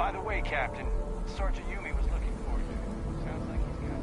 By the way, Captain, Sergeant Yumi was looking for you. Sounds like he's got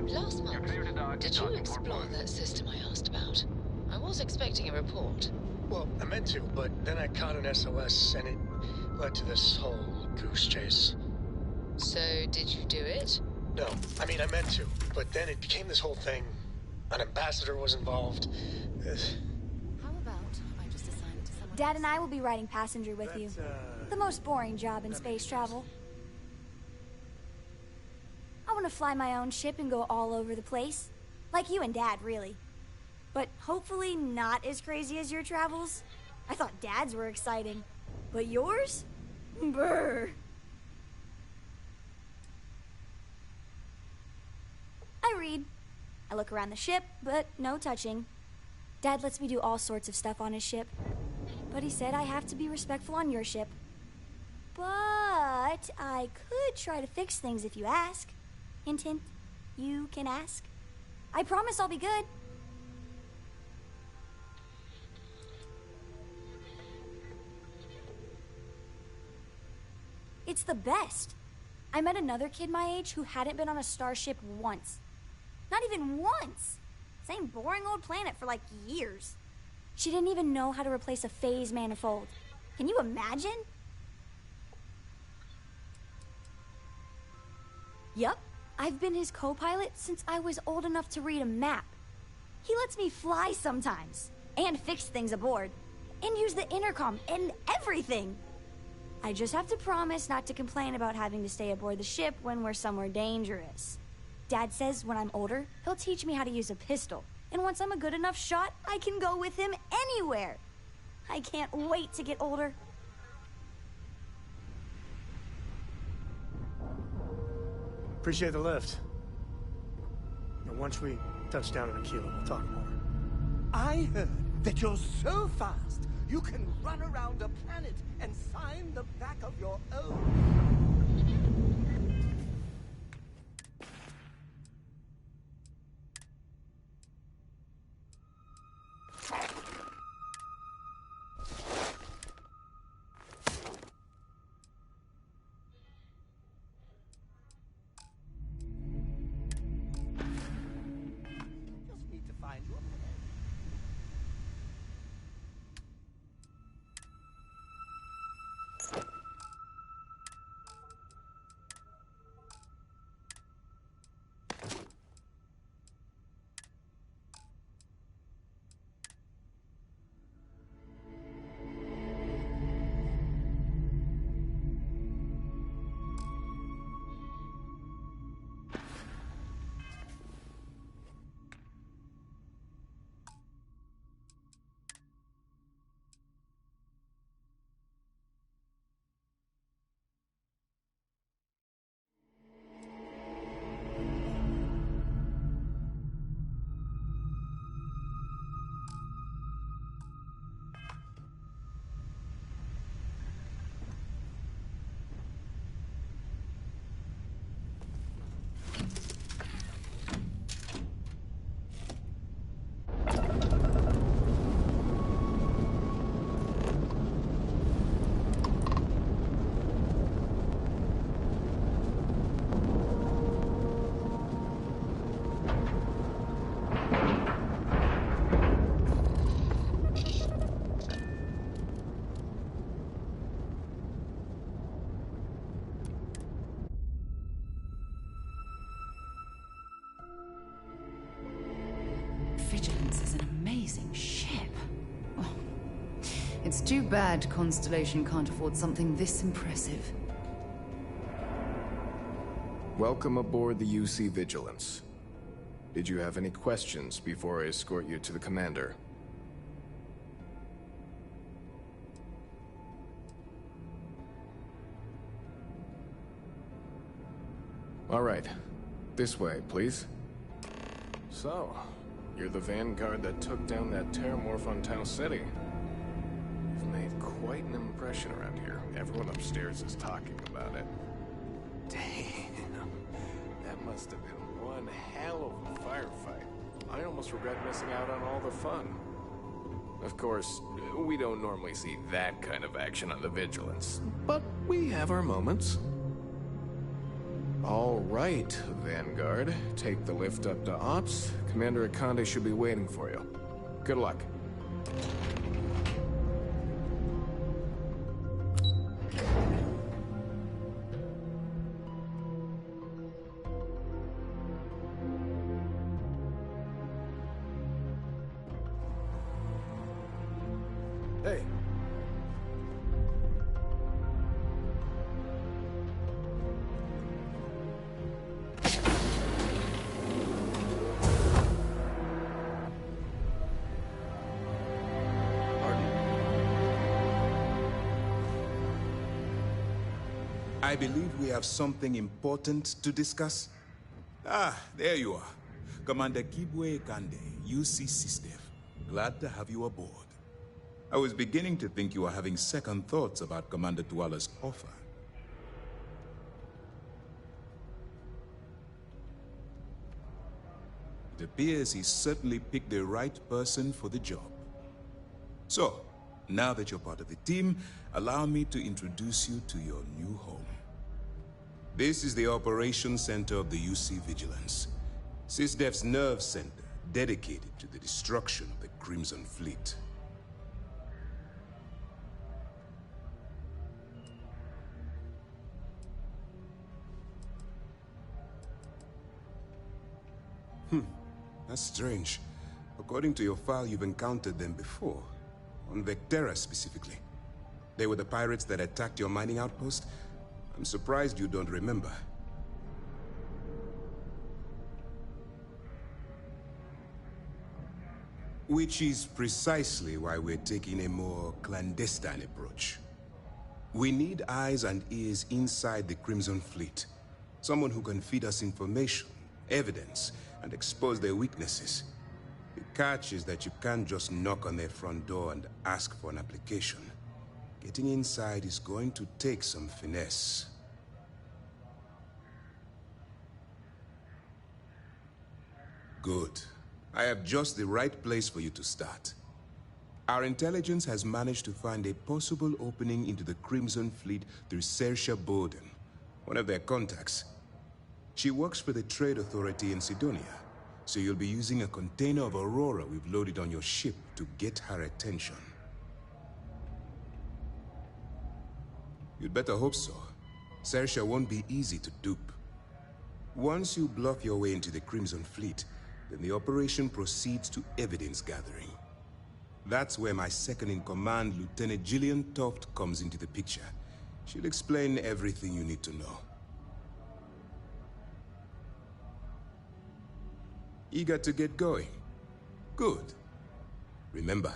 Last month, did you explore that system I asked about? I was expecting a report. Well, I meant to, but then I caught an SOS and it led to this whole goose chase. So, did you do it? No, I mean, I meant to, but then it became this whole thing. An ambassador was involved. How about I just assign it to someone Dad and I will be riding passenger with you. The most boring job in space travel. I want to fly my own ship and go all over the place. Like you and Dad, really. But hopefully not as crazy as your travels. I thought Dad's were exciting. But yours? Brr. I read. I look around the ship, but no touching. Dad lets me do all sorts of stuff on his ship. But he said I have to be respectful on your ship. But I could try to fix things if you ask. Hint, hint. You can ask. I promise I'll be good. It's the best. I met another kid my age who hadn't been on a starship once. Not even once. Same boring old planet for like years. She didn't even know how to replace a phase manifold. Can you imagine? Yup. I've been his co-pilot since I was old enough to read a map. He lets me fly sometimes, and fix things aboard, and use the intercom, and everything. I just have to promise not to complain about having to stay aboard the ship when we're somewhere dangerous. Dad says when I'm older, he'll teach me how to use a pistol, and once I'm a good enough shot, I can go with him anywhere. I can't wait to get older. Appreciate the lift. And once we touch down in Aquila, we'll talk more. I heard that you're so fast, you can run around a planet and find the back of your own. Just need to find your planet. Alliance is an amazing ship. Oh, it's too bad Constellation can't afford something this impressive. Welcome aboard the UC Vigilance. Did you have any questions before I escort you to the commander? All right. This way, please. So, you're the vanguard that took down that terramorph on Tau City. You've made quite an impression around here. Everyone upstairs is talking about it. Damn. That must have been one hell of a firefight. I almost regret missing out on all the fun. Of course, we don't normally see that kind of action on the Vigilance, but we have our moments. All right, Vanguard. Take the lift up to Ops. Commander Akande should be waiting for you. Good luck. Hey. I believe we have something important to discuss. Ah, there you are. Commander Kibwe Kande, UC SysDev. Glad to have you aboard. I was beginning to think you were having second thoughts about Commander Tuala's offer. It appears he certainly picked the right person for the job. So, now that you're part of the team, allow me to introduce you to your new home. This is the Operations Center of the UC Vigilance, SysDev's nerve center dedicated to the destruction of the Crimson Fleet. That's strange. According to your file, you've encountered them before. On Vectera specifically. They were the pirates that attacked your mining outpost? I'm surprised you don't remember. Which is precisely why we're taking a more clandestine approach. We need eyes and ears inside the Crimson Fleet. Someone who can feed us information, evidence, and expose their weaknesses. The catch is that you can't just knock on their front door and ask for an application. Getting inside is going to take some finesse. Good. I have just the right place for you to start. Our intelligence has managed to find a possible opening into the Crimson Fleet through Saoirse Bowden, one of their contacts. She works for the Trade Authority in Sidonia, so you'll be using a container of Aurora we've loaded on your ship to get her attention. You'd better hope so. Saoirse won't be easy to dupe. Once you bluff your way into the Crimson Fleet, then the operation proceeds to evidence gathering. That's where my second-in-command, Lieutenant Gillian Toft, comes into the picture. She'll explain everything you need to know. Eager to get going? Good. Remember,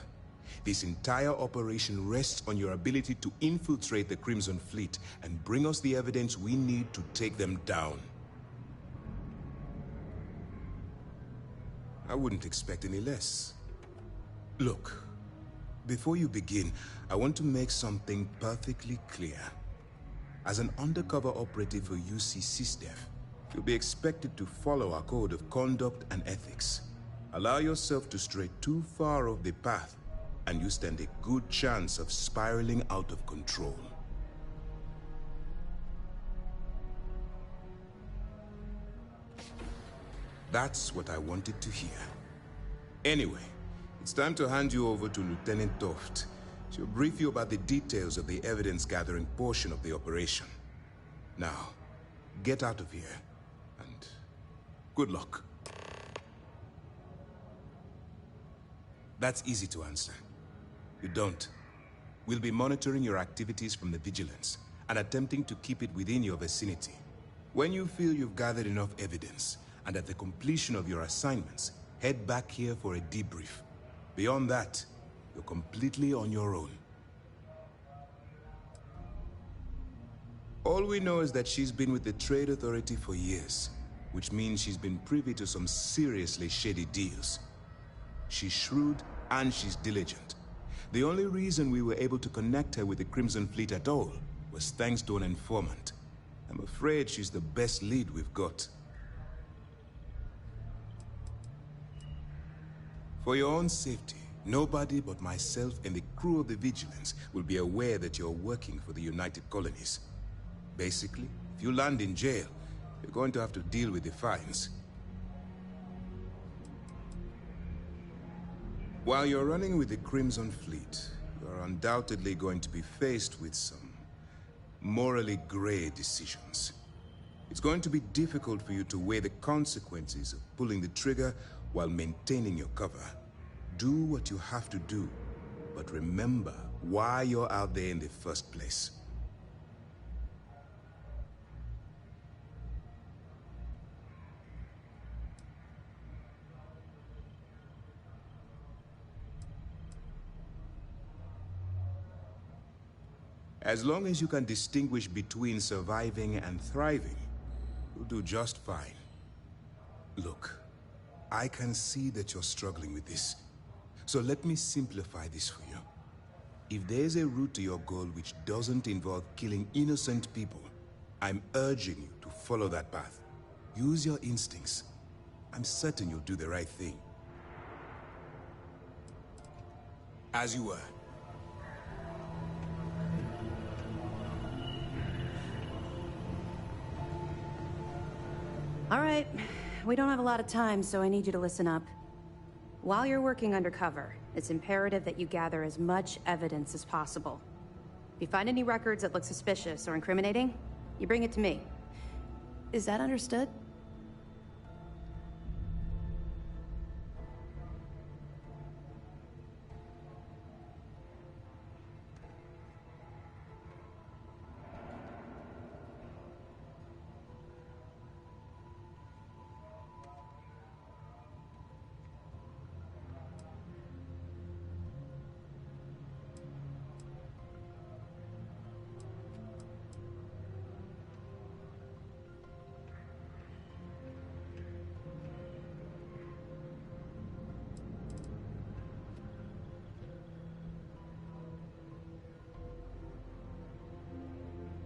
this entire operation rests on your ability to infiltrate the Crimson Fleet and bring us the evidence we need to take them down. I wouldn't expect any less. Look, before you begin, I want to make something perfectly clear. As an undercover operative for UC SysDev, you'll be expected to follow our code of conduct and ethics. Allow yourself to stray too far off the path, and you stand a good chance of spiraling out of control. That's what I wanted to hear. Anyway, it's time to hand you over to Lieutenant Toft. She'll brief you about the details of the evidence-gathering portion of the operation. Now, get out of here, and good luck. That's easy to answer. You don't. We'll be monitoring your activities from the Vigilance and attempting to keep it within your vicinity. When you feel you've gathered enough evidence, and at the completion of your assignments, head back here for a debrief. Beyond that, you're completely on your own. All we know is that she's been with the Trade Authority for years, which means she's been privy to some seriously shady deals. She's shrewd and she's diligent. The only reason we were able to connect her with the Crimson Fleet at all was thanks to an informant. I'm afraid she's the best lead we've got. For your own safety, nobody but myself and the crew of the Vigilance will be aware that you're working for the United Colonies. Basically, if you land in jail, you're going to have to deal with the fines. While you're running with the Crimson Fleet, you're undoubtedly going to be faced with some morally gray decisions. It's going to be difficult for you to weigh the consequences of pulling the trigger while maintaining your cover. Do what you have to do, but remember why you're out there in the first place. As long as you can distinguish between surviving and thriving, you'll do just fine. Look, I can see that you're struggling with this. So let me simplify this for you. If there's a route to your goal which doesn't involve killing innocent people, I'm urging you to follow that path. Use your instincts. I'm certain you'll do the right thing. As you were. All right, we don't have a lot of time, so I need you to listen up. While you're working undercover, it's imperative that you gather as much evidence as possible. If you find any records that look suspicious or incriminating, you bring it to me. Is that understood?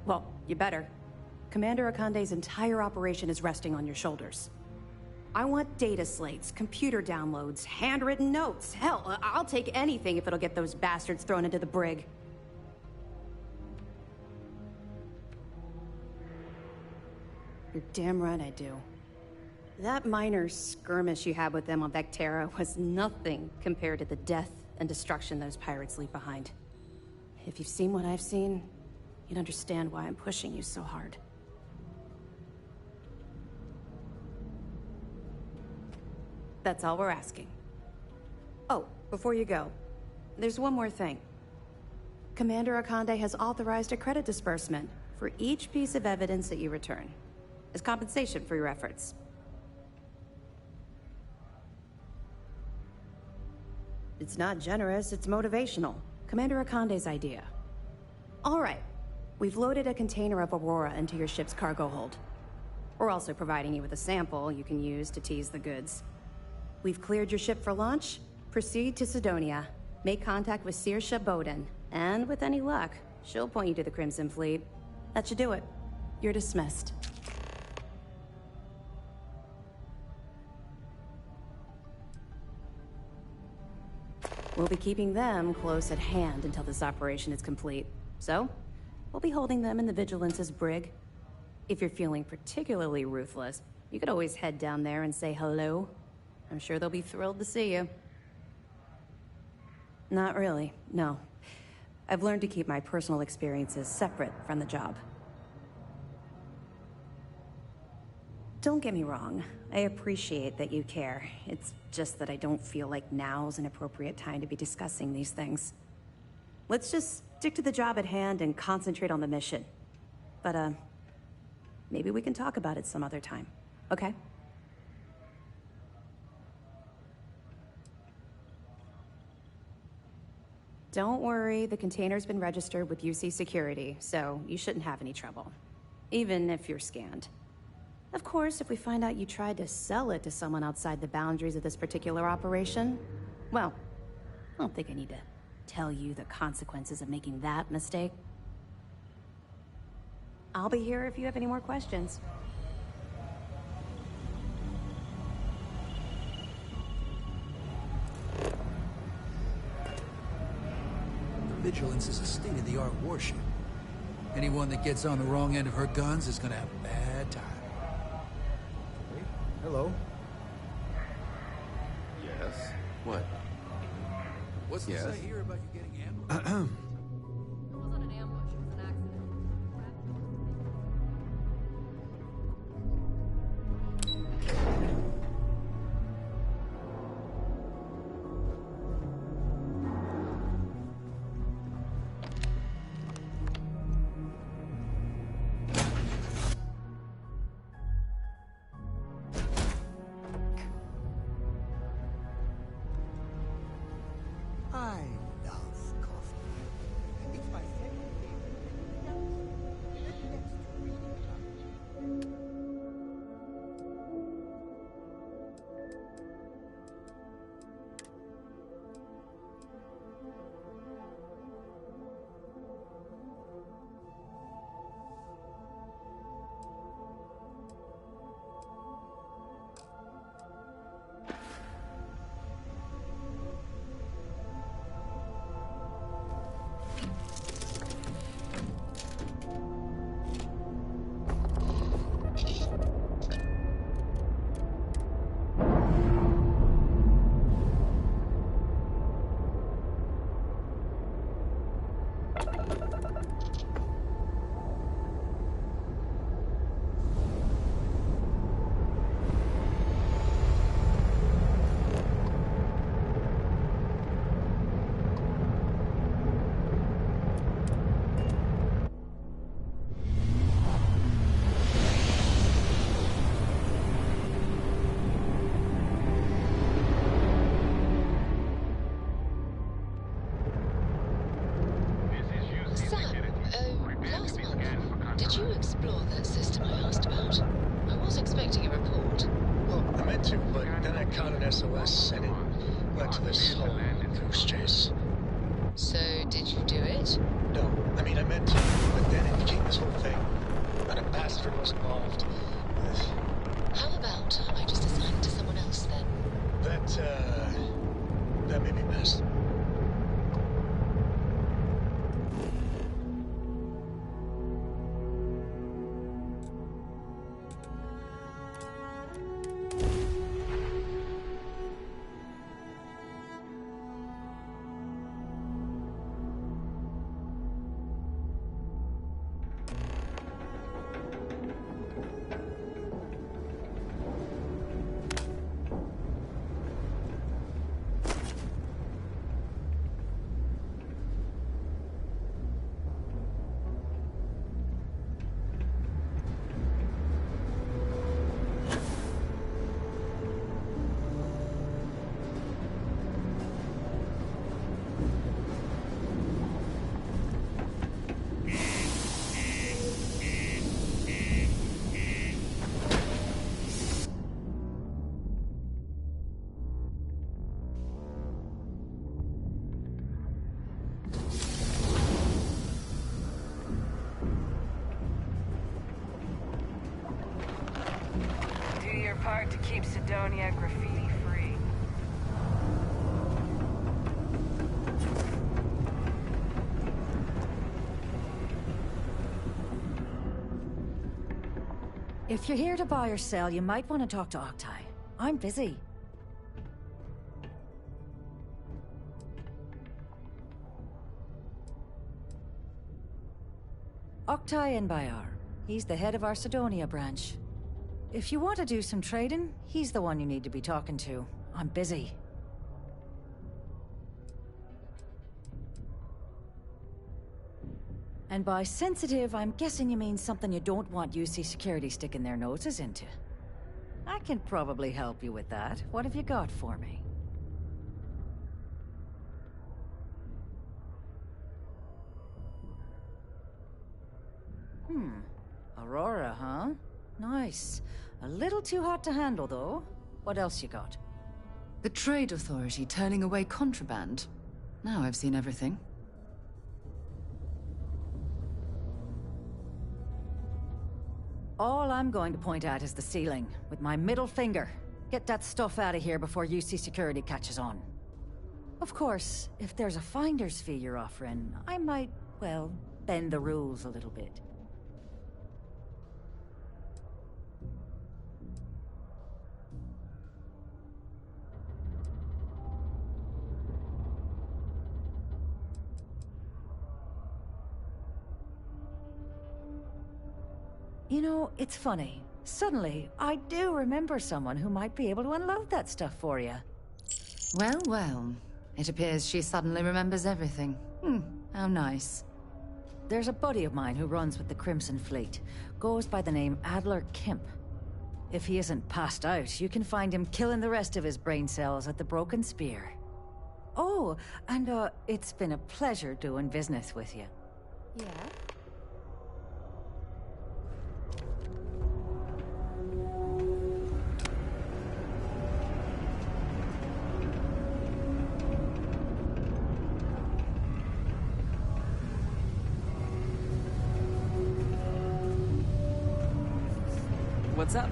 Well, you better. Commander Akande's entire operation is resting on your shoulders. I want data slates, computer downloads, handwritten notes. Hell, I'll take anything if it'll get those bastards thrown into the brig. You're damn right I do. That minor skirmish you had with them on Vectera was nothing compared to the death and destruction those pirates leave behind. If you've seen what I've seen, you'd understand why I'm pushing you so hard. That's all we're asking. Oh, before you go, there's one more thing. Commander Akande has authorized a credit disbursement for each piece of evidence that you return, as compensation for your efforts. It's not generous, it's motivational. Commander Akande's idea. All right. We've loaded a container of Aurora into your ship's cargo hold. We're also providing you with a sample you can use to tease the goods. We've cleared your ship for launch. Proceed to Sidonia. Make contact with Saoirse Bowden. And with any luck, she'll point you to the Crimson Fleet. That should do it. You're dismissed. We'll be keeping them close at hand until this operation is complete. So, we'll be holding them in the Vigilance's brig. If you're feeling particularly ruthless, you could always head down there and say hello. I'm sure they'll be thrilled to see you. Not really, no. I've learned to keep my personal experiences separate from the job. Don't get me wrong. I appreciate that you care. It's just that I don't feel like now's an appropriate time to be discussing these things. Let's just stick to the job at hand and concentrate on the mission. But, maybe we can talk about it some other time, okay? Don't worry, the container's been registered with UC Security, so you shouldn't have any trouble. Even if you're scanned. Of course, if we find out you tried to sell it to someone outside the boundaries of this particular operation, well, I don't think I need to tell you the consequences of making that mistake. I'll be here if you have any more questions. The Vigilance is a state-of-the-art warship. Anyone that gets on the wrong end of her guns is gonna have a bad time. Hey, hello. Yes? What? What's this I hear about you getting ambushed? It wasn't an ambush, it was an accident. I love coffee. It's my favorite favorite. Next to reading club. Last month, did you explore that system I asked about? I was expecting a report. Well, I meant to, but then I caught an SOS and it led to this whole goose chase. So, did you do it? No, I mean, I meant to, but then it became this whole thing. An ambassador was involved. How about I just assign it to someone else then? That may be best. Part to keep Sidonia graffiti free. If you're here to buy or sell, you might want to talk to Octai. I'm busy. Octai Bayar. He's the head of our Sidonia branch. If you want to do some trading, he's the one you need to be talking to. I'm busy. And by sensitive, I'm guessing you mean something you don't want UC security sticking their noses into. I can probably help you with that. What have you got for me? Aurora, huh? Nice. A little too hot to handle, though. What else you got? The Trade Authority turning away contraband. Now I've seen everything. All I'm going to point at is the ceiling, with my middle finger. Get that stuff out of here before UC security catches on. Of course, if there's a finder's fee you're offering, I might, well, bend the rules a little bit. You know, it's funny. Suddenly, I do remember someone who might be able to unload that stuff for you. Well, well. It appears she suddenly remembers everything. How nice. There's a buddy of mine who runs with the Crimson Fleet. Goes by the name Adler Kemp. If he isn't passed out, you can find him killing the rest of his brain cells at the Broken Spear. Oh, and it's been a pleasure doing business with you. Yeah? What's up?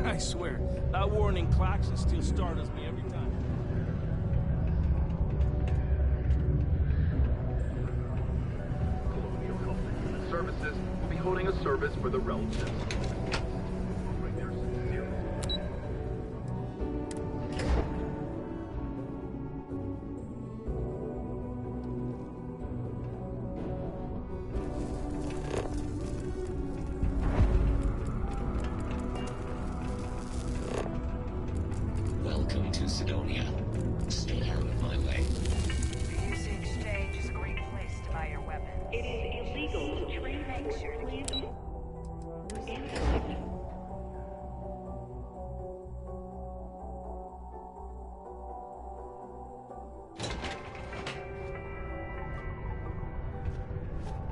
I swear, that warning klaxon still startles me every time. Colonial Health and Human Services will be holding a service for the relatives. Bring their sincere Welcome to Sidonia. Stay out of my way. The UC Exchange is a great place to buy your weapons. It is illegal to trade Make sure to keep them.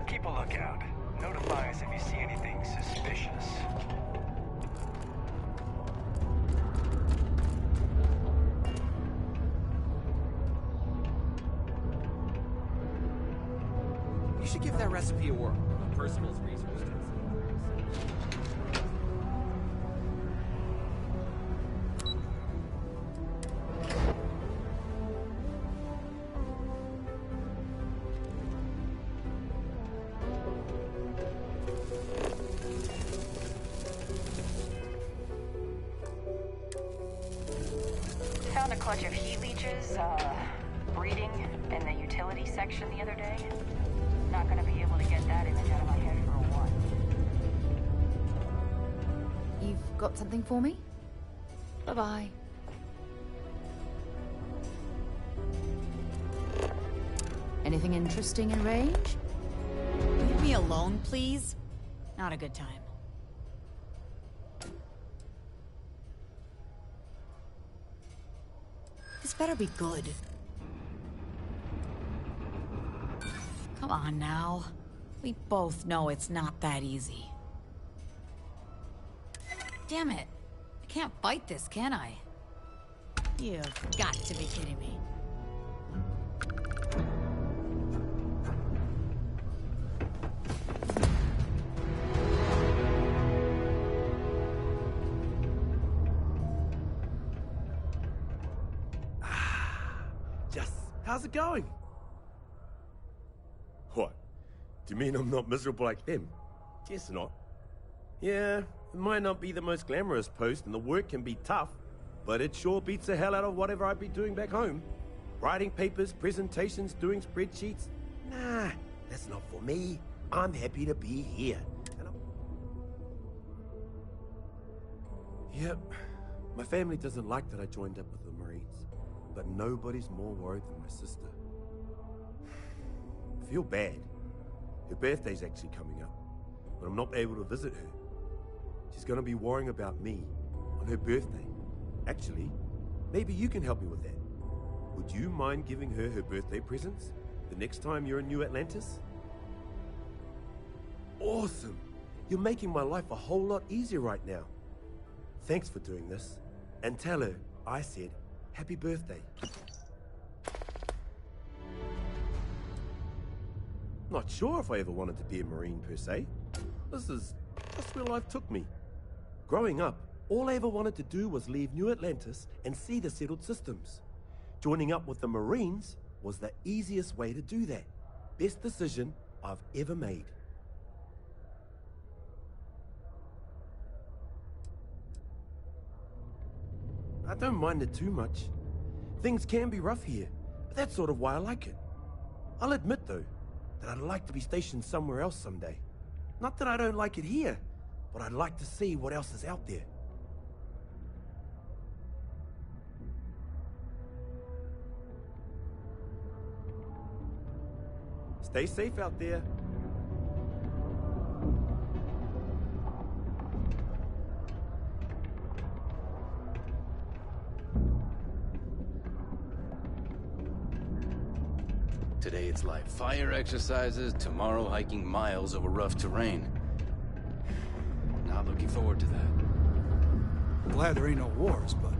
Keep a lookout. Notify us if you see anything suspicious. You should give that recipe a whirl. Percival's research. found a clutch of heat leeches, breeding in the utility section the other day. Not gonna be able to get that image out of my head for a while. You've got something for me? Bye-bye. Anything interesting in range? Leave me alone, please. Not a good time. This better be good. Come on now. We both know it's not that easy. Damn it. I can't fight this, can I? You've got to be kidding me. How's it going? What? Do you mean I'm not miserable like them? Guess not. Yeah, it might not be the most glamorous post and the work can be tough, but it sure beats the hell out of whatever I'd be doing back home. Writing papers, presentations, doing spreadsheets. Nah, that's not for me. I'm happy to be here. Yep, my family doesn't like that I joined up with the Marines. But nobody's more worried than my sister. I feel bad. Her birthday's actually coming up, but I'm not able to visit her. She's gonna be worrying about me on her birthday. Actually, maybe you can help me with that. Would you mind giving her her birthday presents the next time you're in New Atlantis? Awesome! You're making my life a whole lot easier right now. Thanks for doing this. And tell her I said happy birthday. Not sure if I ever wanted to be a Marine per se. This is just where life took me. Growing up, all I ever wanted to do was leave New Atlantis and see the settled systems. Joining up with the Marines was the easiest way to do that. Best decision I've ever made. I don't mind it too much. Things can be rough here, but that's sort of why I like it. I'll admit, though, that I'd like to be stationed somewhere else someday. Not that I don't like it here, but I'd like to see what else is out there. Stay safe out there. Today it's live fire exercises, tomorrow hiking miles over rough terrain. Not looking forward to that. Glad there ain't no wars, but...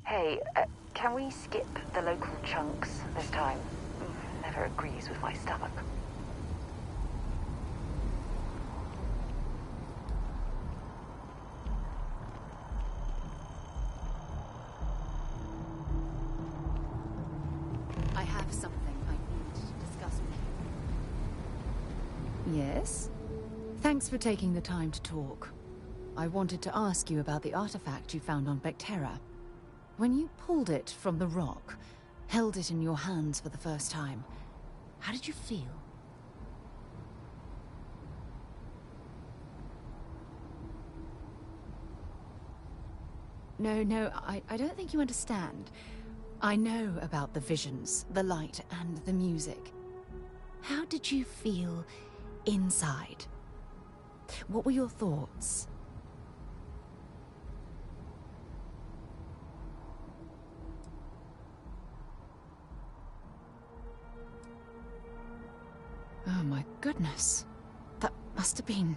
Hey, can we skip the local chunks this time? never agrees with my stomach. I have something I need to discuss with you. Yes? Thanks for taking the time to talk. I wanted to ask you about the artifact you found on Bactera. When you pulled it from the rock, held it in your hands for the first time, how did you feel? No, I don't think you understand. I know about the visions, the light, and the music. How did you feel inside? What were your thoughts? Oh my goodness. That must have been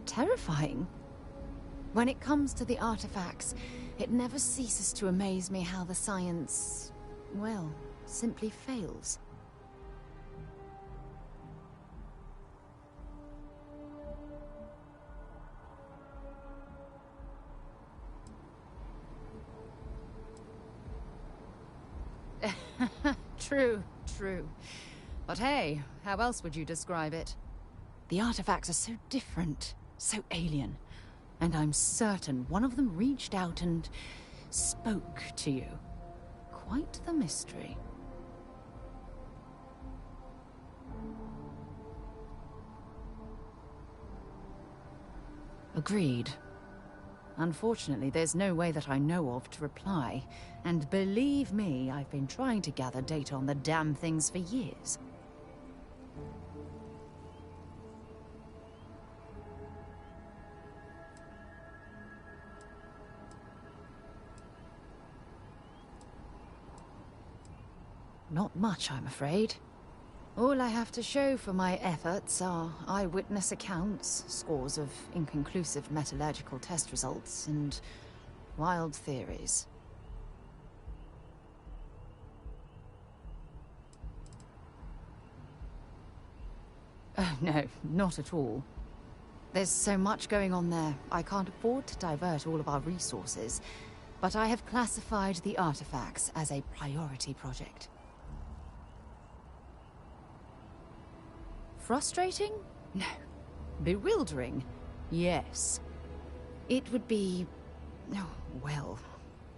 terrifying. When it comes to the artifacts, it never ceases to amaze me how the science, well, simply fails. True. But hey, how else would you describe it? The artifacts are so different, so alien. And I'm certain one of them reached out and spoke to you. Quite the mystery. Agreed. Unfortunately, there's no way that I know of to reply. And believe me, I've been trying to gather data on the damn things for years. Not much, I'm afraid. All I have to show for my efforts are eyewitness accounts, scores of inconclusive metallurgical test results, and wild theories. Oh, no, not at all. There's so much going on there, I can't afford to divert all of our resources, but I have classified the artifacts as a priority project. Frustrating? No. Bewildering? Yes. It would be, oh, well,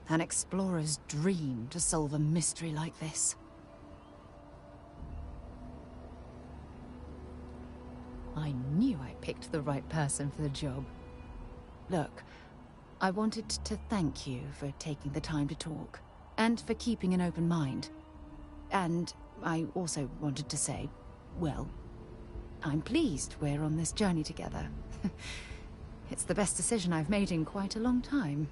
an explorer's dream to solve a mystery like this. I knew I picked the right person for the job. Look, I wanted to thank you for taking the time to talk, and for keeping an open mind. And I also wanted to say, well, I'm pleased we're on this journey together. It's the best decision I've made in quite a long time.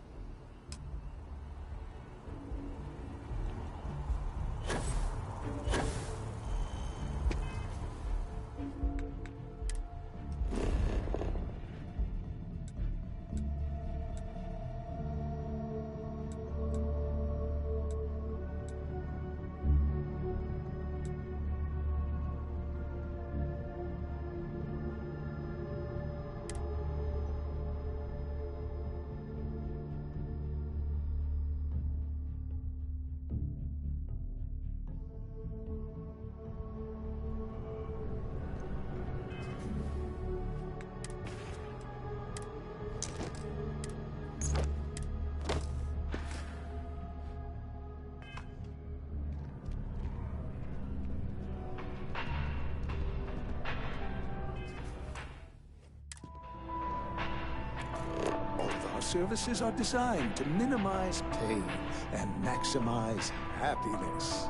Services are designed to minimize pain and maximize happiness.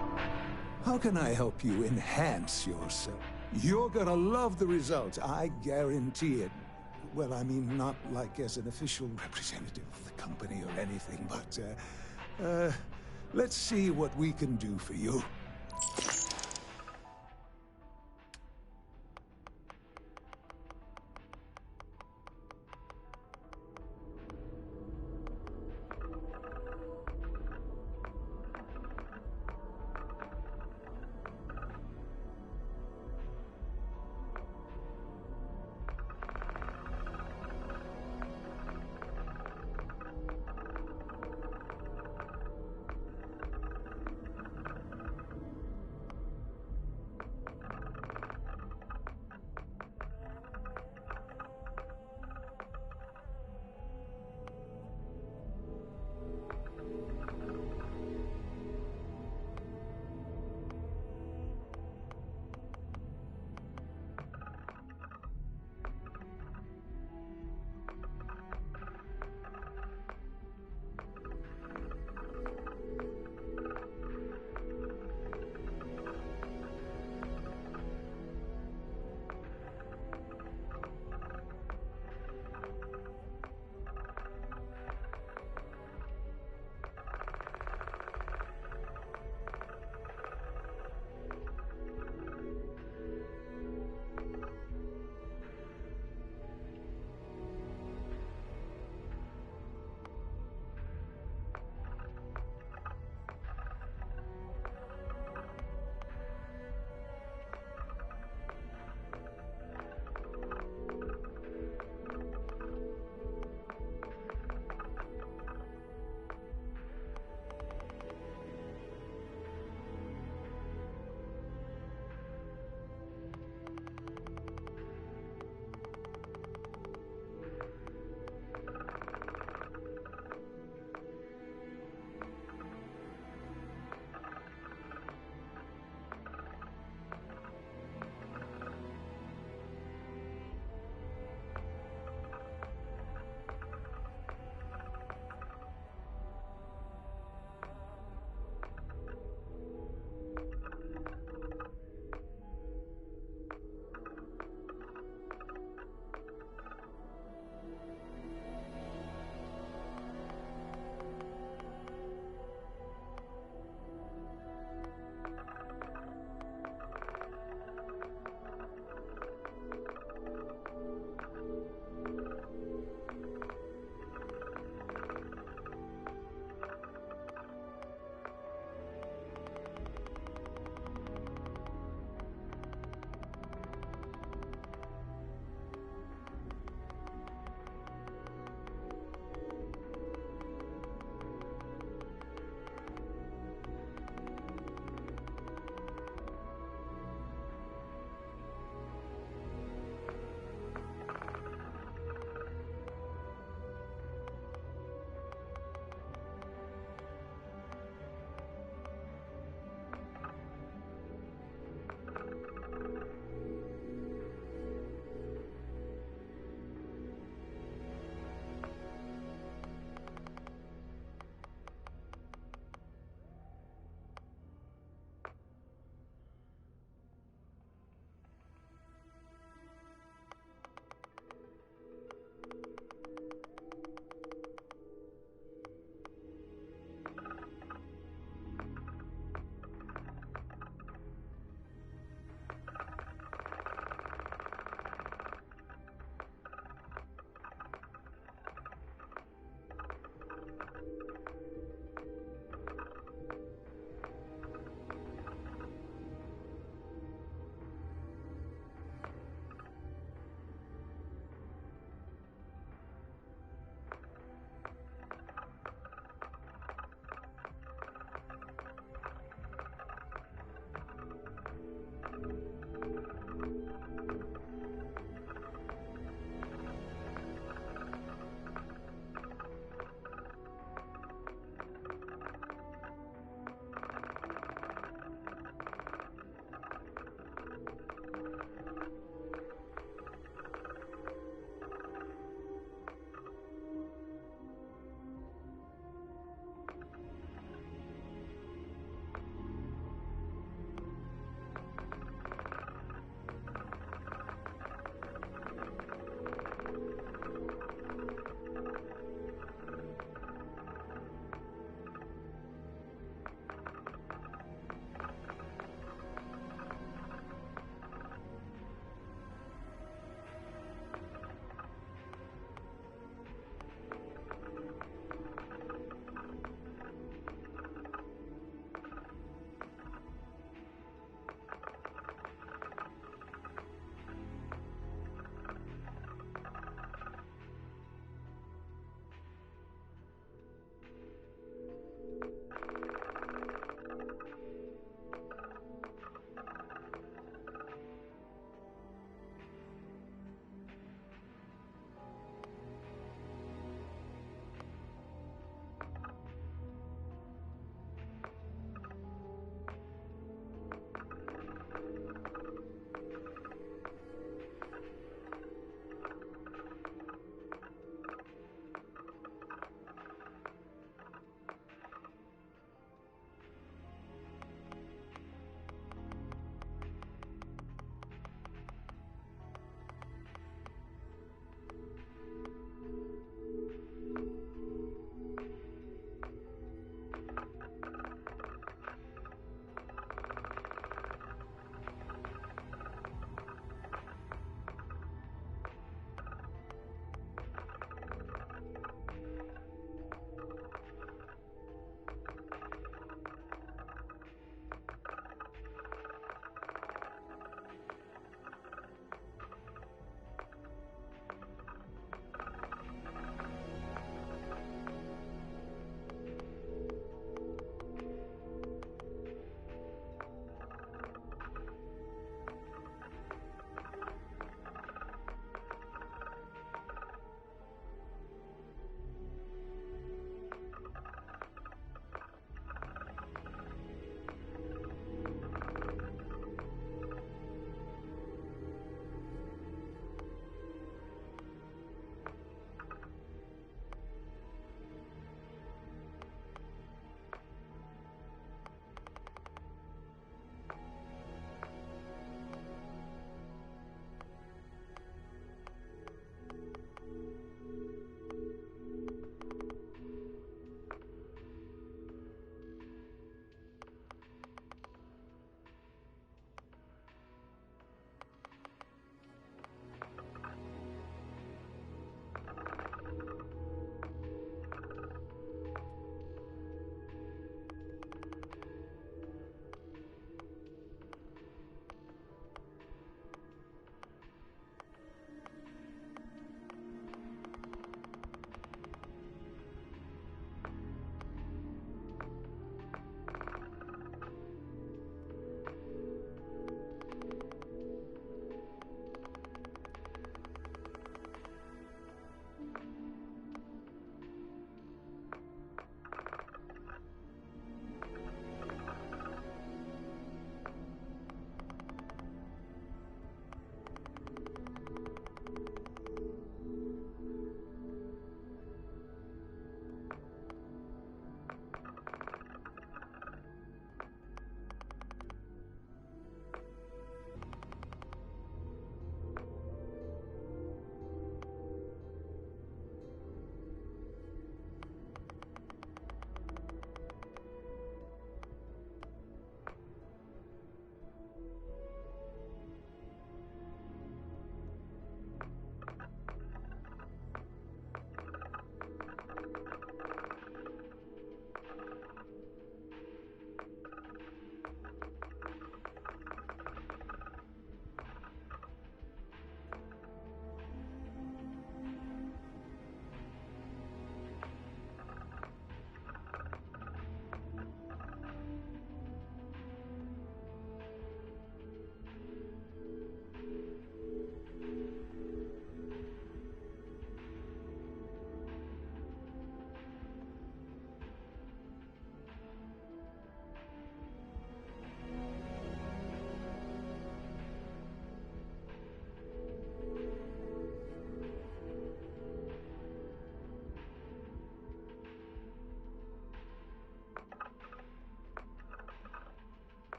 How can I help you enhance yourself? You're gonna love the results, I guarantee it. Well, I mean, not like as an official representative of the company or anything, but, let's see what we can do for you.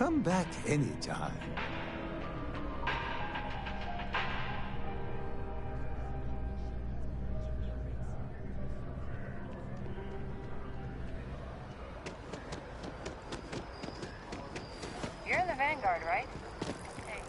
Come back anytime. You're in the Vanguard, right? Hey.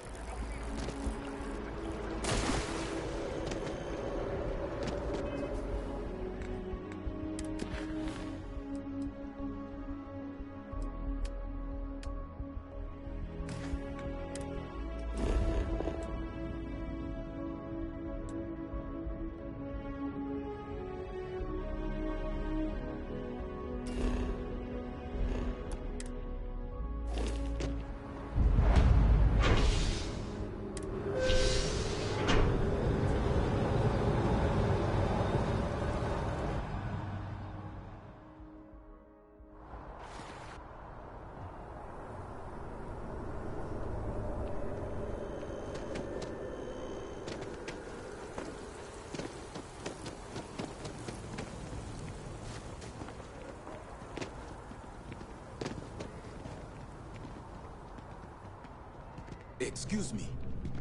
Excuse me.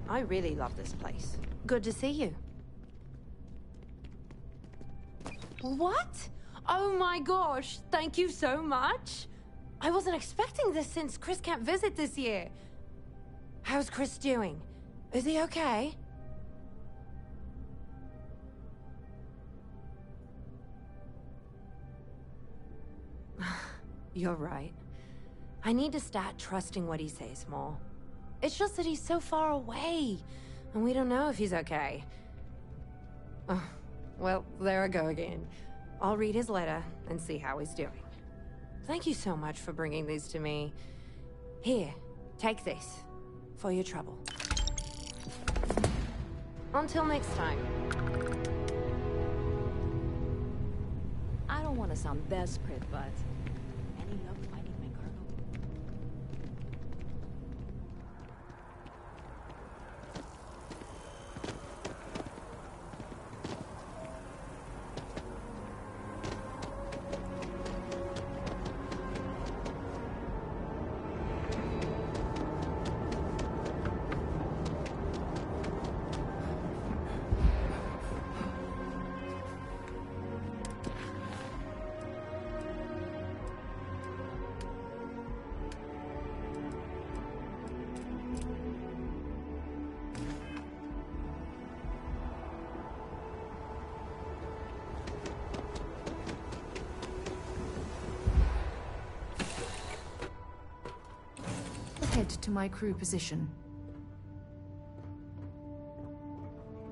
I really love this place. Good to see you. What? Oh my gosh, thank you so much. I wasn't expecting this since Chris can't visit this year. How's Chris doing? Is he okay? You're right. I need to start trusting what he says more. It's just that he's so far away, and we don't know if he's okay. Oh, well, there I go again. I'll read his letter and see how he's doing. Thank you so much for bringing these to me. Here, take this, for your trouble. Until next time. I don't want to sound desperate, but any luck finding my cargo? Head to my crew position.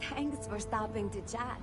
Thanks for stopping to chat.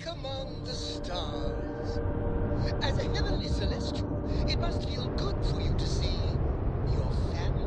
among the stars. As a heavenly celestial, it must feel good for you to see your family.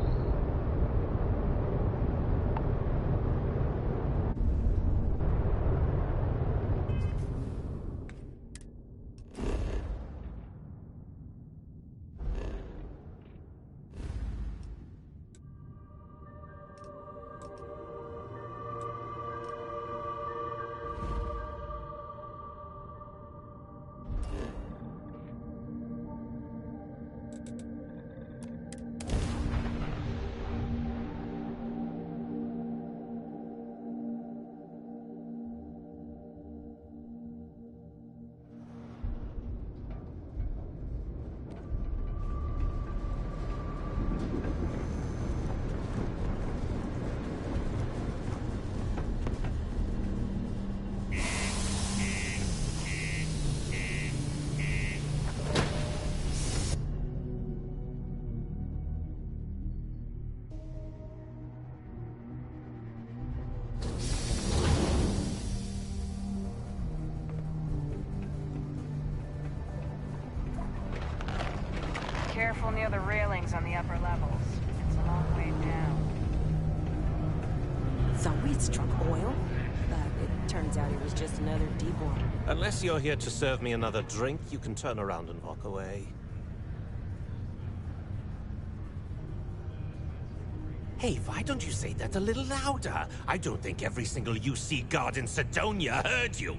Careful near the railings on the upper levels. It's a long way down. Thought we'd struck oil, but it turns out it was just another decoy. Unless you're here to serve me another drink, you can turn around and walk away. Hey, why don't you say that a little louder? I don't think every single UC guard in Sidonia heard you.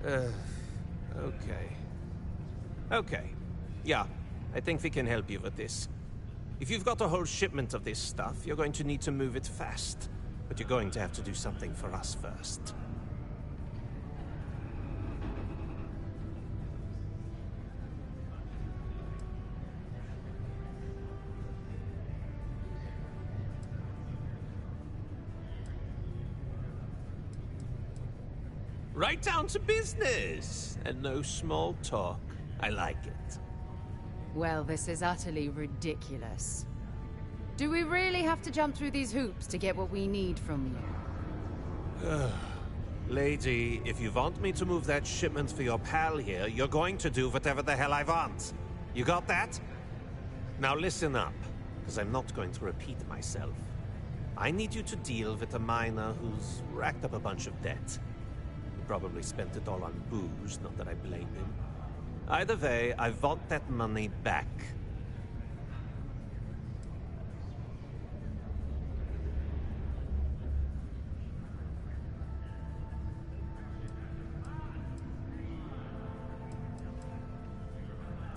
Okay. Okay. Yeah, I think we can help you with this. If you've got a whole shipment of this stuff, you're going to need to move it fast. But you're going to have to do something for us first. Right down to business, and no small talk. I like it. Well, this is utterly ridiculous. Do we really have to jump through these hoops to get what we need from you? Lady, if you want me to move that shipment for your pal here, you're going to do whatever the hell I want. You got that? Now listen up, because I'm not going to repeat myself. I need you to deal with a miner who's racked up a bunch of debt. He probably spent it all on booze, not that I blame him. Either way, I want that money back.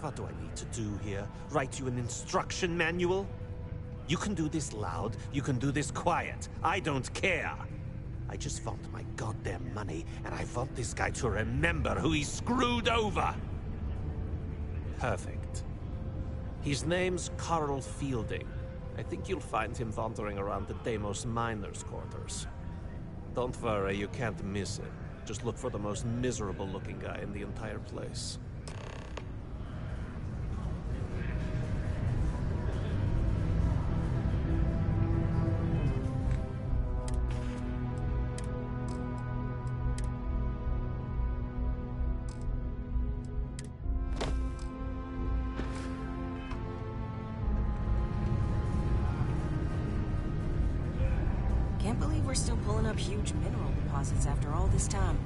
What do I need to do here? Write you an instruction manual? You can do this loud, you can do this quiet. I don't care. I just want my goddamn money, and I want this guy to remember who he screwed over. Perfect. His name's Carl Fielding. I think you'll find him wandering around the Deimos miners' quarters. Don't worry, you can't miss him. Just look for the most miserable-looking guy in the entire place. Can't believe we're still pulling up huge mineral deposits after all this time.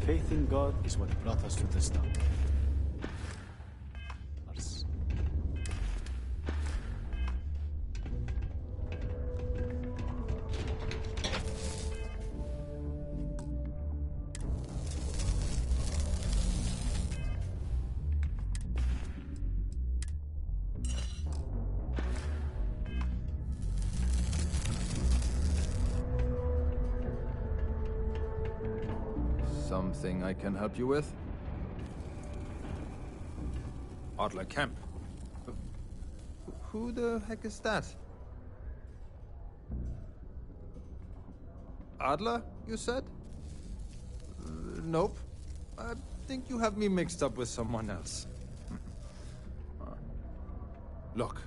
Faith in God is what brought us to this dump. Something I can help you with? Adler Kemp. Who the heck is that? Adler, you said? Nope. I think you have me mixed up with someone else. Look,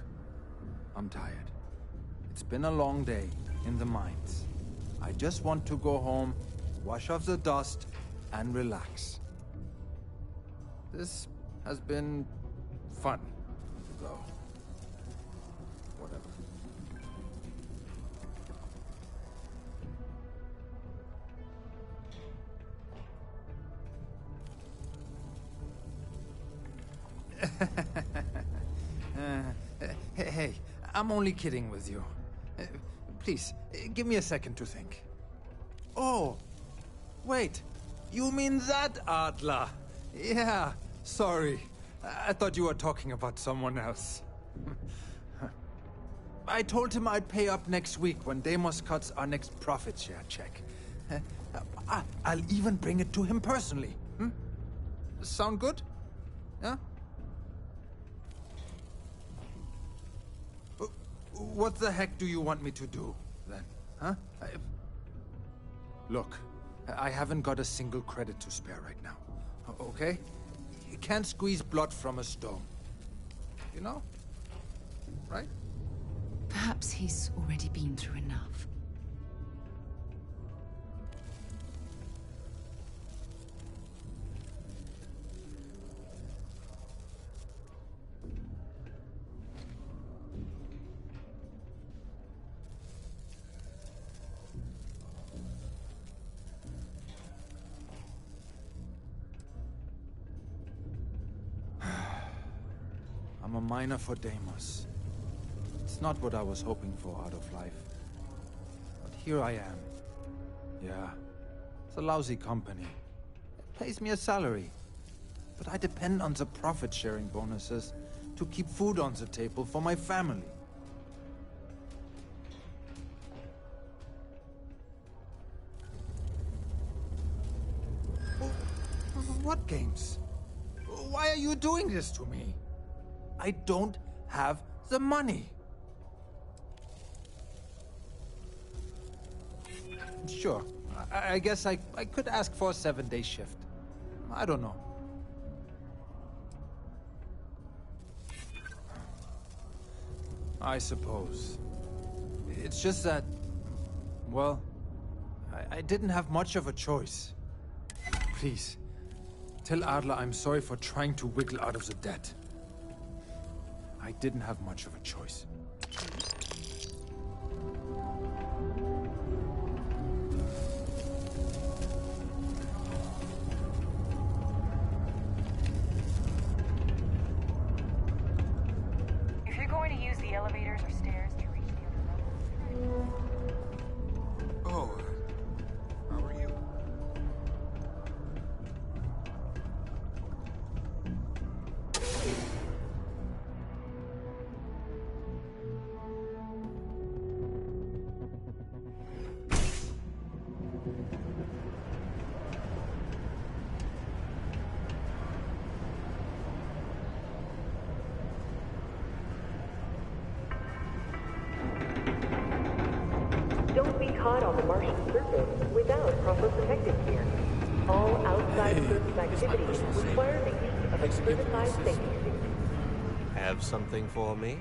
I'm tired. It's been a long day in the mines. I just want to go home, wash off the dust, and relax. This has been fun, though. Whatever. Hey, I'm only kidding with you. Please, give me a second to think. Oh, wait. You mean that Adler? Yeah, sorry. I thought you were talking about someone else. I told him I'd pay up next week when Deimos cuts our next profit share check. I'll even bring it to him personally. Sound good? Yeah? What the heck do you want me to do, then? Huh? Look, I haven't got a single credit to spare right now. Okay? You can't squeeze blood from a stone. You know? Right? Perhaps he's already been through enough. I'm a miner for Deimos. It's not what I was hoping for out of life. But here I am. Yeah, it's a lousy company. It pays me a salary. But I depend on the profit-sharing bonuses to keep food on the table for my family. What games? Why are you doing this to me? I don't have the money. Sure, I guess I could ask for a 7-day shift. I don't know. I suppose. It's just that, well, I didn't have much of a choice. Please, tell Adler I'm sorry for trying to wiggle out of the debt. I didn't have much of a choice. If you're going to use the elevators or stairs to reach the other level. Oh, how are you? Don't be caught on the Martian surface without proper protective gear. All outside surface activities require the use of a certified safety suit. Have something for me?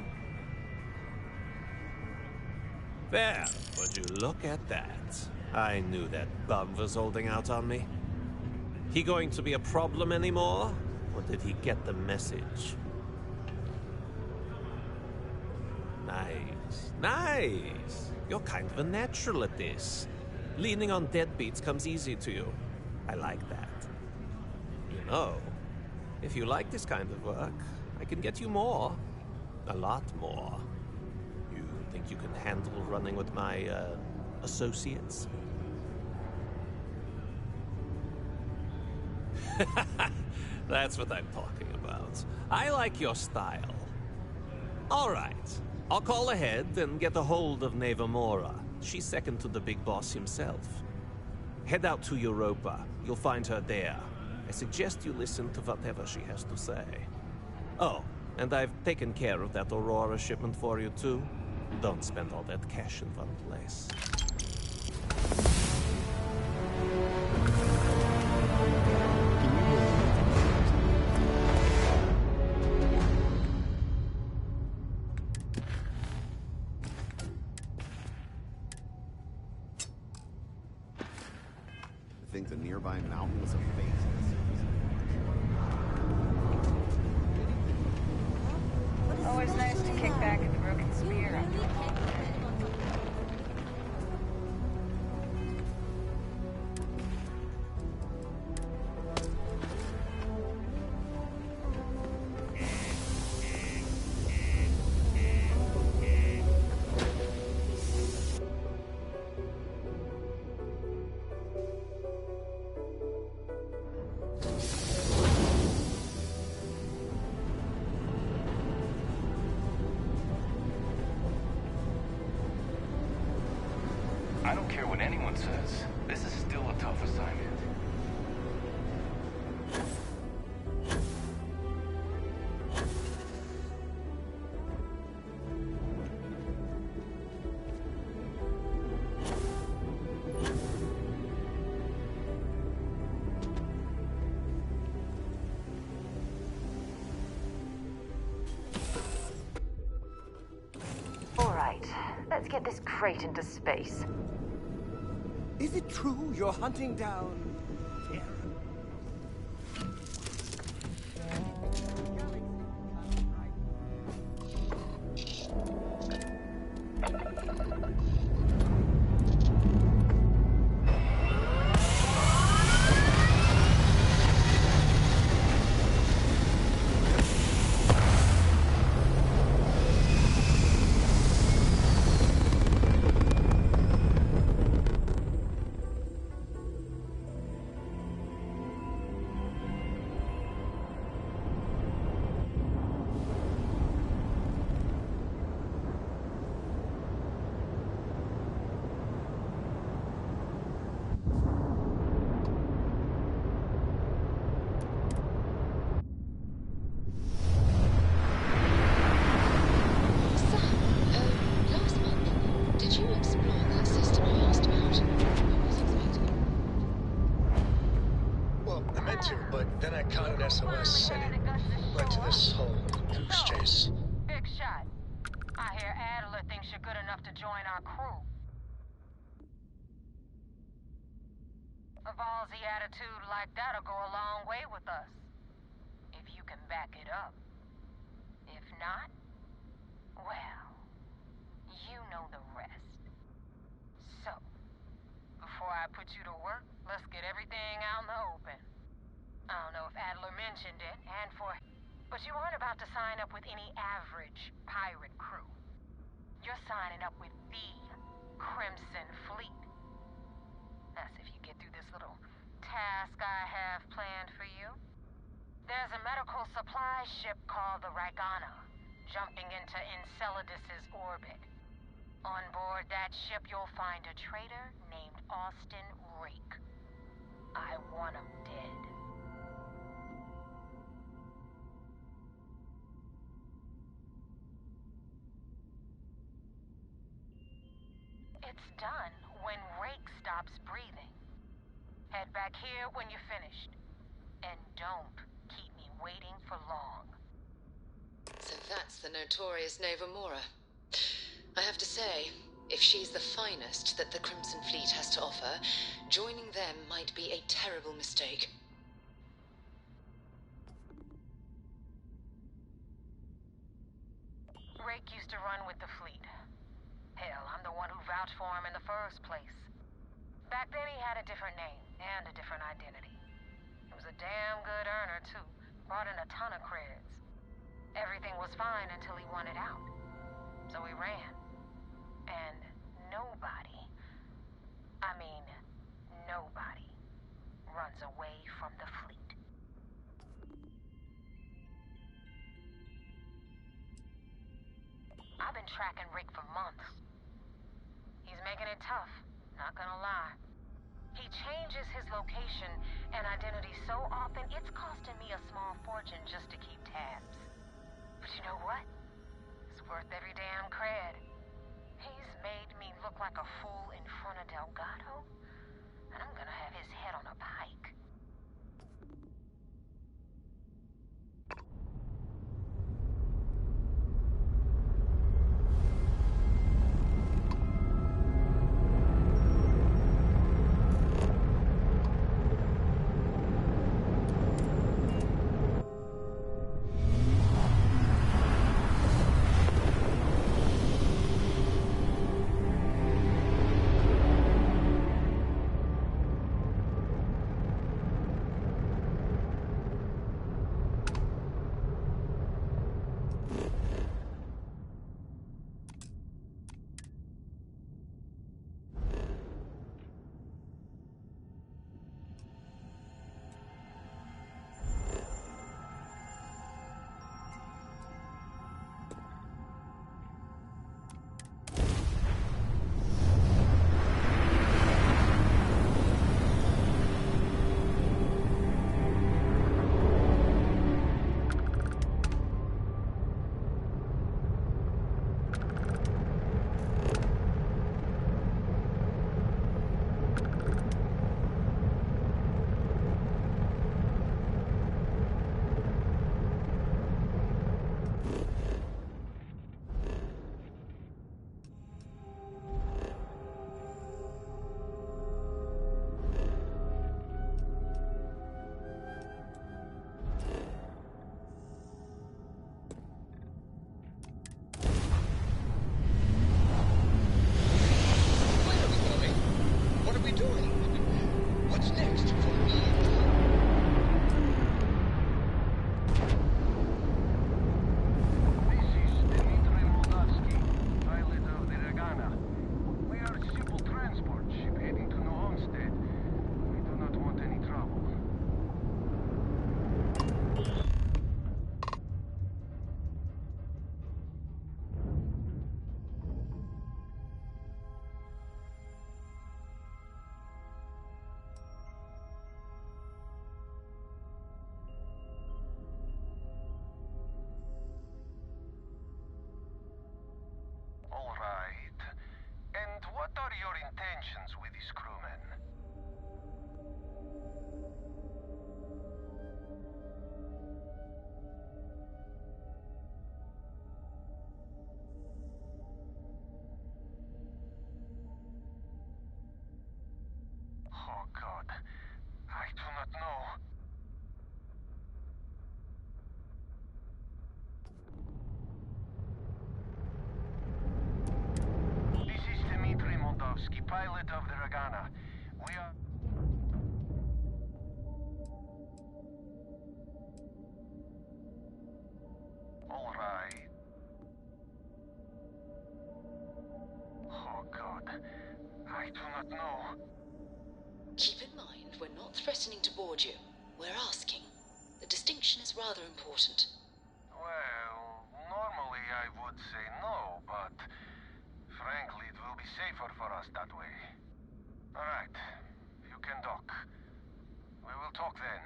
There, would you look at that? I knew that bum was holding out on me. He going to be a problem anymore? Or did he get the message? Nice, nice. You're kind of a natural at this. Leaning on deadbeats comes easy to you. I like that. You know, if you like this kind of work, I can get you more. A lot more. You think you can handle running with my, associates? That's what I'm talking about. I like your style. All right. I'll call ahead and get a hold of Neva Mora. She's second to the big boss himself. Head out to Europa. You'll find her there. I suggest you listen to whatever she has to say. Oh, and I've taken care of that Aurora shipment for you too. Don't spend all that cash in one place. I think the nearby mountain was a phase of the series. Always nice to kick back at the broken spear after a long day. I don't care what anyone says. This is still a tough assignment. All right, let's get this crate into space. Is it true you're hunting down Terra? Last month, did you explore that system I asked about? I was expecting. Well, I meant to, but then I caught an SOS sending right to this whole goose chase. Big shot. I hear Adler thinks you're good enough to join our crew. A ballsy attitude like that'll go a long way with us. If you can back it up. If not, well, you know the rest. So, before I put you to work, let's get everything out in the open. I don't know if Adler mentioned it, but you aren't about to sign up with any average pirate crew. You're signing up with the Crimson Fleet. That's if you get through this little task I have planned for you. There's a medical supply ship called the Ragana, jumping into Enceladus's orbit. On board that ship, you'll find a traitor named Austin Rake. I want him dead. It's done when Rake stops breathing. Head back here when you're finished. And don't keep me waiting for long. So that's the notorious Nova Mora. I have to say, if she's the finest that the Crimson Fleet has to offer, joining them might be a terrible mistake. Rake used to run with the fleet. Hell, I'm the one who vouched for him in the first place. Back then he had a different name and a different identity. He was a damn good earner, too. Brought in a ton of creds. Everything was fine until he wanted out. So he ran. And nobody, I mean, nobody, runs away from the fleet. I've been tracking Rick for months. He's making it tough, not gonna lie. He changes his location and identity so often, it's costing me a small fortune just to keep tabs. But you know what? It's worth every damn cred. He's made me look like a fool in front of Delgado, and I'm gonna have his head on a pike. What are your intentions with these crewmen? Oh God, I do not know. Pilot of the Regana. We are... All right. Oh, God. I do not know. Keep in mind, we're not threatening to board you. We're asking. The distinction is rather important. Well, normally I would say no, but... frankly, it will be safer for us that way. All right, you can dock. We will talk then.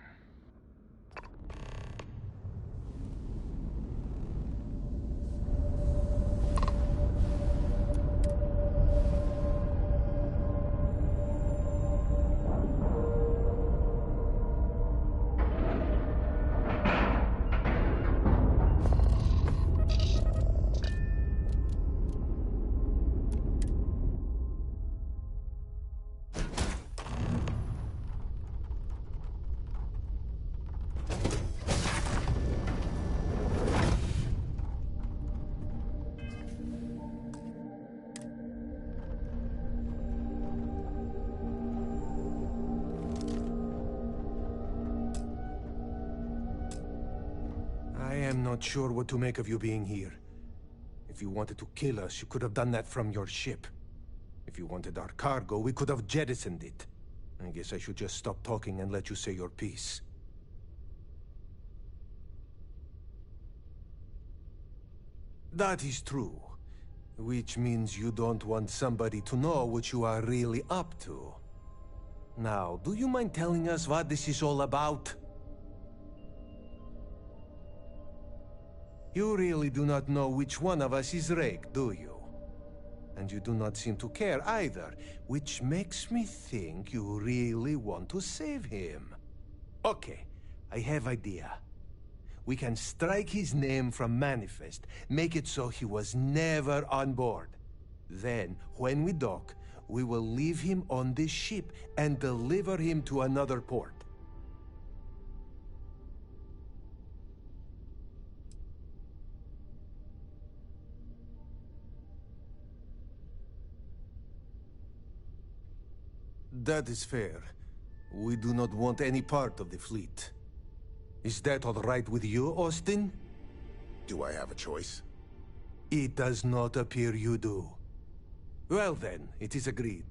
I am not sure what to make of you being here. If you wanted to kill us, you could have done that from your ship. If you wanted our cargo, we could have jettisoned it. I guess I should just stop talking and let you say your piece. That is true. Which means you don't want somebody to know what you are really up to. Now, do you mind telling us what this is all about? You really do not know which one of us is Rake, do you? And you do not seem to care either, which makes me think you really want to save him. Okay, I have idea. We can strike his name from Manifest, make it so he was never on board. Then, when we dock, we will leave him on this ship and deliver him to another port. That is fair. We do not want any part of the fleet. Is that all right with you, Austin? Do I have a choice? It does not appear you do. Well then, it is agreed.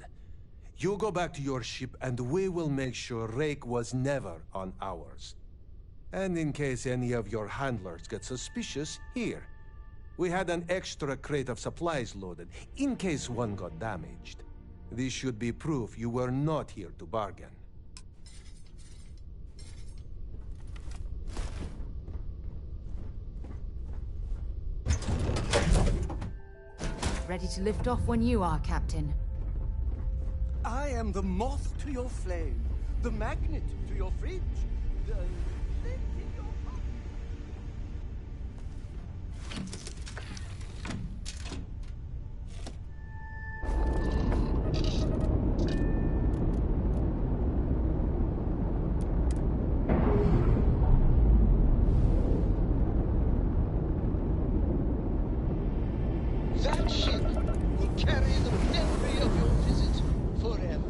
You go back to your ship and we will make sure Rake was never on ours. And in case any of your handlers get suspicious, here. We had an extra crate of supplies loaded, in case one got damaged. This should be proof you were not here to bargain. Ready to lift off when you are, Captain. I am the moth to your flame, the magnet to your fridge, the lake in your heart. That ship will carry the memory of your visit forever.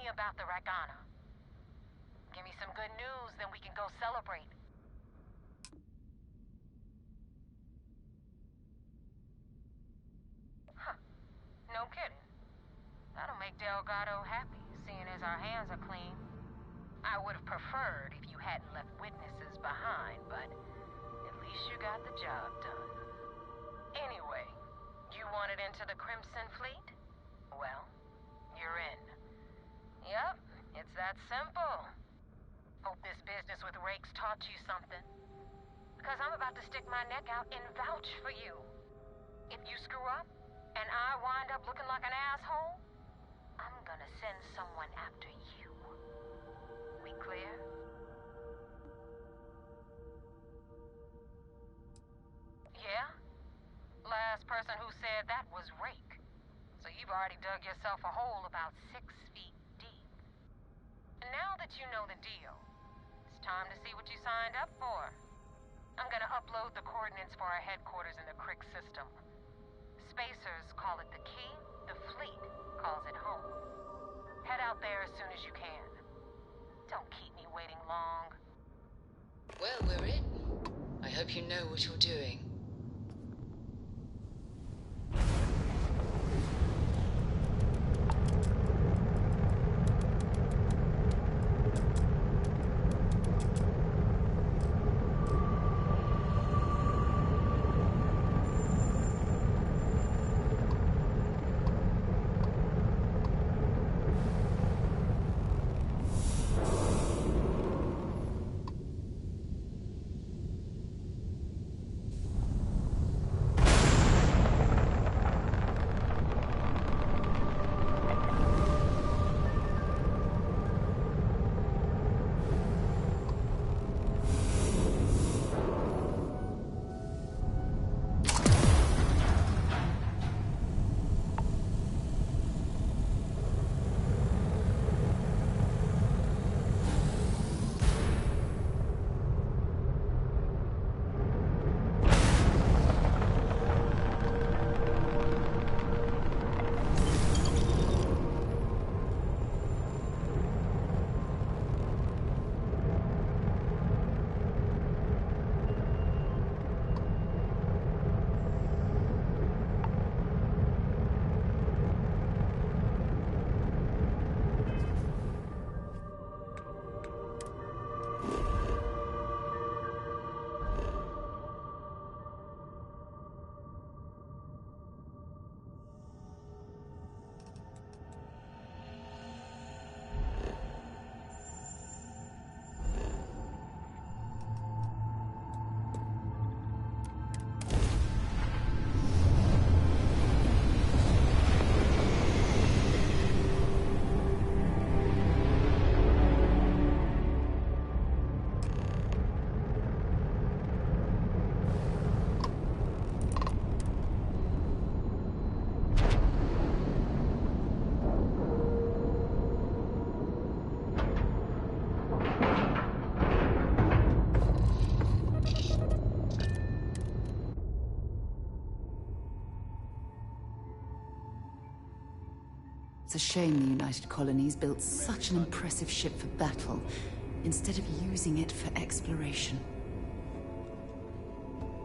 me about the Ragana. Give me some good news, then we can go celebrate. Huh. No kidding. That'll make Delgado happy, seeing as our hands are clean. I would have preferred if you hadn't left witnesses behind, but at least you got the job done. Anyway, you wanted into the Crimson Fleet? Well, you're in. Yep, it's that simple. Hope this business with Rakes taught you something. Because I'm about to stick my neck out and vouch for you. If you screw up, and I wind up looking like an asshole, I'm gonna send someone after you. We clear? Yeah? Last person who said that was Rake. So you've already dug yourself a hole about 6 feet deep. And now that you know the deal, it's time to see what you signed up for. I'm gonna upload the coordinates for our headquarters in the Crick system. Spacers call it the key, the fleet calls it home. Head out there as soon as you can. Don't keep me waiting long. Well, we're in. I hope you know what you're doing. It's a shame the United Colonies built such an impressive ship for battle, instead of using it for exploration.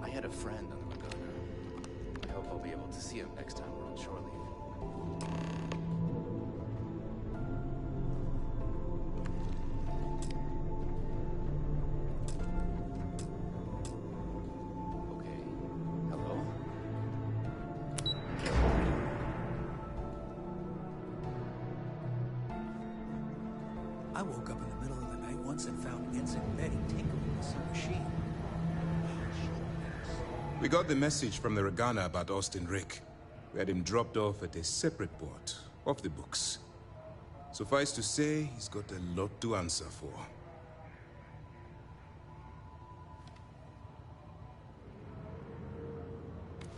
I had a friend on the Ragana. I hope I'll be able to see him next time we're on shore leave. I woke up in the middle of the night once and found Vince and Betty tinkering with some machine. We got the message from the Ragana about Austin Rick. We had him dropped off at a separate port, off the books. Suffice to say, he's got a lot to answer for.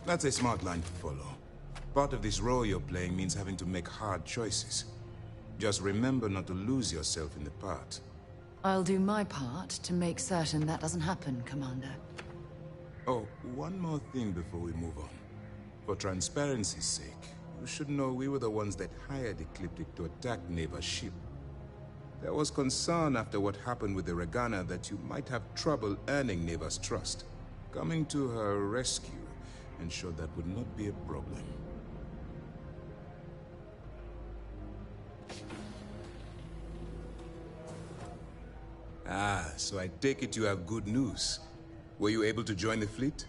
That's a smart line to follow. Part of this role you're playing means having to make hard choices. Just remember not to lose yourself in the part. I'll do my part to make certain that doesn't happen, Commander. Oh, one more thing before we move on. For transparency's sake, you should know we were the ones that hired Ecliptic to attack neighbor ship. There was concern after what happened with the Regana that you might have trouble earning Neva's trust. Coming to her rescue ensured that would not be a problem. Ah, so I take it you have good news. Were you able to join the fleet?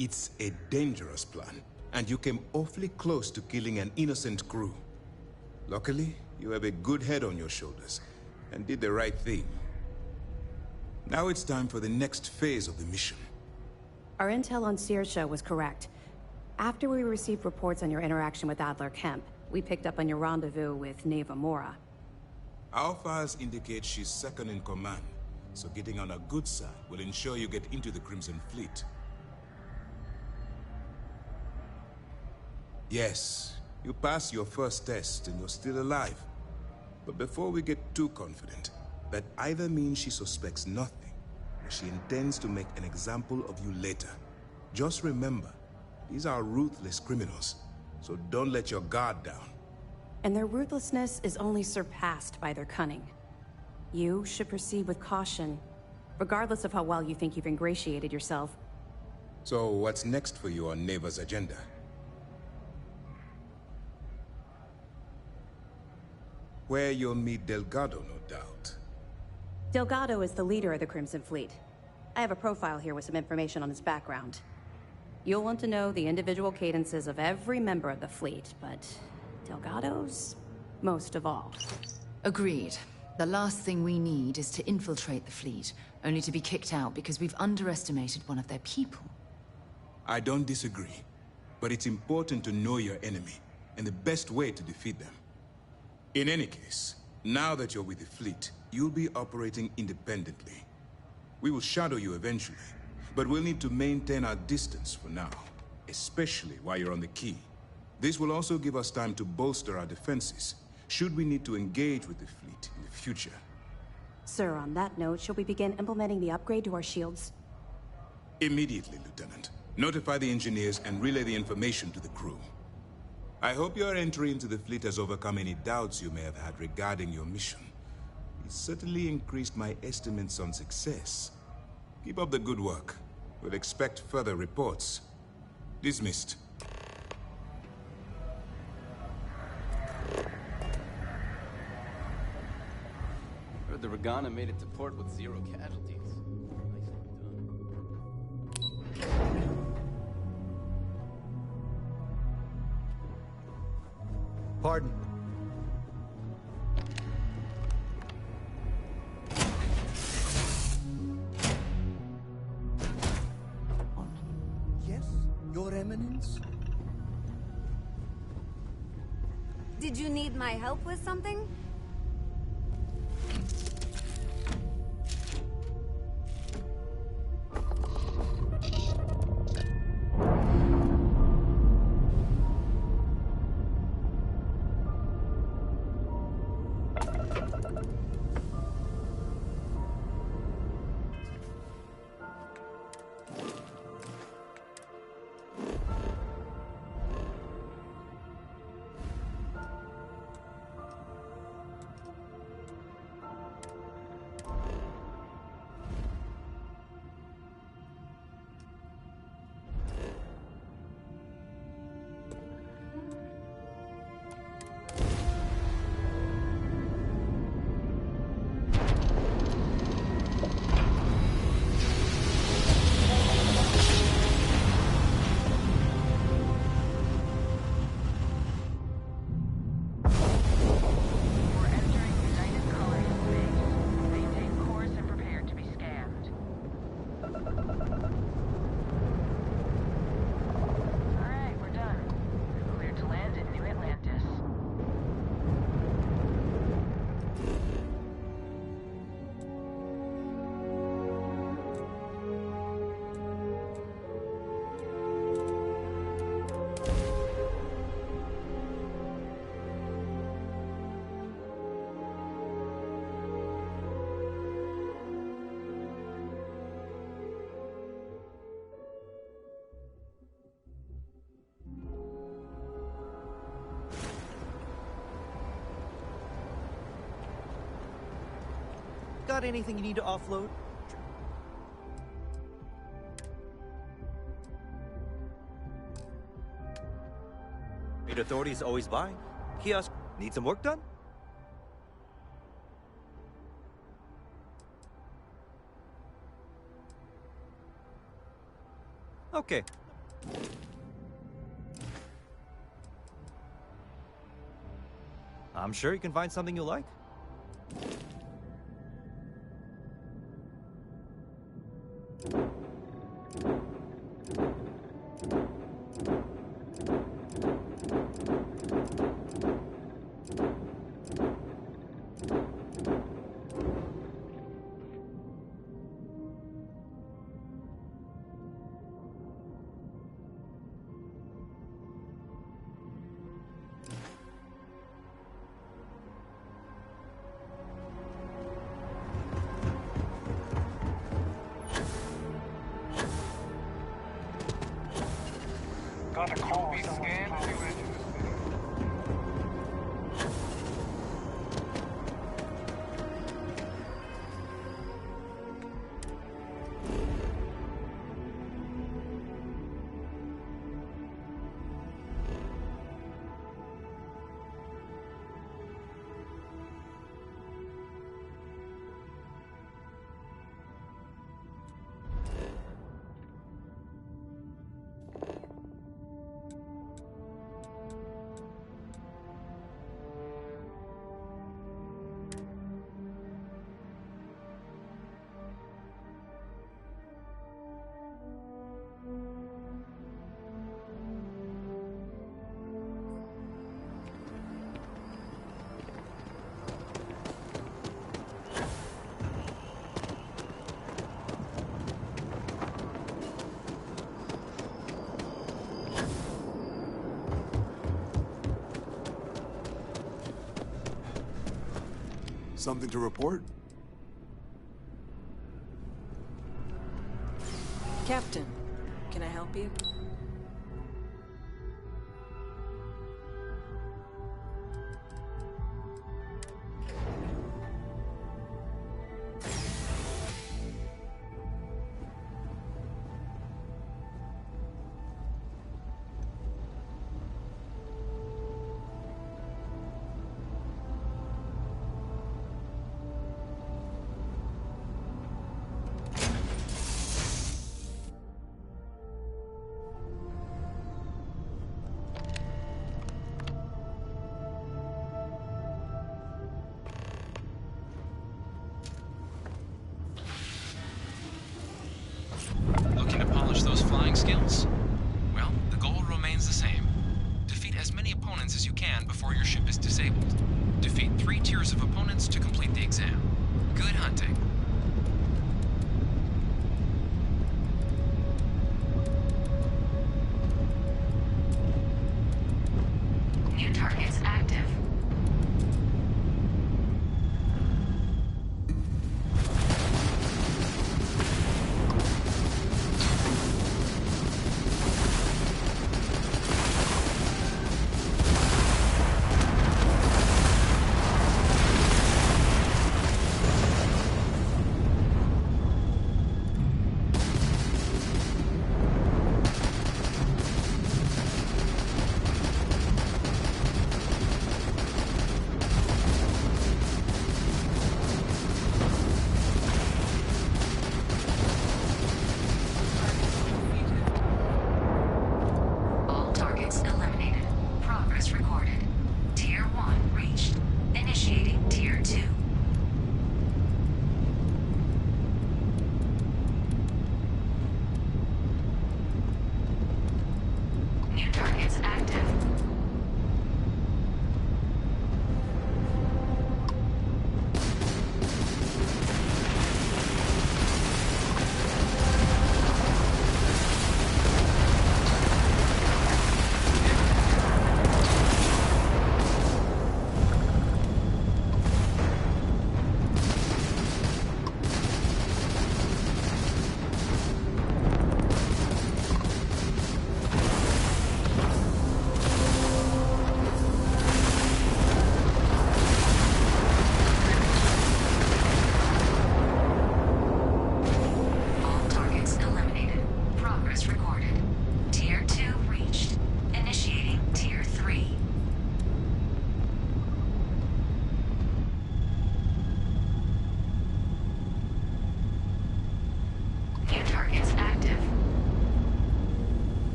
It's a dangerous plan, and you came awfully close to killing an innocent crew. Luckily, you have a good head on your shoulders, and did the right thing. Now it's time for the next phase of the mission. Our intel on Saoirse was correct. After we received reports on your interaction with Adler Kemp, we picked up on your rendezvous with Neva Mora. Our files indicate she's second in command, so getting on a good side will ensure you get into the Crimson Fleet. Yes, you passed your first test and you're still alive. But before we get too confident, that either means she suspects nothing, or she intends to make an example of you later. Just remember, these are ruthless criminals, so don't let your guard down. And their ruthlessness is only surpassed by their cunning. You should proceed with caution, regardless of how well you think you've ingratiated yourself. So what's next for you on Neva's agenda? Where you'll meet Delgado, no doubt. Delgado is the leader of the Crimson Fleet. I have a profile here with some information on his background. You'll want to know the individual cadences of every member of the fleet, but Delgado's most of all. Agreed. The last thing we need is to infiltrate the fleet, only to be kicked out because we've underestimated one of their people. I don't disagree, but it's important to know your enemy, and the best way to defeat them. In any case, now that you're with the fleet, you'll be operating independently. We will shadow you eventually, but we'll need to maintain our distance for now, especially while you're on the key. This will also give us time to bolster our defenses, should we need to engage with the fleet in the future. Sir, on that note, shall we begin implementing the upgrade to our shields? Immediately, Lieutenant. Notify the engineers and relay the information to the crew. I hope your entry into the fleet has overcome any doubts you may have had regarding your mission. It certainly increased my estimates on success. Keep up the good work. We'll expect further reports. Dismissed. Heard the Regana made it to port with 0 casualties. Pardon. Yes, Your Eminence? Did you need my help with something? got anything you need to offload? State authorities always buy. Kiosk, need some work done? Okay. I'm sure you can find something you like. Got a call. Scan a few engines. Something to report? Captain, can I help you? Looking to polish those flying skills? Well, the goal remains the same. Defeat as many opponents as you can before your ship is disabled. Defeat 3 tiers of opponents to complete the exam. Good hunting. New targets active.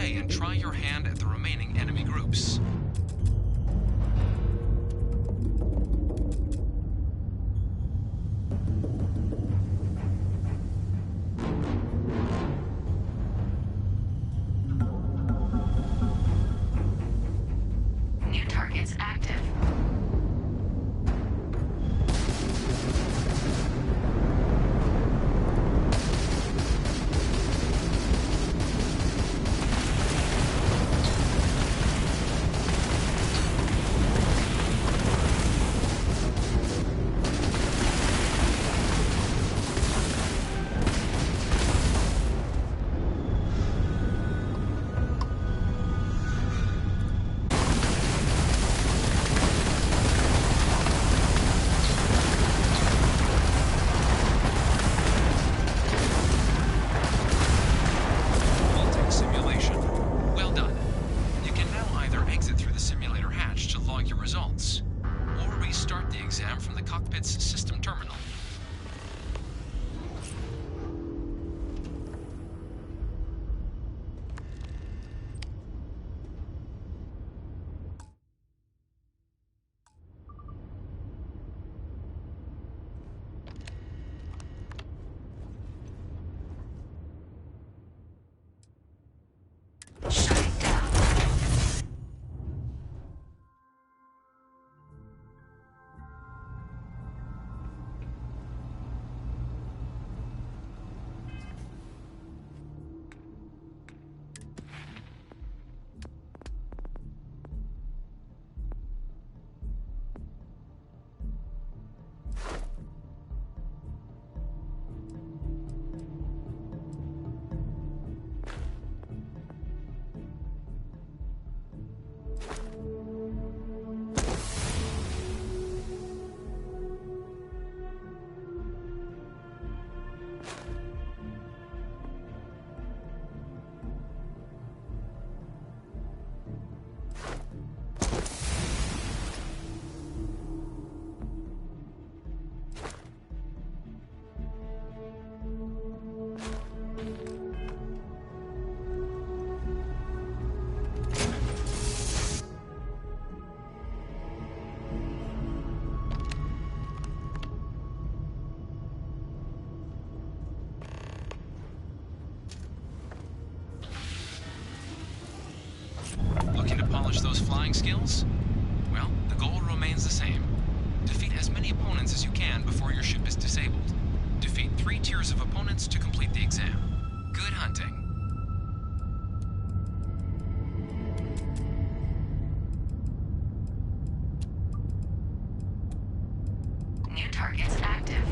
bay and try your hand at the remaining enemy groups. New targets active. Looking to polish those flying skills? Well, the goal remains the same. Defeat as many opponents as you can before your ship is disabled. Defeat 3 tiers of opponents to complete the exam. Good hunting. New targets active.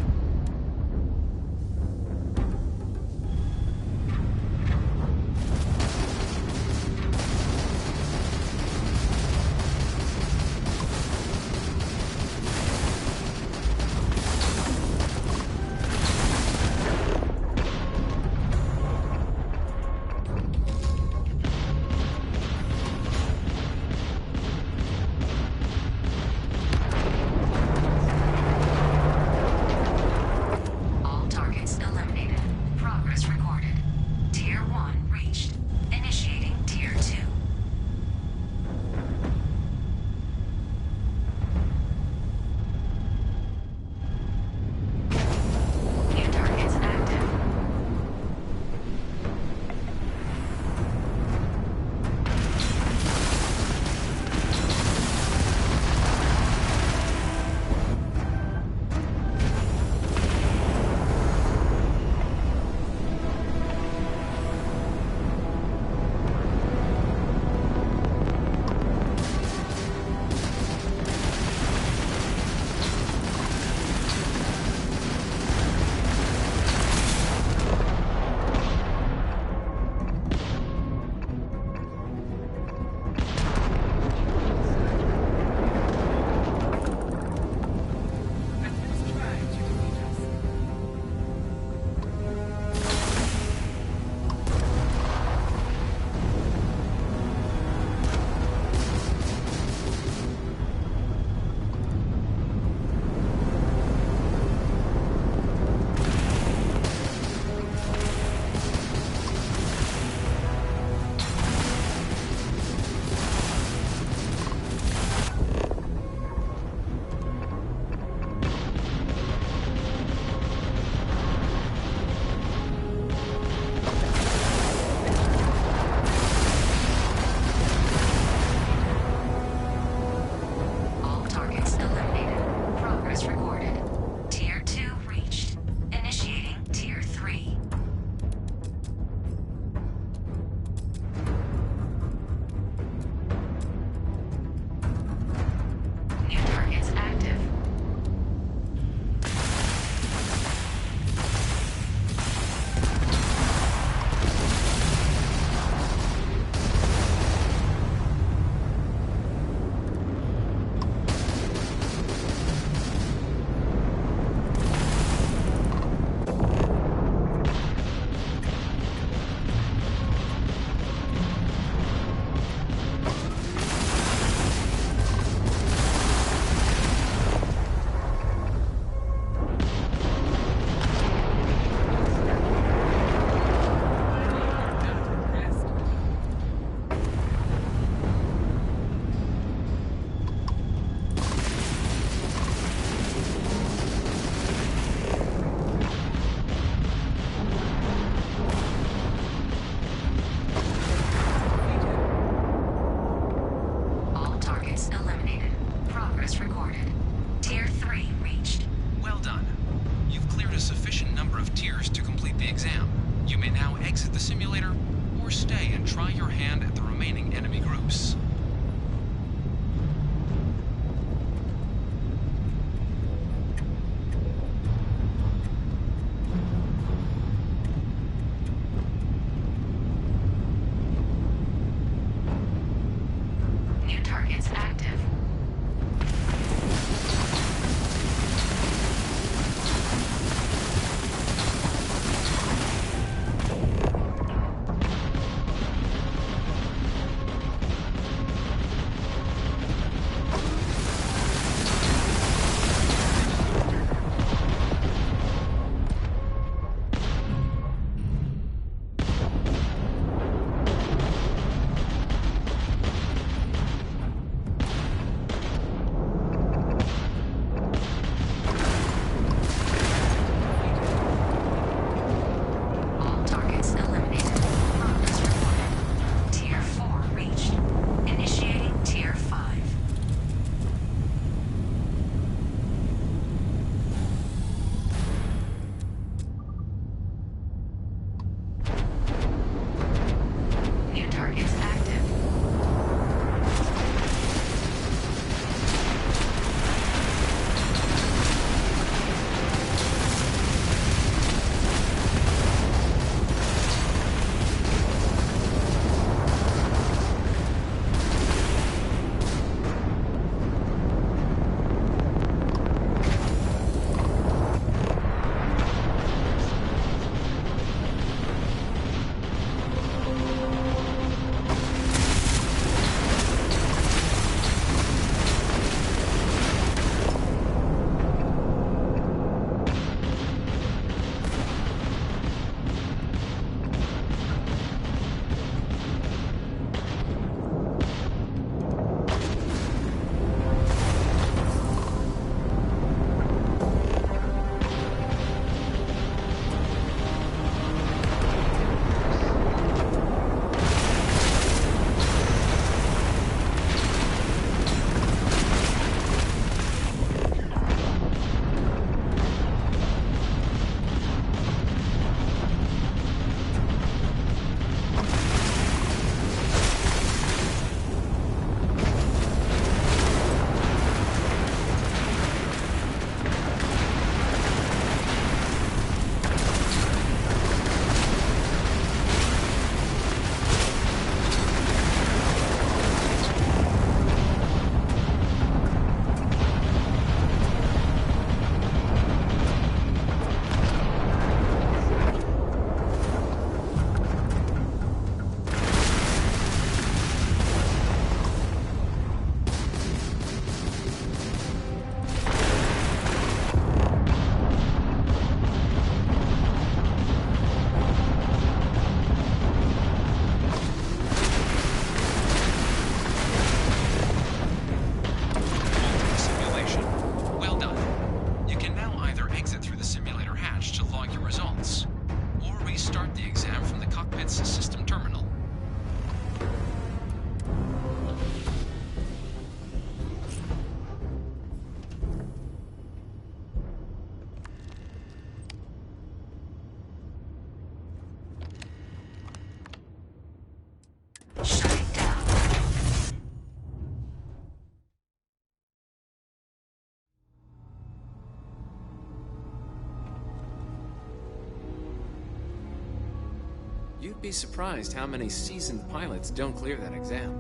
You'd be surprised how many seasoned pilots don't clear that exam.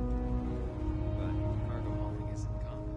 But cargo hauling isn't common.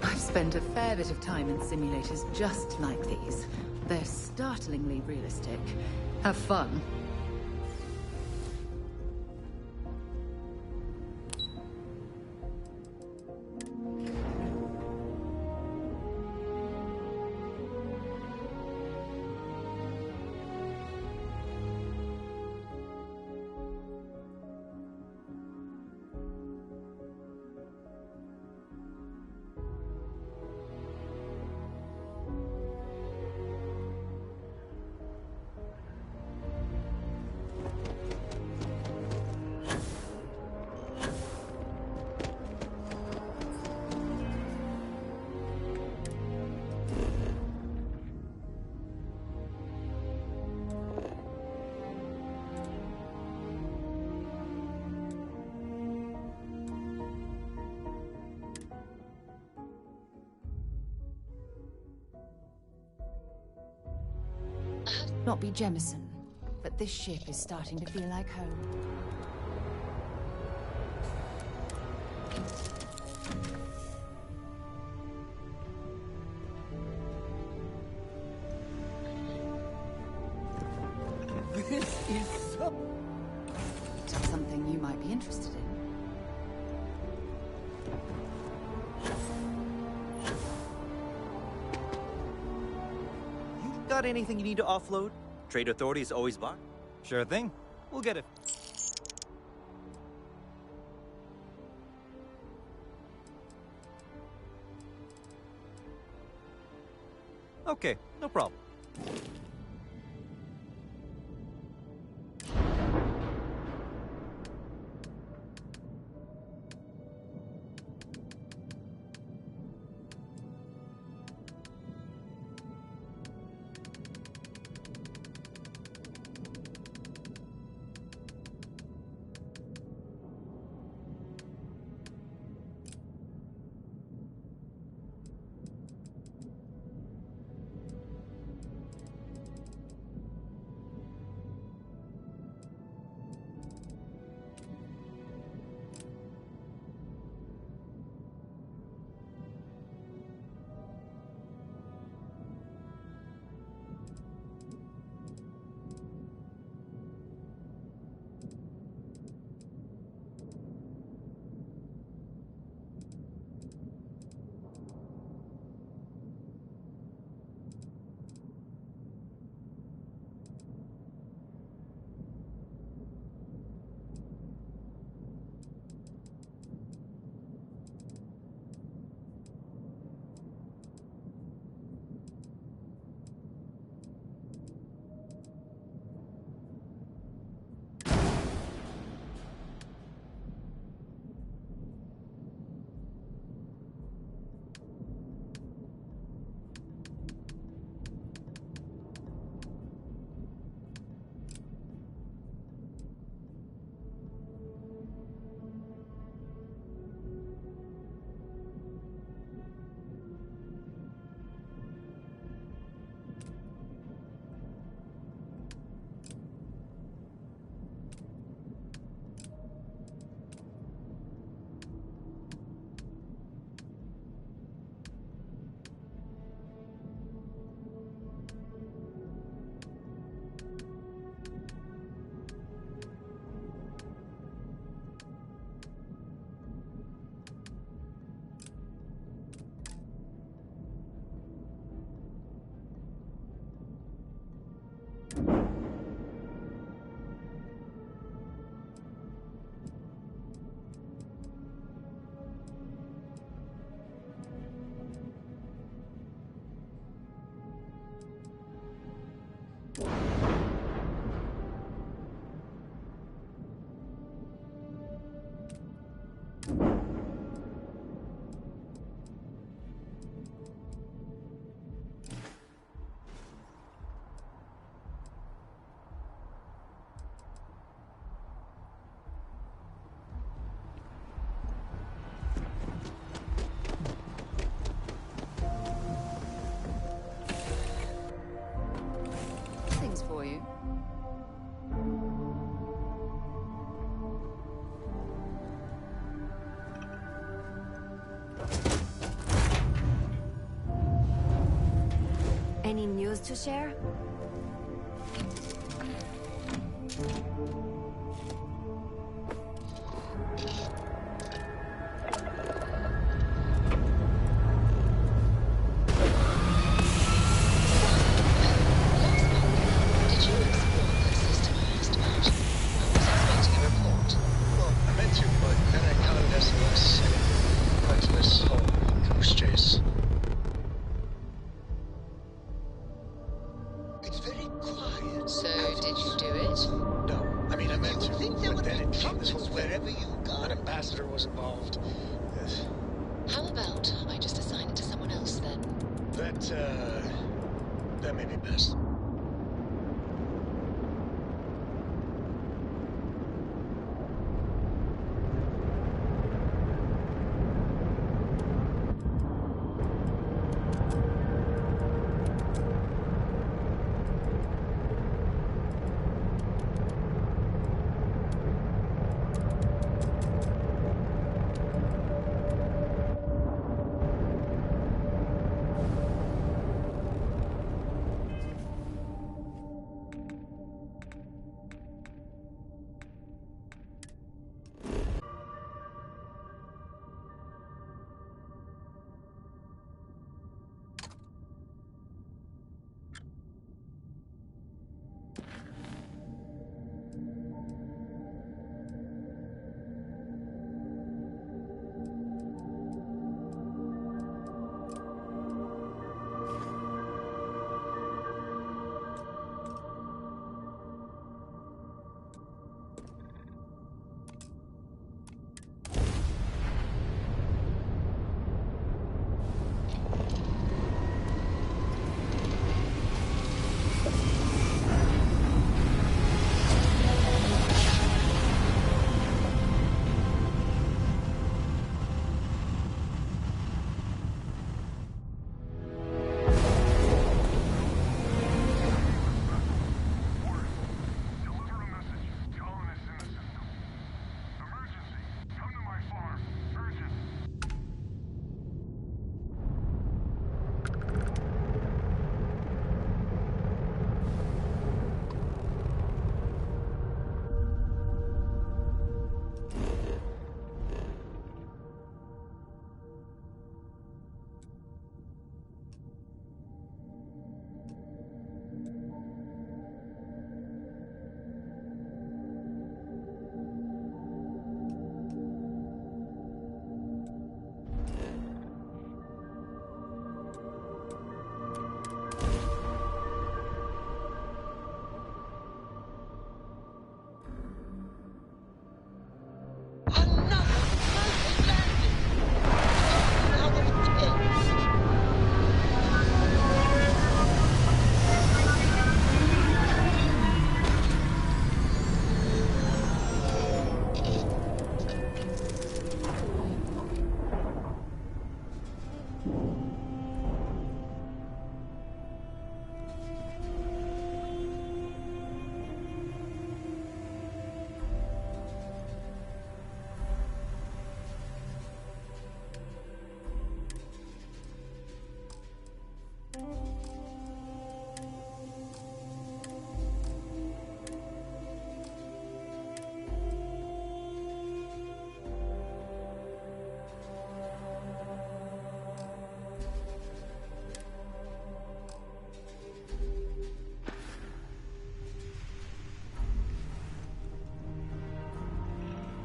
I've spent a fair bit of time in simulators just like these. They're startlingly realistic. Have fun. Not be Jemison, but this ship is starting to feel like home. This is something you might be interested in. Got anything you need to offload? Trade Authority is always by. Sure thing. We'll get it. Okay, no problem. Any news to share? I meant to, but then I counted SOS and it led to this whole goose chase. It's very quiet. So, did you do it? No, I mean I meant to, think there but would then be it came this whole trumpets thing. wherever you go. An ambassador was involved. Yes. How about I just assign it to someone else then? That may be best.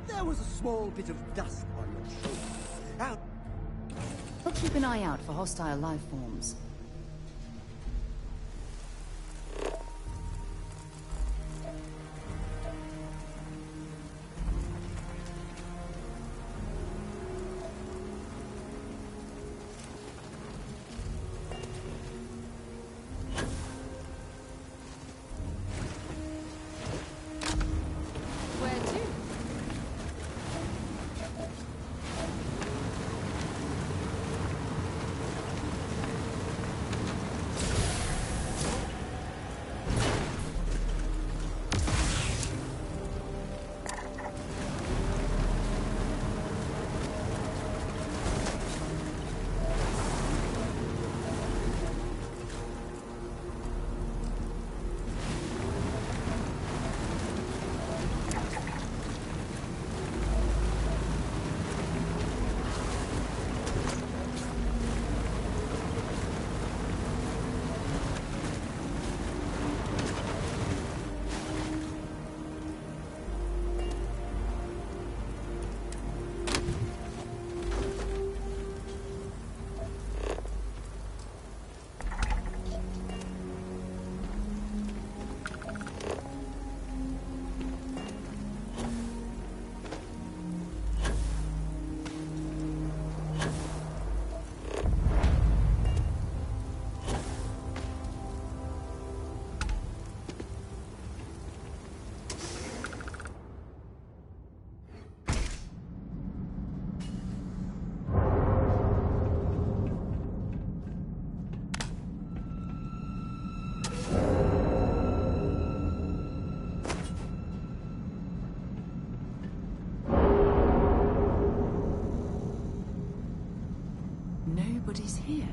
There was a small bit of dust on your shoulder. Out. I'll keep an eye out for hostile life forms. Nobody's here.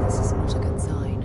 This is not a good sign.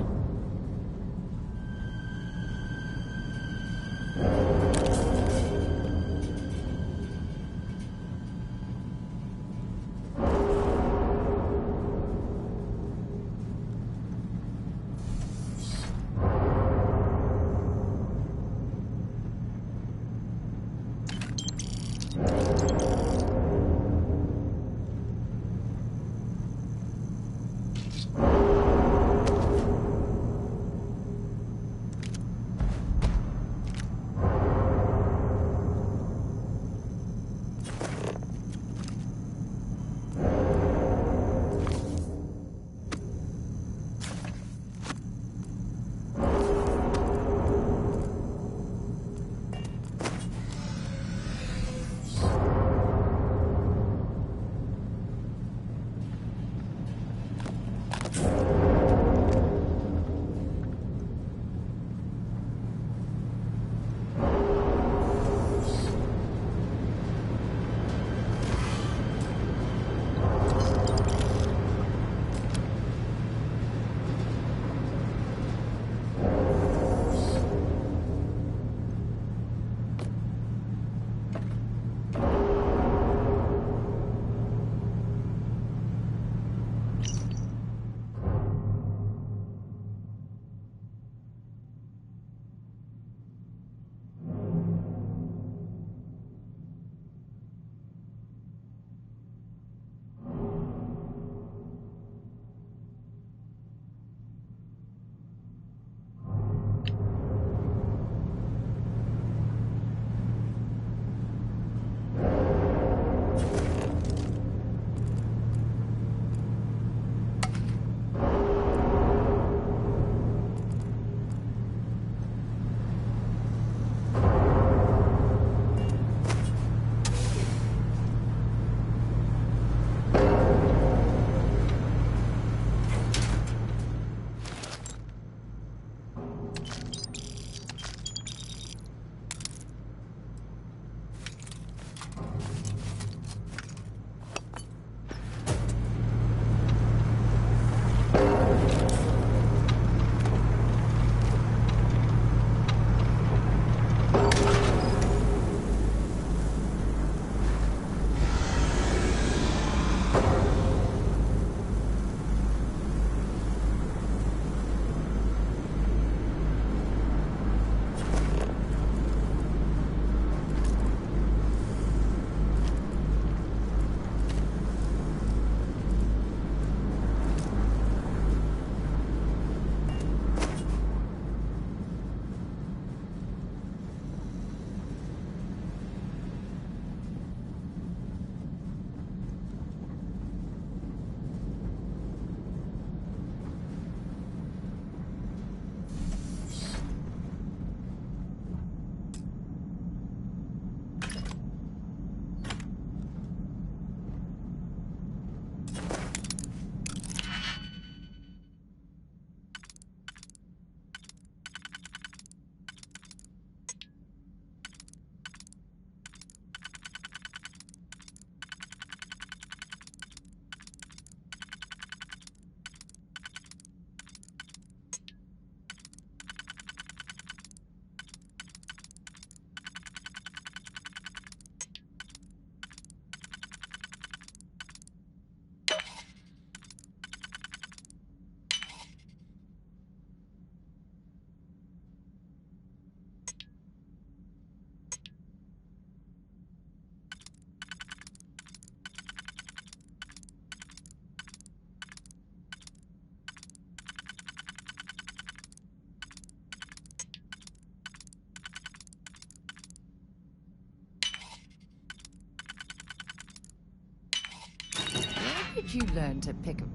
Did you learn to pick a...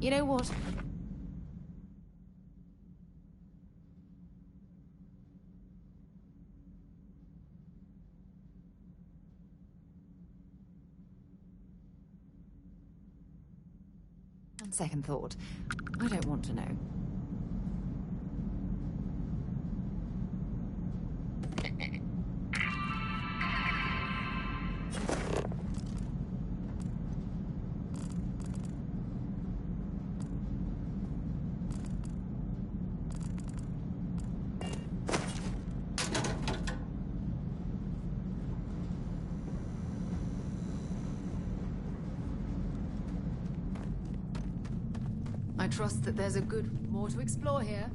You know what? On second thought, I don't want to know. I trust that there's a good more to explore here.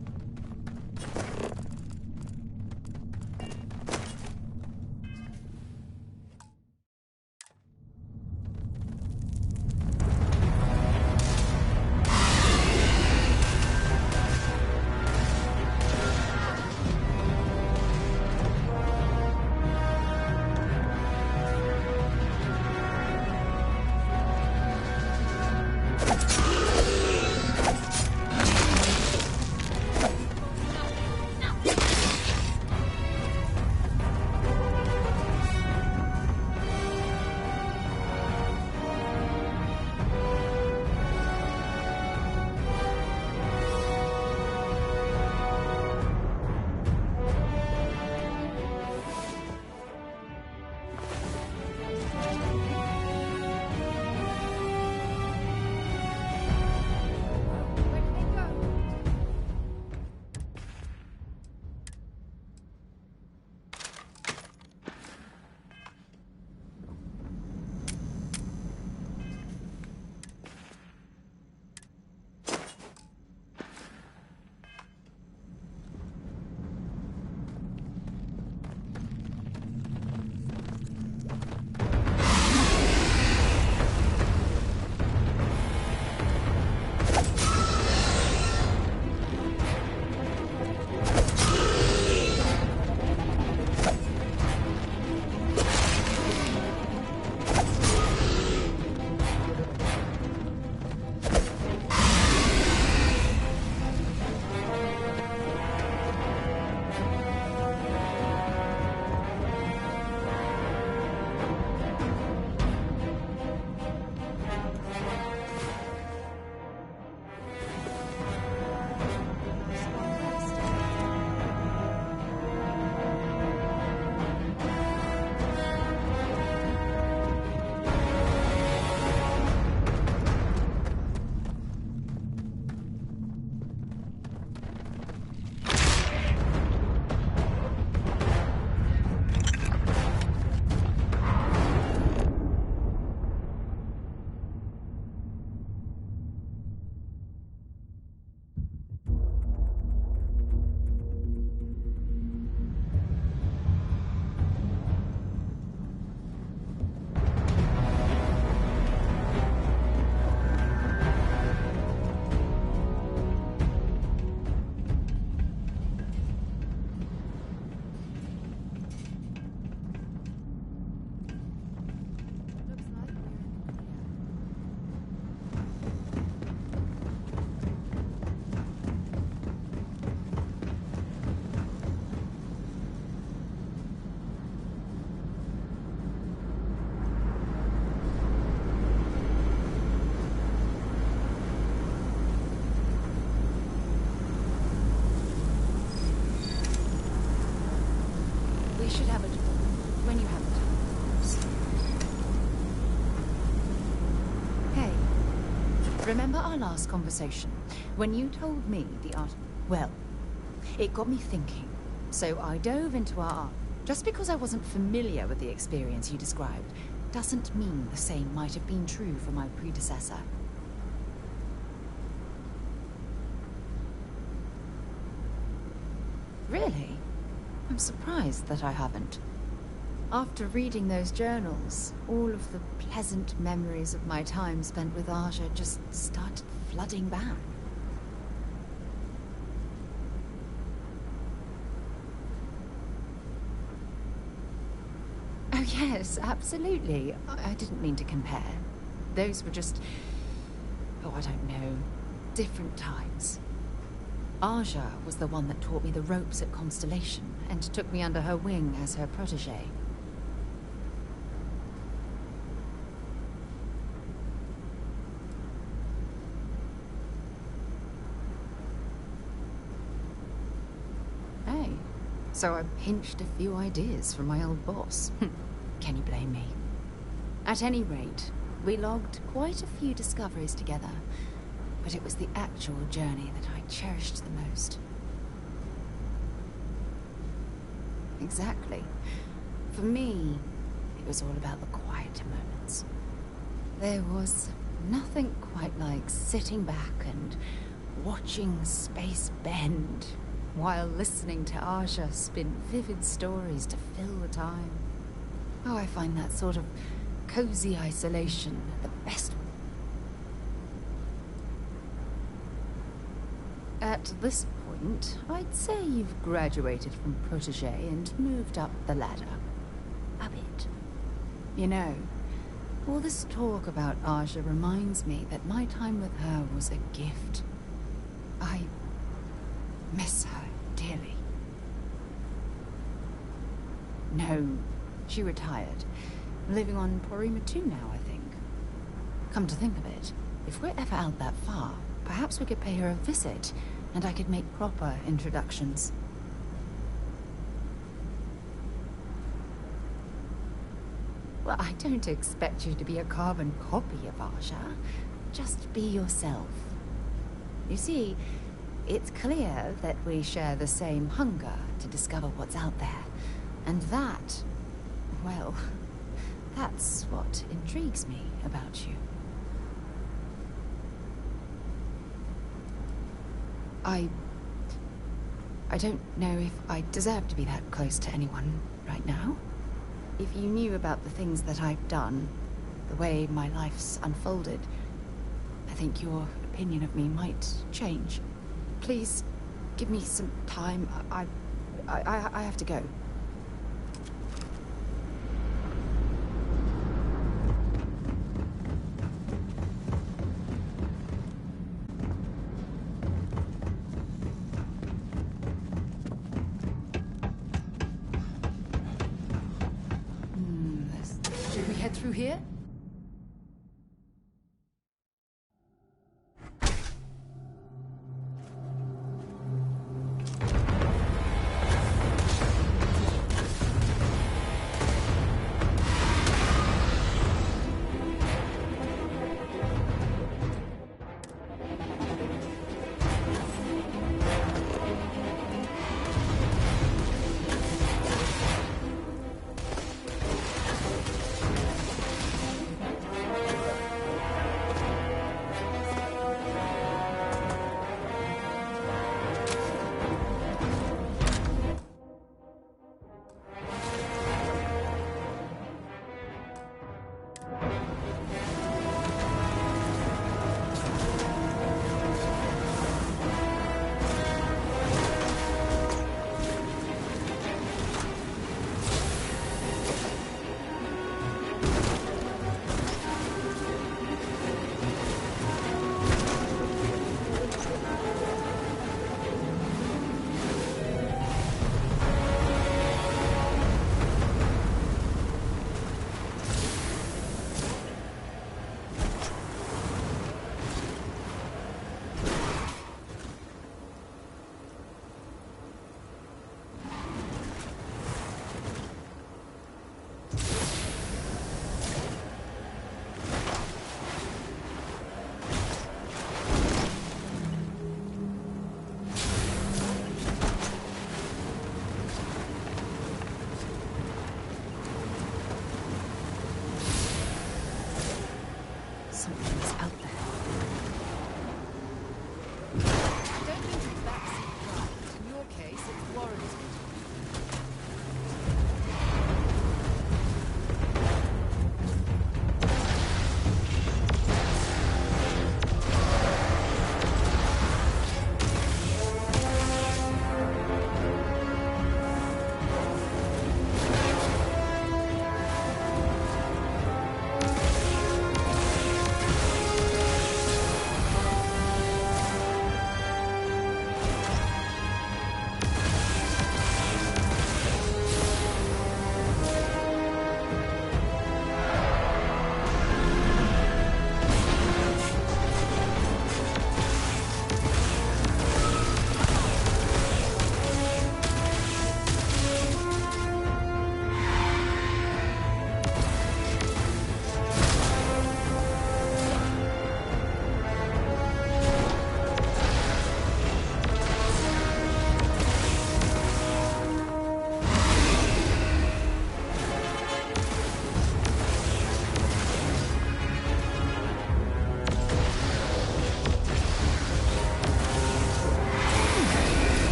We should have a talk when you have the time. Hey, remember our last conversation? When you told me the art... Well, it got me thinking. So I dove into our art. Just because I wasn't familiar with the experience you described doesn't mean the same might have been true for my predecessor. Really? I'm surprised that I haven't. After reading those journals, all of the pleasant memories of my time spent with Aja just started flooding back. Oh yes, absolutely. I didn't mean to compare. Those were just... oh, I don't know. Different times. Aja was the one that taught me the ropes at Constellation and took me under her wing as her protege. Hey, so I pinched a few ideas from my old boss. Can you blame me? At any rate, we logged quite a few discoveries together, but it was the actual journey that I cherished the most. Exactly. For me, it was all about the quieter moments. There was Nothing quite like sitting back and watching space bend while listening to Aja spin vivid stories to fill the time. Oh, I find that sort of cozy isolation the best. At this point, I'd say you've graduated from protege and moved up the ladder. A bit. You know, all this talk about Aja reminds me that my time with her was a gift. I miss her dearly. No, she retired. Living on Porima 2 now, I think. Come to think of it, if we're ever out that far, perhaps we could pay her a visit, and I could make proper introductions. Well, I don't expect you to be a carbon copy of Aja. Just be yourself. You see, it's clear that we share the same hunger to discover what's out there. And that, well, that's what intrigues me about you. I don't know if I deserve to be that close to anyone right now. If you knew about the things that I've done, the way my life's unfolded, I think your opinion of me might change. Please, give me some time. I have to go. Should we head through here?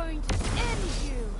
Going to end you!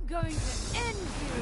Going to end you!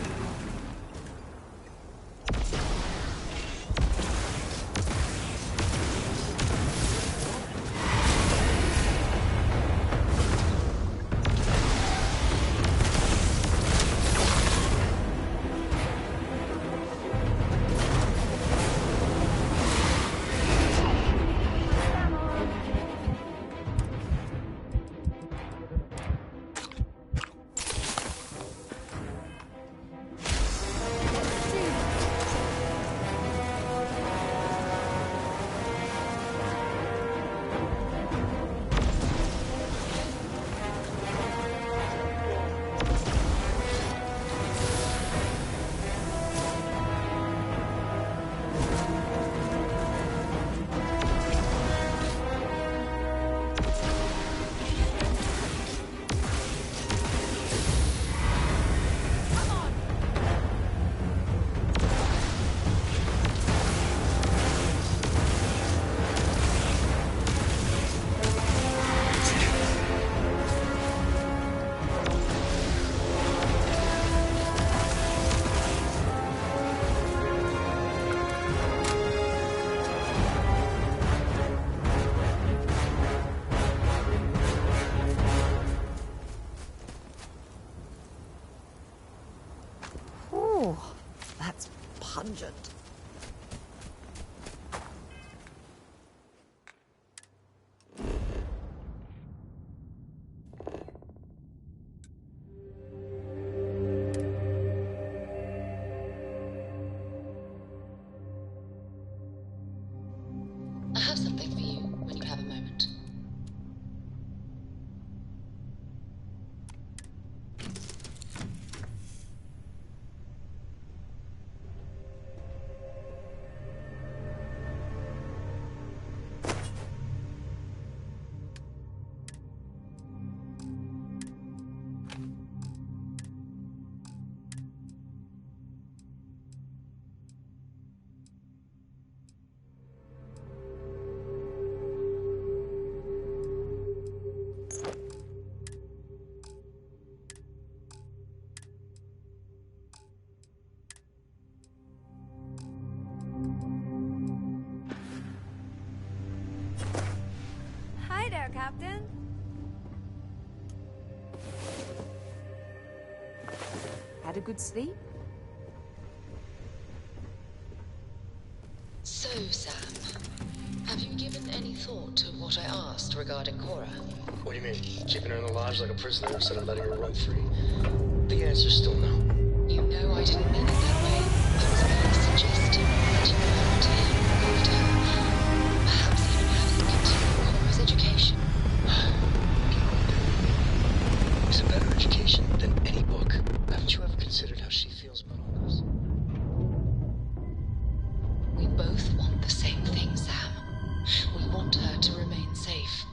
That's pungent. I have something for you when you have a moment. Hi there, Captain. Had a good sleep? So, Sam, have you given any thought to what I asked regarding Cora? What do you mean? Keeping her in the lodge like a prisoner instead of letting her run free? The answer's still no. You know I didn't mean it that way. I was merely suggesting that you learn to look after her. Perhaps even have them continue Cora's education. It's a better education than any book. Haven't you ever considered how she feels about all this? We both want the same thing, Sam. We want her to remain safe.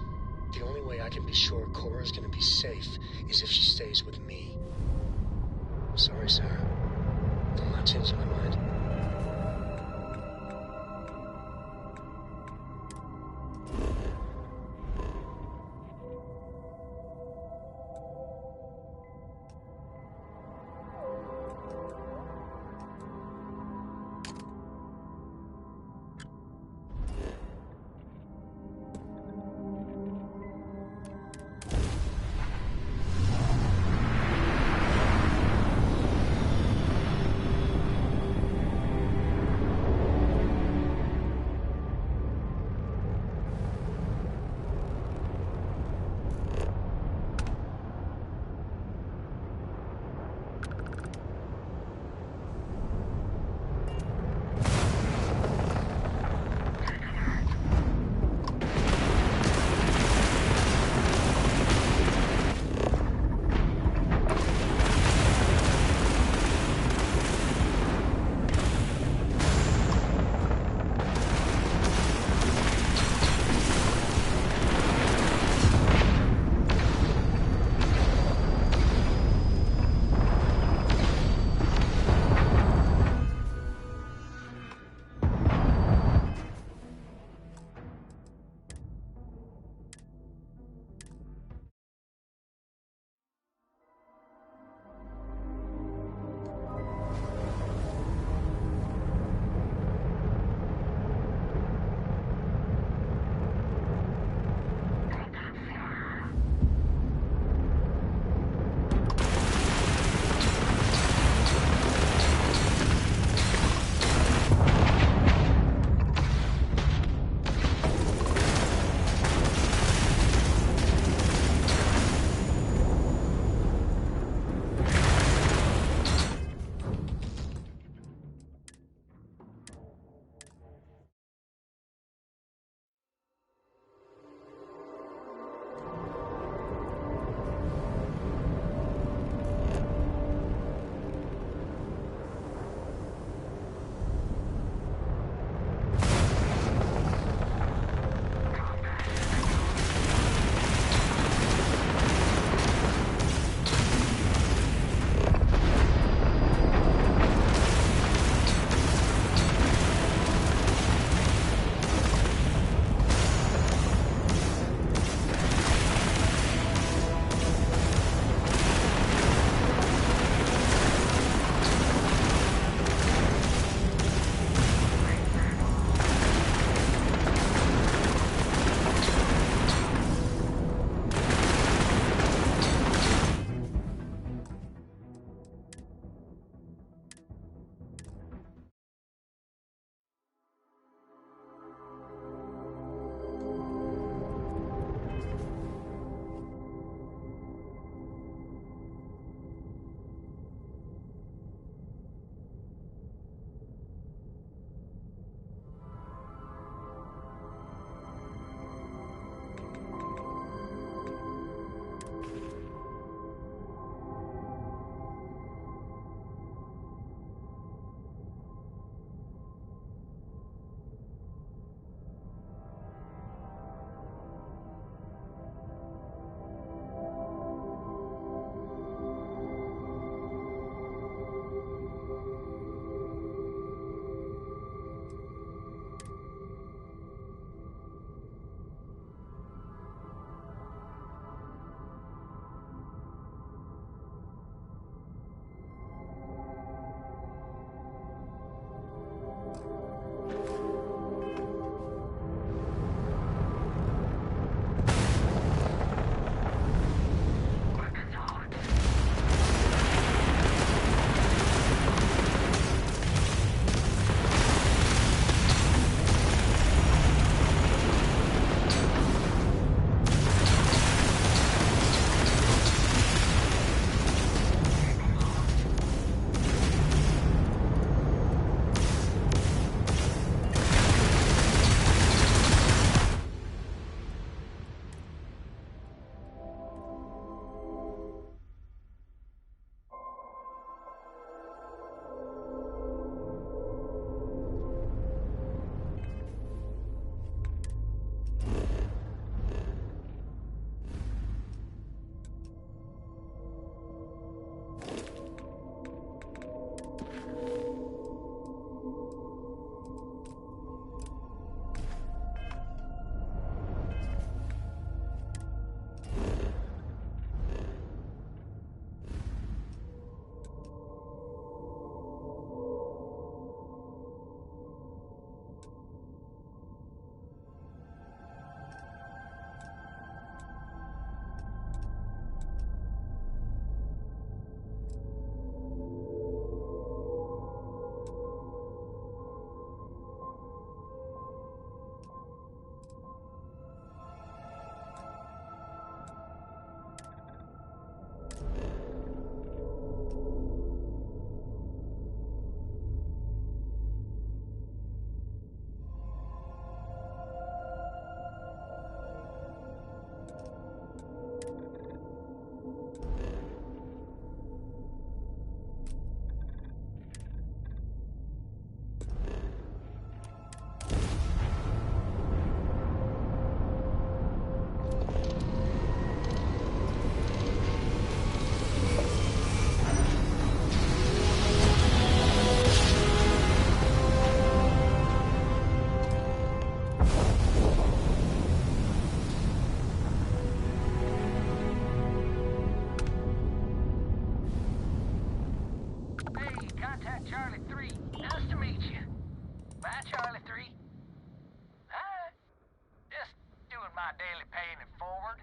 my daily paying it forward.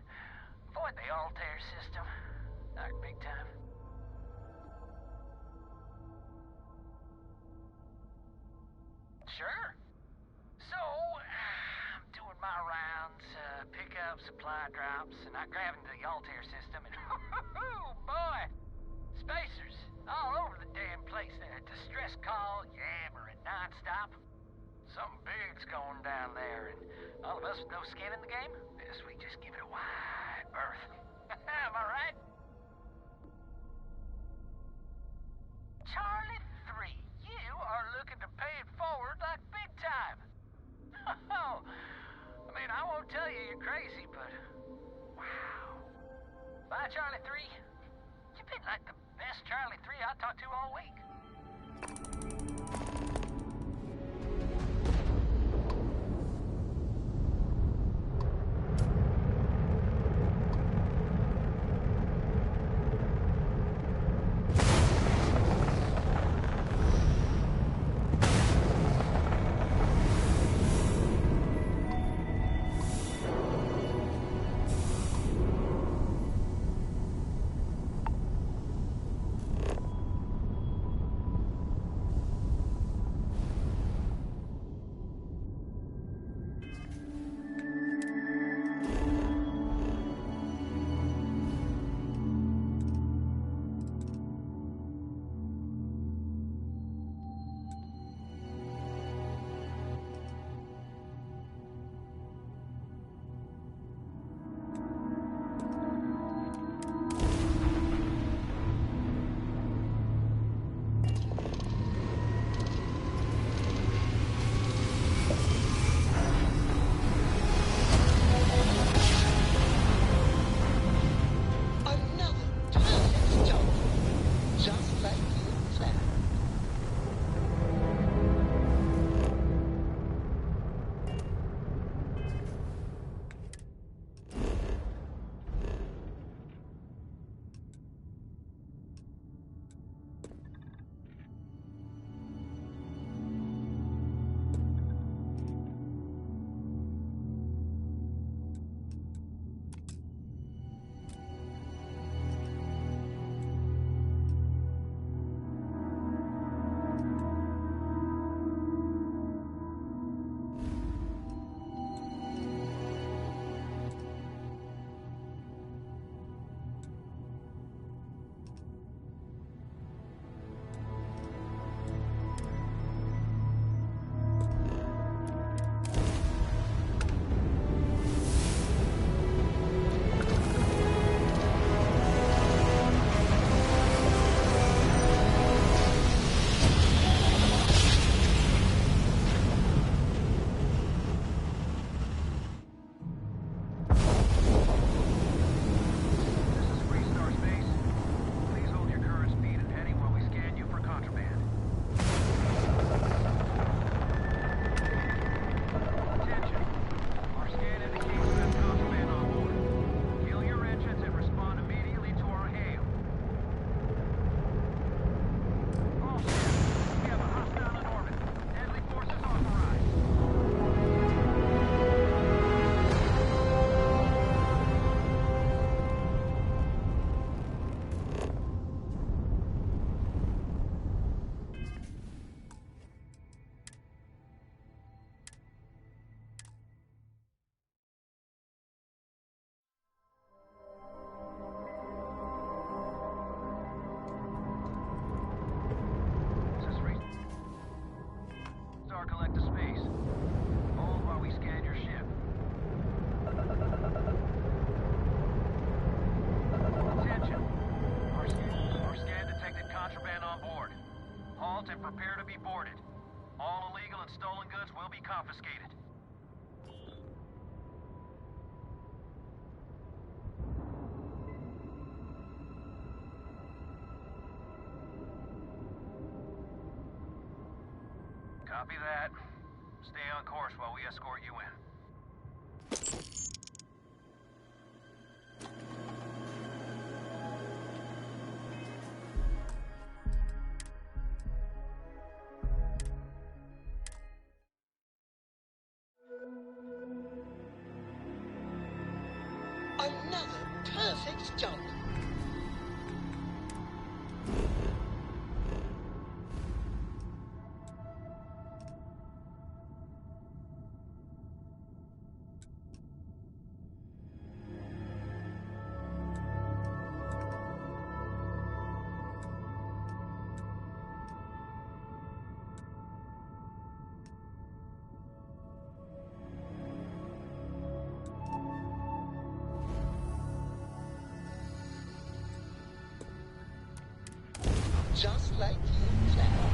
Avoid the Altair system. Like big time. Sure. So, I'm doing my rounds, pick up supply drops, and I grab into the Altair system, and boy, spacers all over the damn place there. Distress call, yammering nonstop. Something big's going down there, and all of us with no skin in the game, we just give it a wide berth. Am I right? Charlie 3, you are looking to pay it forward like big time. Oh, I mean, I won't tell you you're crazy, but wow. Bye, Charlie 3. You've been like the best Charlie 3 I talked to all week. Prepare to be boarded. All illegal and stolen goods will be confiscated. Copy that. Stay on course while we escort you in. Another perfect jump. Just like you planned.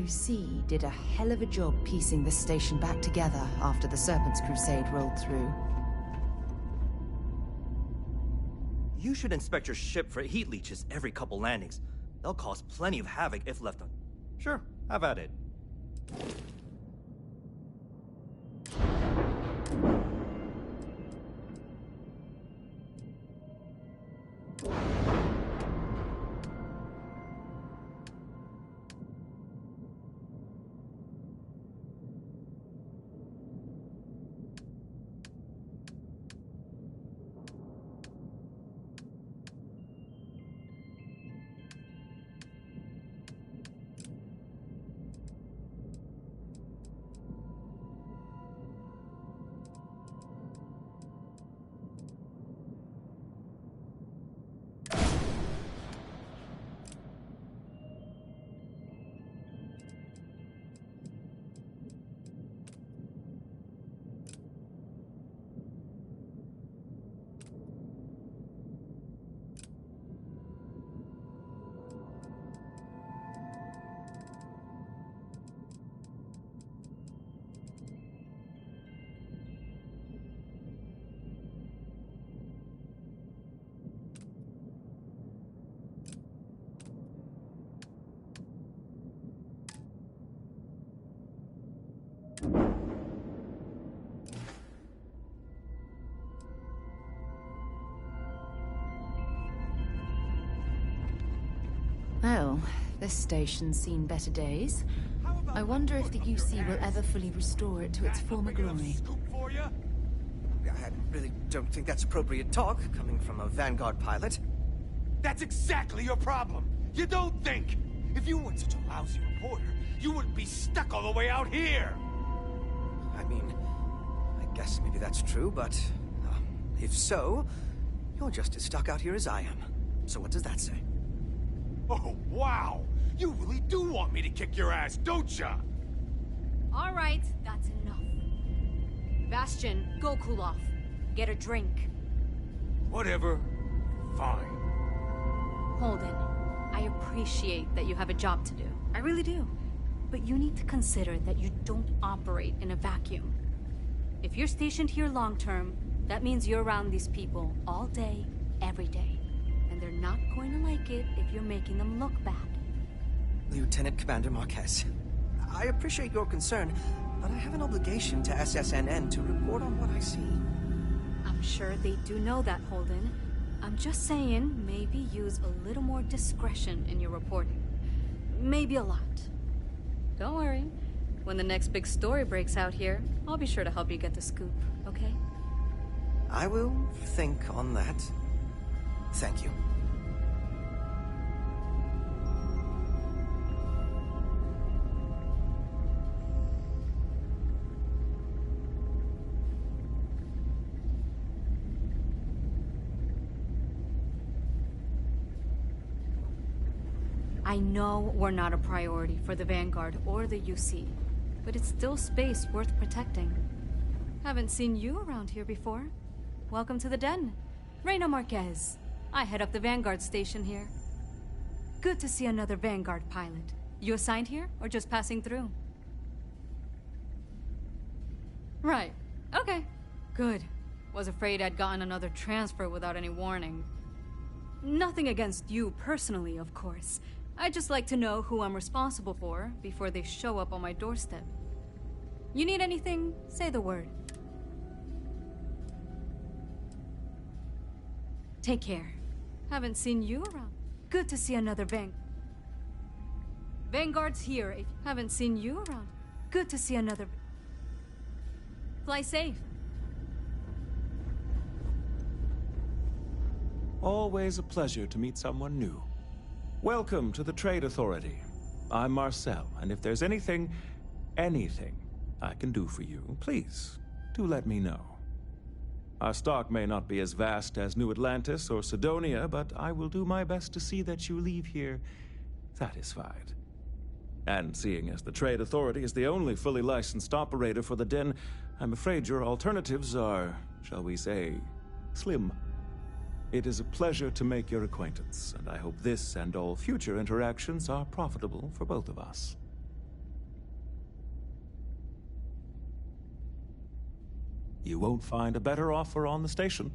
UC did a hell of a job piecing this station back together after the Serpent's Crusade rolled through. You should inspect your ship for heat leeches every couple landings. They'll cause plenty of havoc if left on. Sure, have at it. Well, this station's seen better days. I wonder if the UC will ever fully restore it to its former glory. I really don't think that's appropriate talk, coming from a Vanguard pilot. That's exactly your problem. You don't think. If you weren't such a lousy reporter, you wouldn't be stuck all the way out here. I mean, I guess maybe that's true, but if so, you're just as stuck out here as I am. So what does that say? Oh, wow! You really do want me to kick your ass, don't ya? All right, that's enough. Bastion, go cool off. Get a drink. Whatever. Fine. Holden, I appreciate that you have a job to do. I really do. But you need to consider that you don't operate in a vacuum. If you're stationed here long-term, that means you're around these people all day, every day. And they're not going to like it if you're making them look bad. Lieutenant Commander Marquez, I appreciate your concern, but I have an obligation to SSNN to report on what I see. I'm sure they do know that, Holden. I'm just saying, maybe use a little more discretion in your reporting. Maybe a lot. Don't worry. When the next big story breaks out here, I'll be sure to help you get the scoop, okay? I will think on that. Thank you. I know we're not a priority for the Vanguard or the UC, but it's still space worth protecting. Haven't seen you around here before. Welcome to the den. Reina Marquez. I head up the Vanguard station here. Good to see another Vanguard pilot. You assigned here, or just passing through? Right. Okay. Good. Was afraid I'd gotten another transfer without any warning. Nothing against you personally, of course. I'd just like to know who I'm responsible for before they show up on my doorstep. You need anything, say the word. Take care. Haven't seen you around. Good to see another Vanguard's here. Haven't seen you around. Good to see another. Fly safe. Always a pleasure to meet someone new. Welcome to the Trade Authority. I'm Marcel, and if there's anything I can do for you, please, do let me know. Our stock may not be as vast as New Atlantis or Sidonia, but I will do my best to see that you leave here satisfied. And seeing as the Trade Authority is the only fully licensed operator for the Den, I'm afraid your alternatives are, shall we say, slim. It is a pleasure to make your acquaintance, and I hope this and all future interactions are profitable for both of us. You won't find a better offer on the station.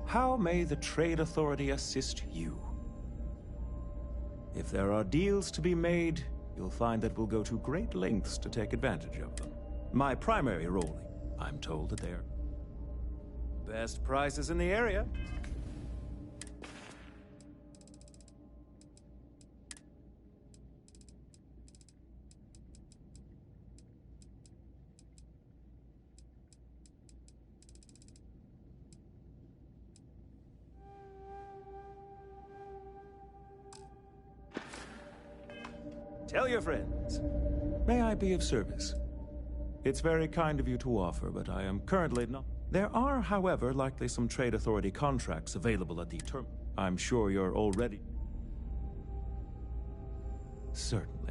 How may the Trade Authority assist you? If there are deals to be made, you'll find that we'll go to great lengths to take advantage of them. My primary role, I'm told that they're best prices in the area. Tell your friends. May I be of service? It's very kind of you to offer, but I am currently not. There are, however, likely some Trade Authority contracts available at the term. I'm sure you're already... Certainly.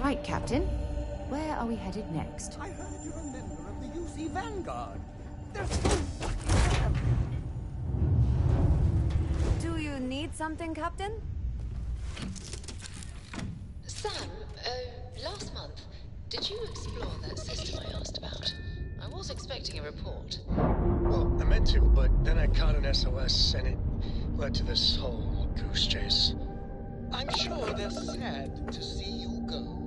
Right, Captain. Where are we headed next? I heard you're a member of the UC Vanguard. They're so lucky to have you. Do you need something, Captain? Sam, last month, did you explore that system I asked about? I was expecting a report. Well, I meant to, but then I caught an SOS and it led to this whole goose chase. I'm sure they're sad to see you go.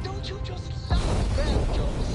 Don't you just love banjos?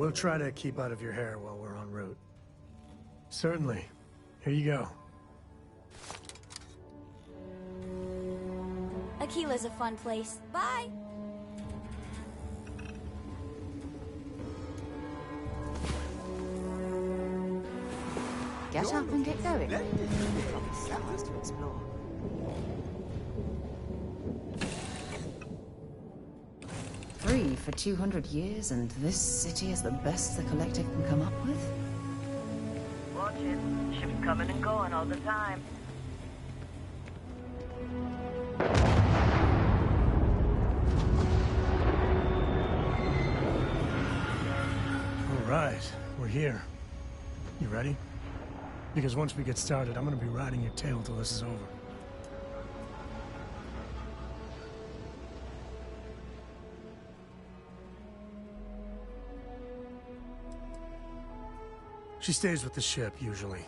We'll try to keep out of your hair while we're en route. Certainly. Here you go. Aquila's a fun place. Bye! Get up and get going. To explore. 3 for 200 years, and this city is the best the Collective can come up with? Watch it. Ships coming and going all the time. All right, we're here. You ready? Because once we get started, I'm gonna be riding your tail till this is over. She stays with the ship, usually.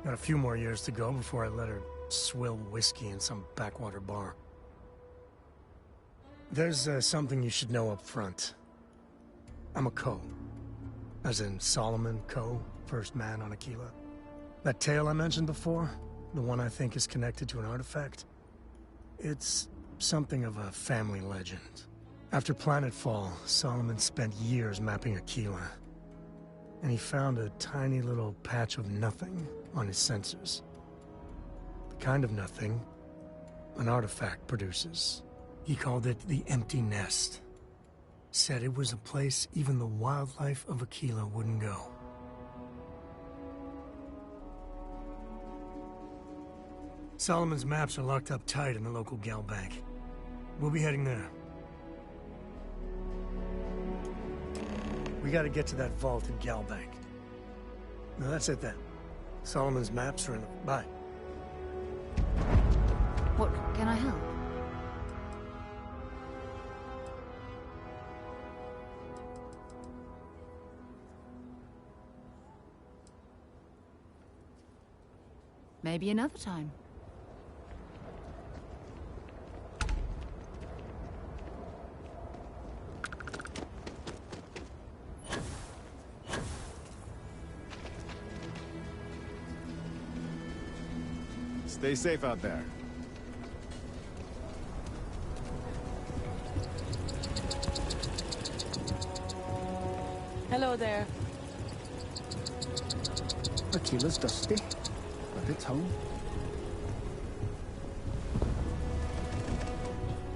Got a few more years to go before I let her swill whiskey in some backwater bar. There's something you should know up front. I'm a Coe. As in Solomon Coe, first man on Aquila. That tale I mentioned before, the one I think is connected to an artifact, it's something of a family legend. After Planetfall, Solomon spent years mapping Aquila. And he found a tiny little patch of nothing on his sensors. The kind of nothing an artifact produces. He called it the Empty Nest. Said it was a place even the wildlife of Aquila wouldn't go. Solomon's maps are locked up tight in the local gal bank. We'll be heading there. We gotta get to that vault in Galbank. No, that's it then. Solomon's maps are in the... Bye. What, can I help? Maybe another time. Stay safe out there. Hello there. Aquila's dusty, but it's home.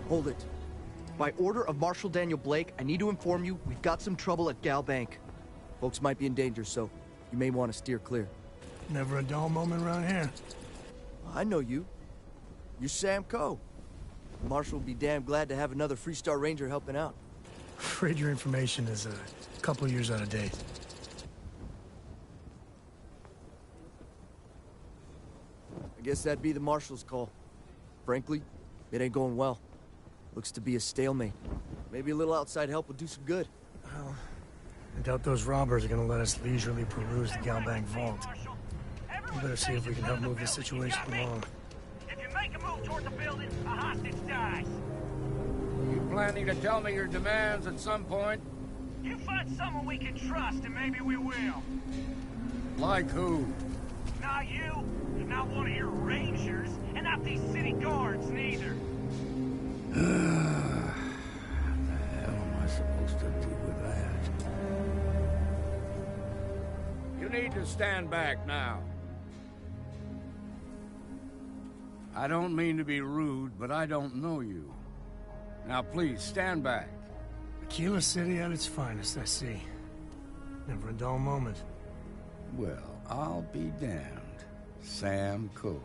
Hold it. By order of Marshal Daniel Blake, I need to inform you we've got some trouble at Galbank. Folks might be in danger, so you may want to steer clear. Never a dull moment around here. I know you. You're Sam Coe. Marshal will be damn glad to have another Freestar Ranger helping out. Afraid your information is a couple years out of date. I guess that'd be the Marshal's call. Frankly, it ain't going well. Looks to be a stalemate. Maybe a little outside help would do some good. Well, I doubt those robbers are gonna let us leisurely peruse the Galbank vault. We better see if we can help move this situation along. If you make a move toward the building, a hostage dies. You planning to tell me your demands at some point? You find someone we can trust, and maybe we will. Like who? Not you, and not one of your rangers, and not these city guards, neither. What the hell am I supposed to do with that? You need to stand back now. I don't mean to be rude, but I don't know you. Now please, stand back. Aquila City at its finest, I see. Never a dull moment. Well, I'll be damned. Sam Coe.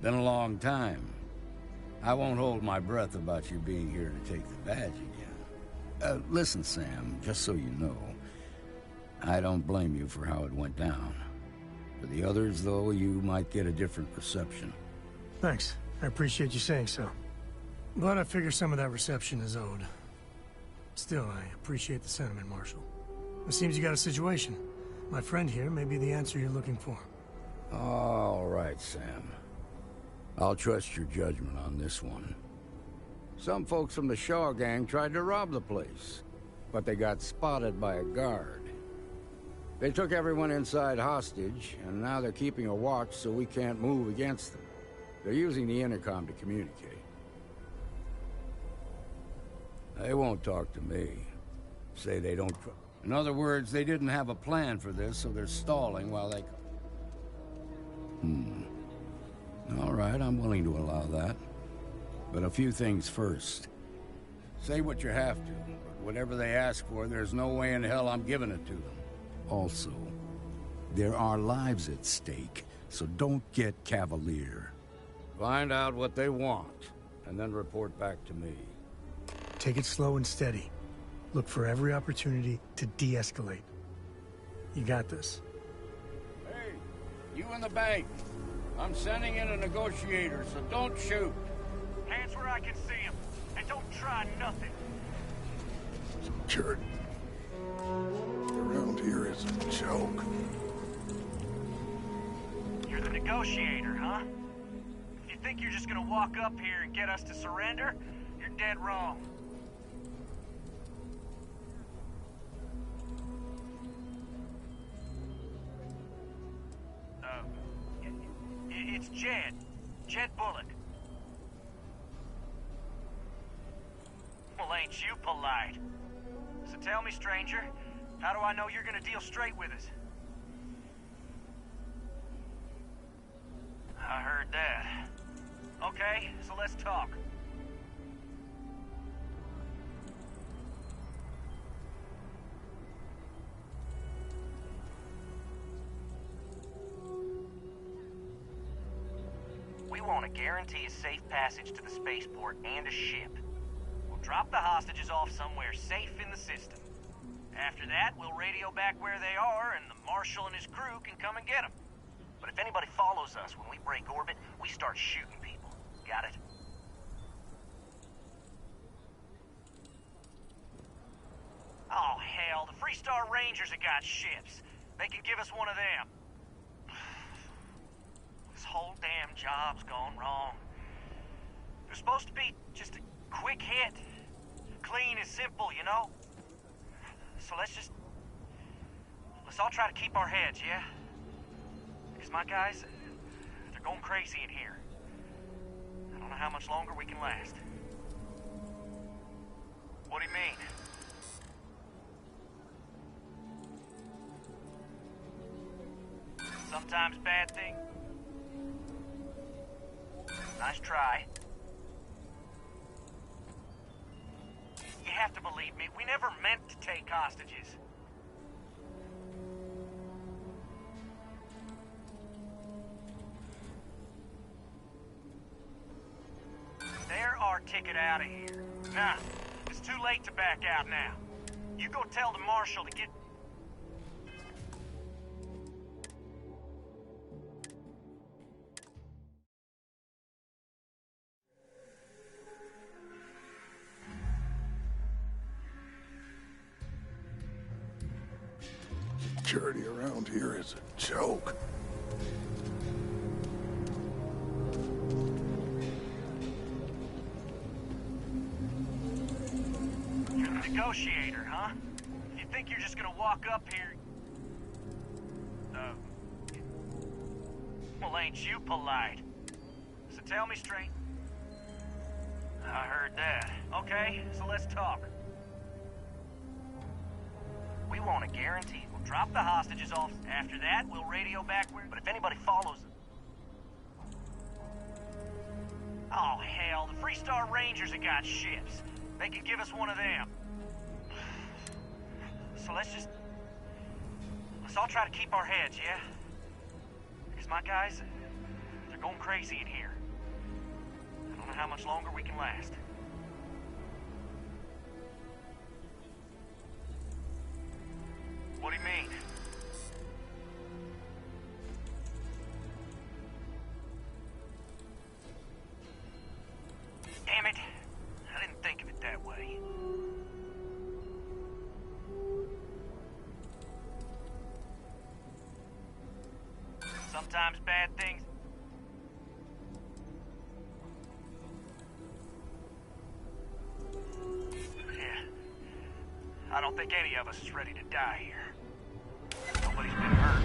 Been a long time. I won't hold my breath about you being here to take the badge again. Listen, Sam, just so you know, I don't blame you for how it went down. For the others, though, you might get a different reception. Thanks. I appreciate you saying so. But I figure some of that reception is owed. Still, I appreciate the sentiment, Marshal. It seems you got a situation. My friend here may be the answer you're looking for. All right, Sam. I'll trust your judgment on this one. Some folks from the Shaw gang tried to rob the place. but they got spotted by a guard. They took everyone inside hostage, and now they're keeping a watch so we can't move against them. They're using the intercom to communicate. They won't talk to me. Say they don't... In other words, they didn't have a plan for this, so they're stalling while they... All right, I'm willing to allow that. But a few things first. Say what you have to, but whatever they ask for, there's no way in hell I'm giving it to them. Also, there are lives at stake, so don't get cavalier. Find out what they want, and then report back to me. Take it slow and steady. Look for every opportunity to de-escalate. You got this. Hey, you in the bank. I'm sending in a negotiator, so don't shoot. Hands where I can see him, and don't try nothing. Security around here is a joke. You're the negotiator, huh? If you think you're just gonna walk up here and get us to surrender, you're dead wrong. It's Jed. Jed Bullock. Well, ain't you polite? So tell me, stranger, how do I know you're gonna deal straight with us? I heard that. Okay, so let's talk. We want to guarantee a safe passage to the spaceport and a ship. We'll drop the hostages off somewhere safe in the system. After that, we'll radio back where they are, and the Marshal and his crew can come and get them. But if anybody follows us when we break orbit, we start shooting people. Got it? Oh, hell, the Freestar Rangers have got ships. They can give us one of them. This whole damn job's gone wrong. They're supposed to be just a quick hit. Clean and simple, you know? So let's all try to keep our heads, yeah? Because my guys, they're going crazy in here. I don't know how much longer we can last. What do you mean? Sometimes bad things. Nice try. You have to believe me, we never meant to take hostages. They're our ticket out of here. Nah, it's too late to back out now. You go tell the Marshal to get... Security around here is a joke. You're the negotiator, huh? You think you're just gonna walk up here... Well, ain't you polite? So tell me straight. I heard that. Okay, so let's talk. We want to guarantee we'll drop the hostages off. After that, we'll radio back where... But if anybody follows... Oh, hell, the Freestar Rangers have got ships. They can give us one of them. So let's all try to keep our heads, yeah? Because my guys, they're going crazy in here. I don't know how much longer we can last. What do you mean? Damn it. I didn't think of it that way. Sometimes bad things... Yeah. I don't any of us is ready to die here. Nobody's been hurt,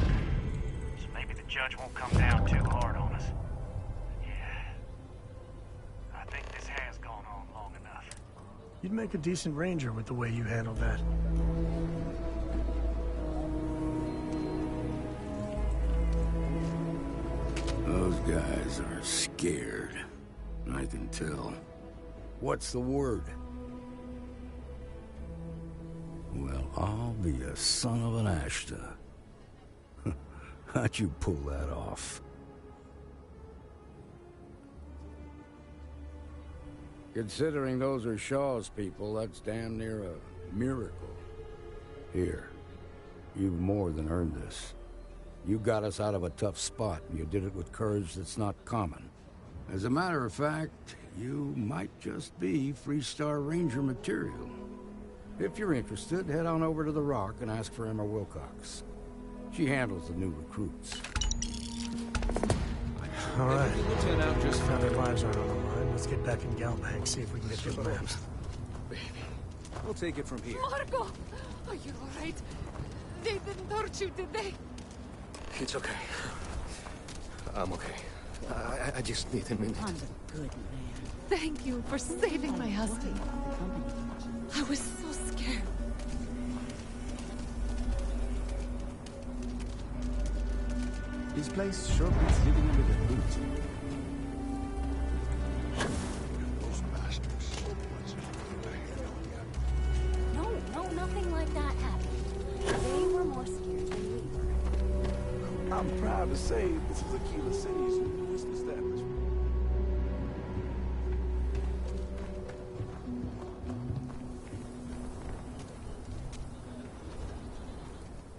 so maybe the judge won't come down too hard on us. Yeah, I think this has gone on long enough. You'd make a decent ranger with the way you handled that. Those guys are scared. I can tell. What's the word? Well, I'll be a son of an Ashta. How'd you pull that off? Considering those are Shaw's people, that's damn near a miracle. Here, you've more than earned this. You got us out of a tough spot, and you did it with courage that's not common. As a matter of fact, you might just be Freestar Ranger material. If you're interested, head on over to the Rock and ask for Emma Wilcox. She handles the new recruits. All right. Now their lives aren't on the line. Let's get back in Galbank, see if we can get good maps. Baby, we'll take it from here. Marco! Are you alright? They didn't hurt you, did they? It's okay. I'm okay. I just need a minute. I'm a good man. Thank you for saving my husband. I was so scared. This place sure beats living under the boot. Those bastards. No, nothing like that happened. They were more scared than we were. I'm proud to say this is Aquila City's newest establishment.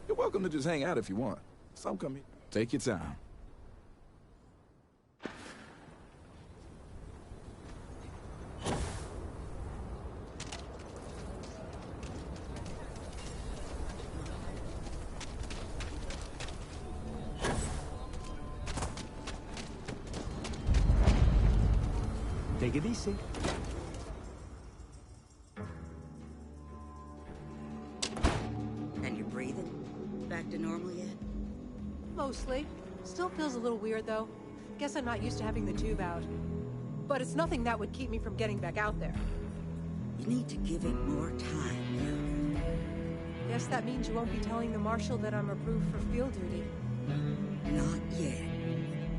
You're welcome to just hang out if you want. Some come here. Take your time. Take it easy. And you're breathing? Back to normal yet? Mostly. Still feels a little weird, though. Guess I'm not used to having the tube out. But it's nothing that would keep me from getting back out there. You need to give it more time. Guess that means you won't be telling the Marshal that I'm approved for field duty. Not yet.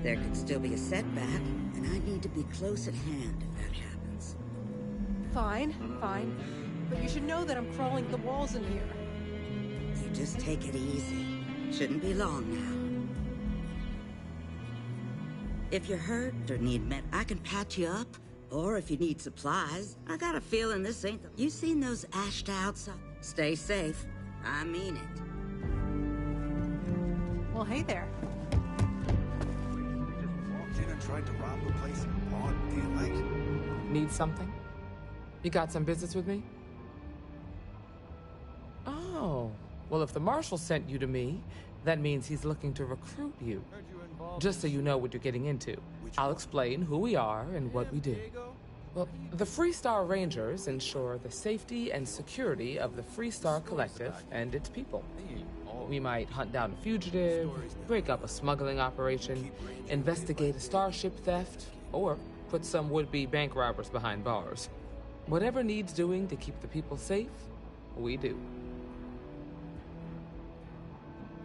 There could still be a setback, and I need to be close at hand if that happens. Fine. But you should know that I'm crawling the walls in here. You just take it easy. Shouldn't be long now. If you're hurt or need med, I can patch you up. Or if you need supplies, I got a feeling this ain't the... You seen those Ashta outside? Stay safe. I mean it. Well, hey there. Walked in and tried to rob the place in broad daylight. Need something? You got some business with me? Oh, well, if the Marshal sent you to me, that means he's looking to recruit you. Just so you know what you're getting into, I'll explain who we are and what we do. Well, the Freestar Rangers ensure the safety and security of the Freestar Collective and its people. We might hunt down a fugitive, break up a smuggling operation, investigate a starship theft, or put some would-be bank robbers behind bars. Whatever needs doing to keep the people safe, we do.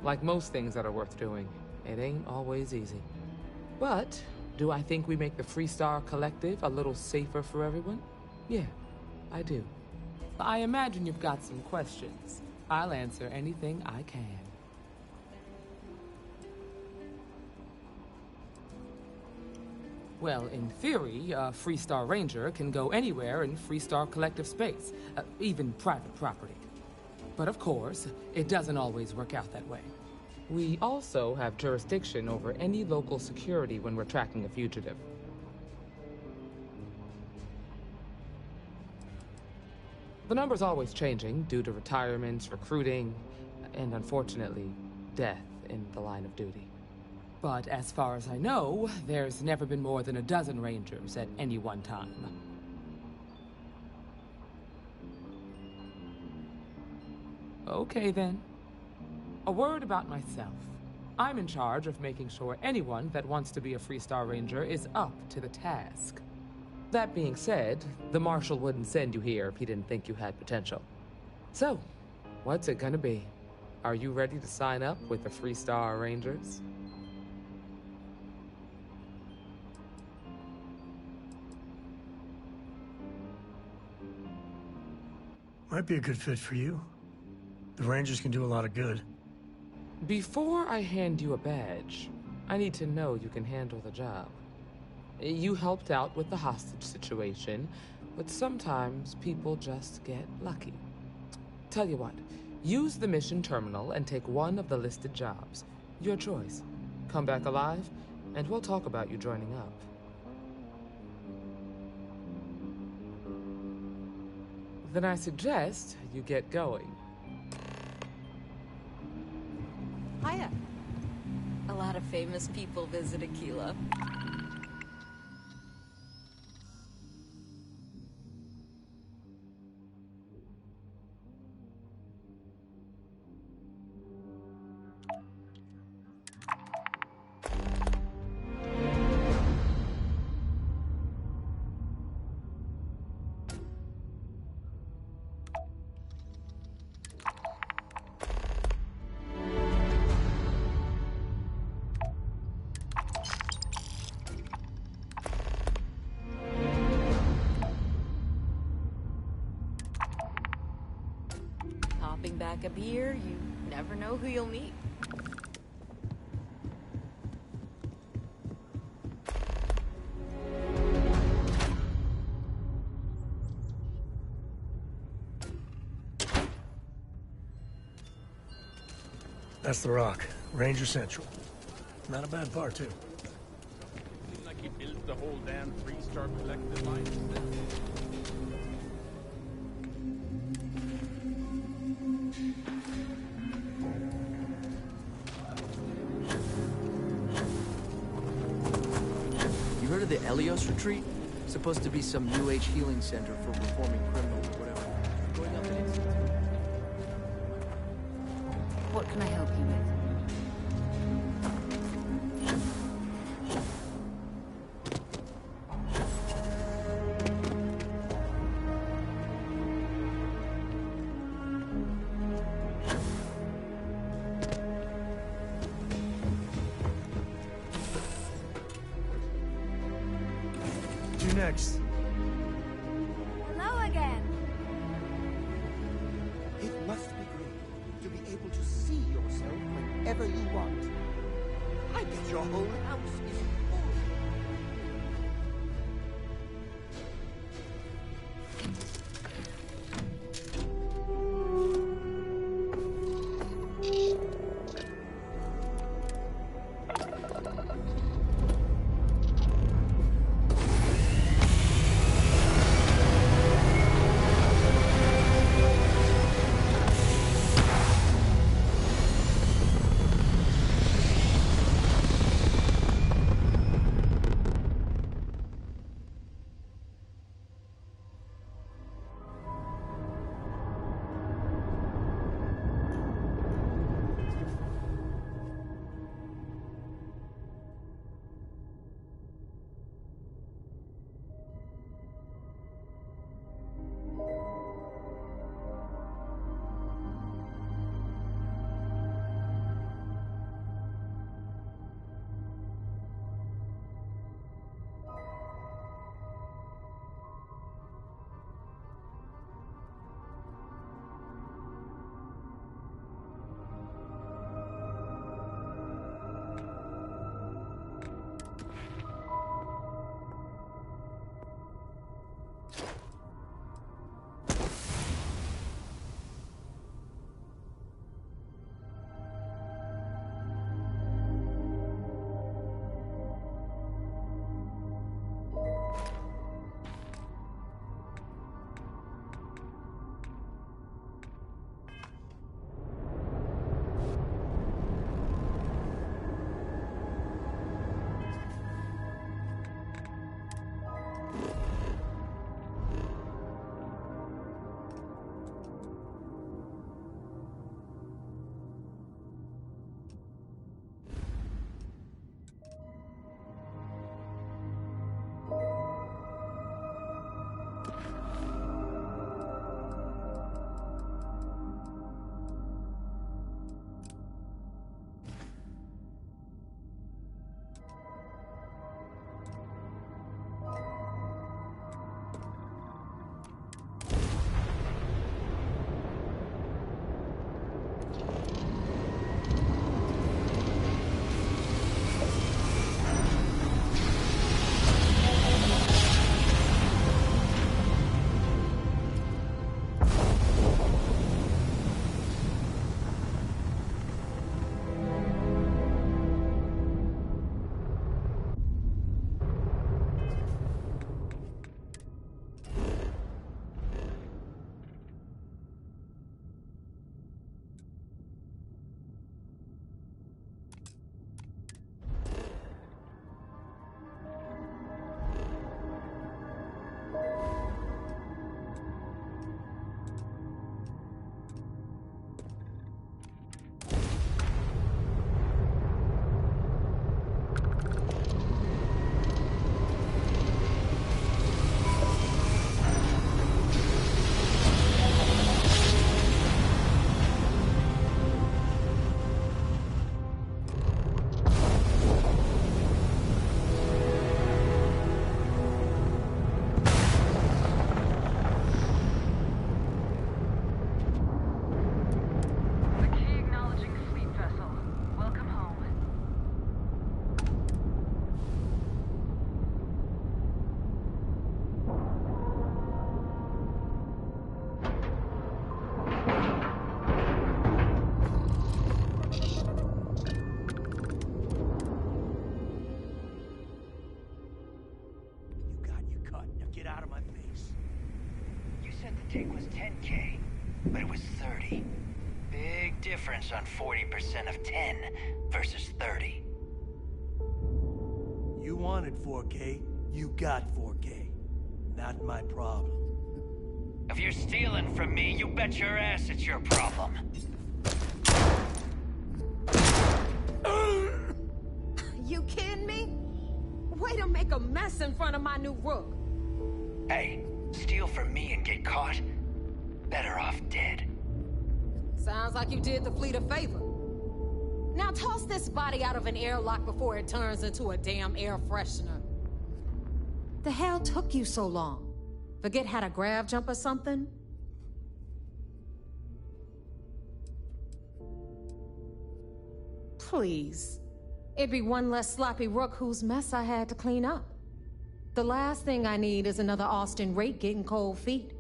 Like most things that are worth doing, it ain't always easy. But do I think we make the Freestar Collective a little safer for everyone? Yeah, I do. I imagine you've got some questions. I'll answer anything I can. Well, in theory, a Freestar Ranger can go anywhere in Freestar Collective space, even private property. But of course, it doesn't always work out that way. We also have jurisdiction over any local security when we're tracking a fugitive. The number's always changing due to retirements, recruiting, and unfortunately, death in the line of duty. But as far as I know, there's never been more than a dozen Rangers at any one time. Okay, then. A word about myself. I'm in charge of making sure anyone that wants to be a Freestar Ranger is up to the task. That being said, the Marshal wouldn't send you here if he didn't think you had potential. So, what's it gonna be? Are you ready to sign up with the Freestar Rangers? Might be a good fit for you. The Rangers can do a lot of good. Before I hand you a badge, I need to know you can handle the job. You helped out with the hostage situation, but sometimes people just get lucky. Tell you what, use the mission terminal and take one of the listed jobs. Your choice. Come back alive, and we'll talk about you joining up. Then I suggest you get going. Hiya. A lot of famous people visit Aquila. Popping back a beer, you never know who you'll meet. That's the Rock. Ranger Central. Not a bad bar, too. Seems like he built the whole damn three-star collective line. You heard of the Elios Retreat? Supposed to be some New Age healing center for reforming criminals or whatever. Going up in Institute. What can I help you with? You next. Hello again. It must be great to be able to see yourself whenever you want. I bet your whole house is full. take was 10K, but it was 30. Big difference on 40% of 10 versus 30. You wanted 4K, you got 4K. Not my problem. If you're stealing from me, you bet your ass it's your problem. You kidding me? Way to make a mess in front of my new rook. Hey, steal from me and get caught? Better off dead. Sounds like you did the fleet a favor. Now toss this body out of an airlock before it turns into a damn air freshener. The hell took you so long? Forget how to grav jump or something? Please. It'd be one less sloppy rook whose mess I had to clean up. The last thing I need is another Austin rate getting cold feet.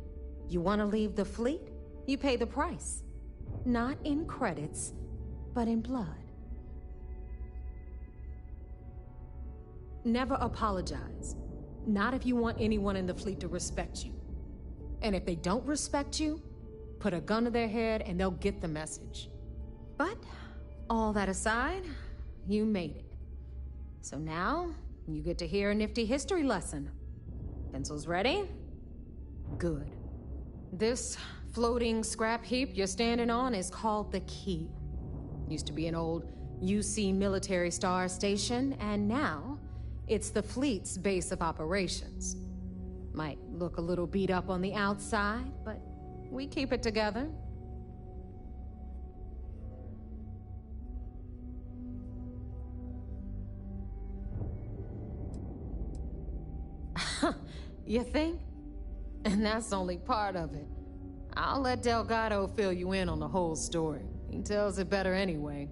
You want to leave the fleet? You pay the price. Not in credits, but in blood. Never apologize. Not if you want anyone in the fleet to respect you. And if they don't respect you, put a gun to their head and they'll get the message. But, all that aside, you made it. So now, you get to hear a nifty history lesson. Pencils ready? Good. This floating scrap heap you're standing on is called the Key. Used to be an old UC military star station, and now it's the fleet's base of operations. Might look a little beat up on the outside, but we keep it together. You think? And that's only part of it. I'll let Delgado fill you in on the whole story. He tells it better anyway.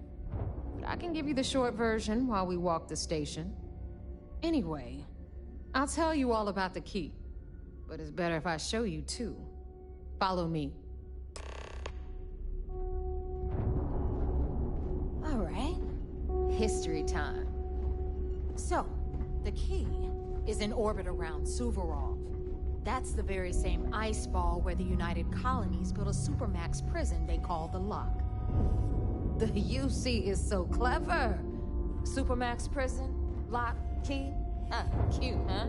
But I can give you the short version while we walk the station. Anyway, I'll tell you all about the Key. But it's better if I show you too. Follow me. All right. History time. So, the Key is in orbit around Suvorov. That's the very same ice ball where the United Colonies built a supermax prison they call the Lock. The UC is so clever. Supermax prison, Lock, Key. Cute, huh?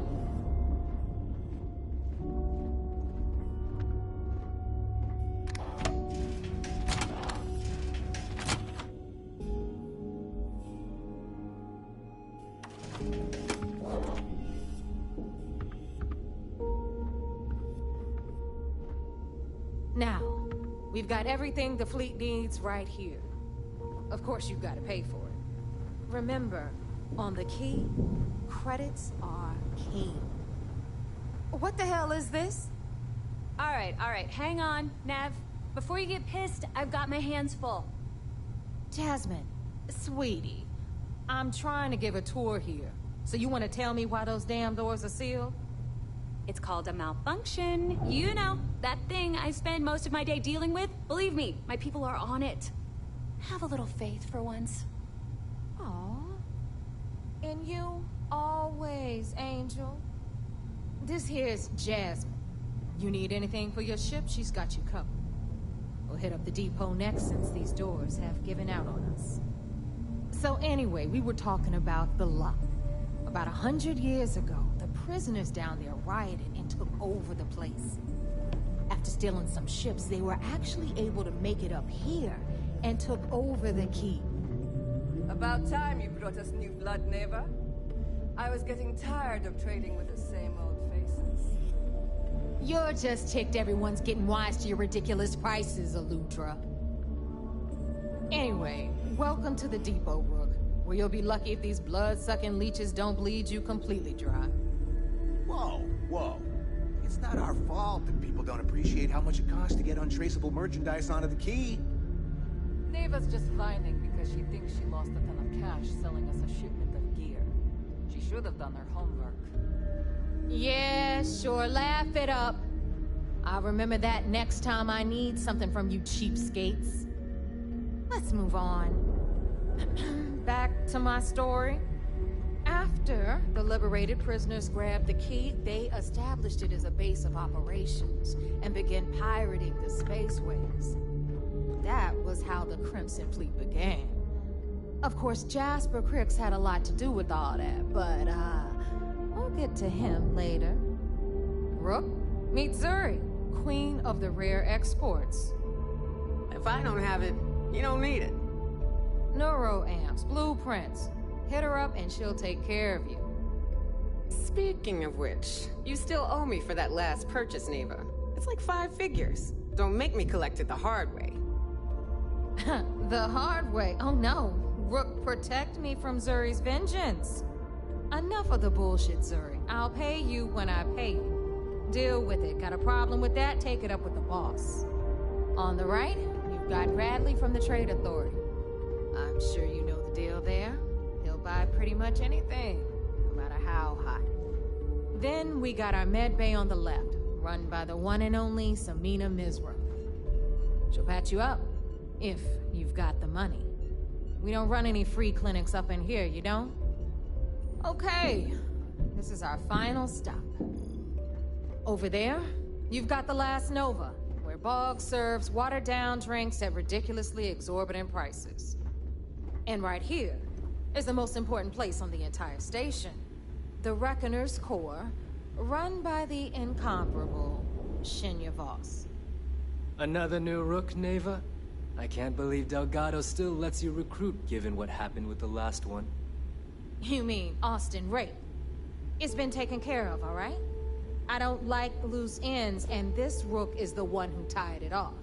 Now, we've got everything the fleet needs right here. Of course, you've got to pay for it. Remember, on the Key, credits are king. What the hell is this? All right, hang on, Nev. Before you get pissed, I've got my hands full. Jasmine, sweetie, I'm trying to give a tour here. So you want to tell me why those damn doors are sealed? It's called a malfunction. You know, that thing I spend most of my day dealing with. Believe me, my people are on it. Have a little faith for once. Aw. And you, always, Angel. This here's Jasmine. You need anything for your ship, she's got you covered. We'll hit up the depot next since these doors have given out on us. So anyway, we were talking about the Lock. About 100 years ago, the prisoners down there rioted and took over the place. After stealing some ships, they were actually able to make it up here and took over the Key. About time you brought us new blood, neighbor. I was getting tired of trading with the same old faces. You're just ticked everyone's getting wise to your ridiculous prices, Aludra. Anyway, welcome to the depot, Rook, where you'll be lucky if these blood-sucking leeches don't bleed you completely dry. Whoa. It's not our fault that people don't appreciate how much it costs to get untraceable merchandise onto the Key. Neva's just whining because she thinks she lost a ton of cash selling us a shipment of gear. She should have done her homework. Yeah, sure, laugh it up. I'll remember that next time I need something from you cheapskates. Let's move on. Back to my story. After the liberated prisoners grabbed the key, they established it as a base of operations and began pirating the spaceways. That was how the Crimson Fleet began. Of course, Jasper Cricks had a lot to do with all that, but, we'll get to him later. Rook, meet Zuri, queen of the rare exports. If I don't have it, you don't need it. Neuroamps, blueprints. Hit her up and she'll take care of you. Speaking of which, you still owe me for that last purchase, Neva. It's like 5 figures. Don't make me collect it the hard way. The hard way? Oh no. Rook, protect me from Zuri's vengeance. Enough of the bullshit, Zuri. I'll pay you when I pay you. Deal with it. Got a problem with that? Take it up with the boss. On the right, you've got Bradley from the Trade Authority. I'm sure you know the deal there. He'll buy pretty much anything, no matter how hot. Then we got our med bay on the left, run by the one and only Samina Mizra. She'll patch you up, if you've got the money. We don't run any free clinics up in here, you don't? Okay, this is our final stop. Over there, you've got the Last Nova, where Bog serves watered-down drinks at ridiculously exorbitant prices. And right here is the most important place on the entire station. The Reckoner's Core, run by the incomparable Shinya Voss. Another new Rook, Neva? I can't believe Delgado still lets you recruit given what happened with the last one. You mean Austin Rape? It's been taken care of, all right? I don't like loose ends, and this Rook is the one who tied it off.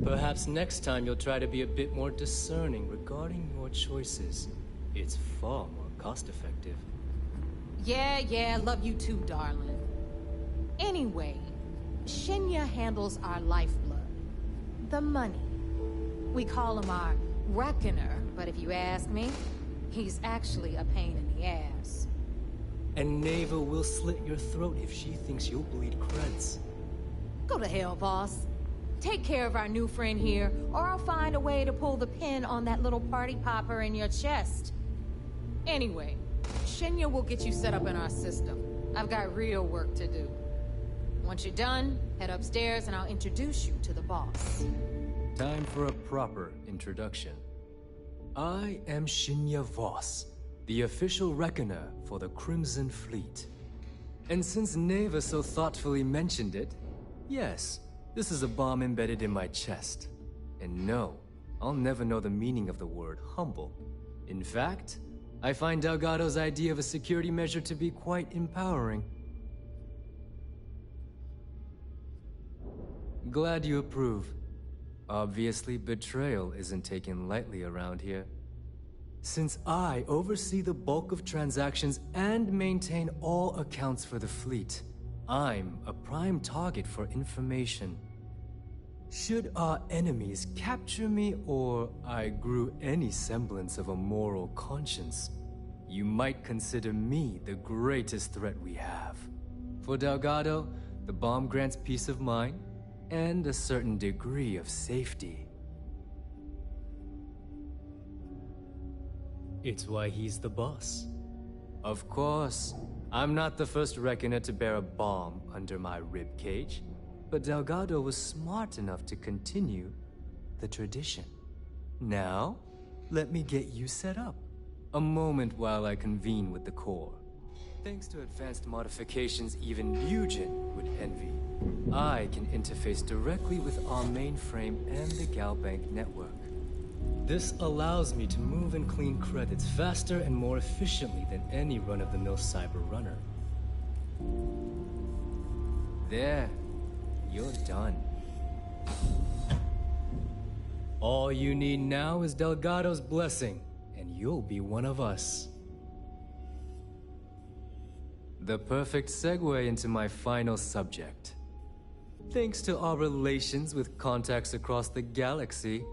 Perhaps next time you'll try to be a bit more discerning regarding your choices. It's far more cost-effective. Yeah, love you too, darling. Anyway, Shinya handles our lifeblood. The money. We call him our Reckoner, but if you ask me, he's actually a pain in the ass. And Neva will slit your throat if she thinks you'll bleed creds. Go to hell, boss. Take care of our new friend here, or I'll find a way to pull the pin on that little party popper in your chest. Anyway, Shinya will get you set up in our system. I've got real work to do. Once you're done, head upstairs and I'll introduce you to the boss. Time for a proper introduction. I am Shinya Voss, the official reckoner for the Crimson Fleet. And since Neva so thoughtfully mentioned it, yes, this is a bomb embedded in my chest. And no, I'll never know the meaning of the word humble. In fact, I find Delgado's idea of a security measure to be quite empowering. Glad you approve. Obviously, betrayal isn't taken lightly around here. Since I oversee the bulk of transactions and maintain all accounts for the fleet, I'm a prime target for information. Should our enemies capture me or I grew any semblance of a moral conscience, you might consider me the greatest threat we have. For Delgado, the bomb grants peace of mind and a certain degree of safety. It's why he's the boss. Of course, I'm not the first reckoner to bear a bomb under my ribcage, but Delgado was smart enough to continue the tradition. Now, let me get you set up. A moment while I convene with the core. Thanks to advanced modifications even Mugen would envy, I can interface directly with our mainframe and the Galbank network. This allows me to move and clean credits faster and more efficiently than any run-of-the-mill cyber runner. There, you're done. All you need now is Delgado's blessing, and you'll be one of us. The perfect segue into my final subject. Thanks to our relations with contacts across the galaxy,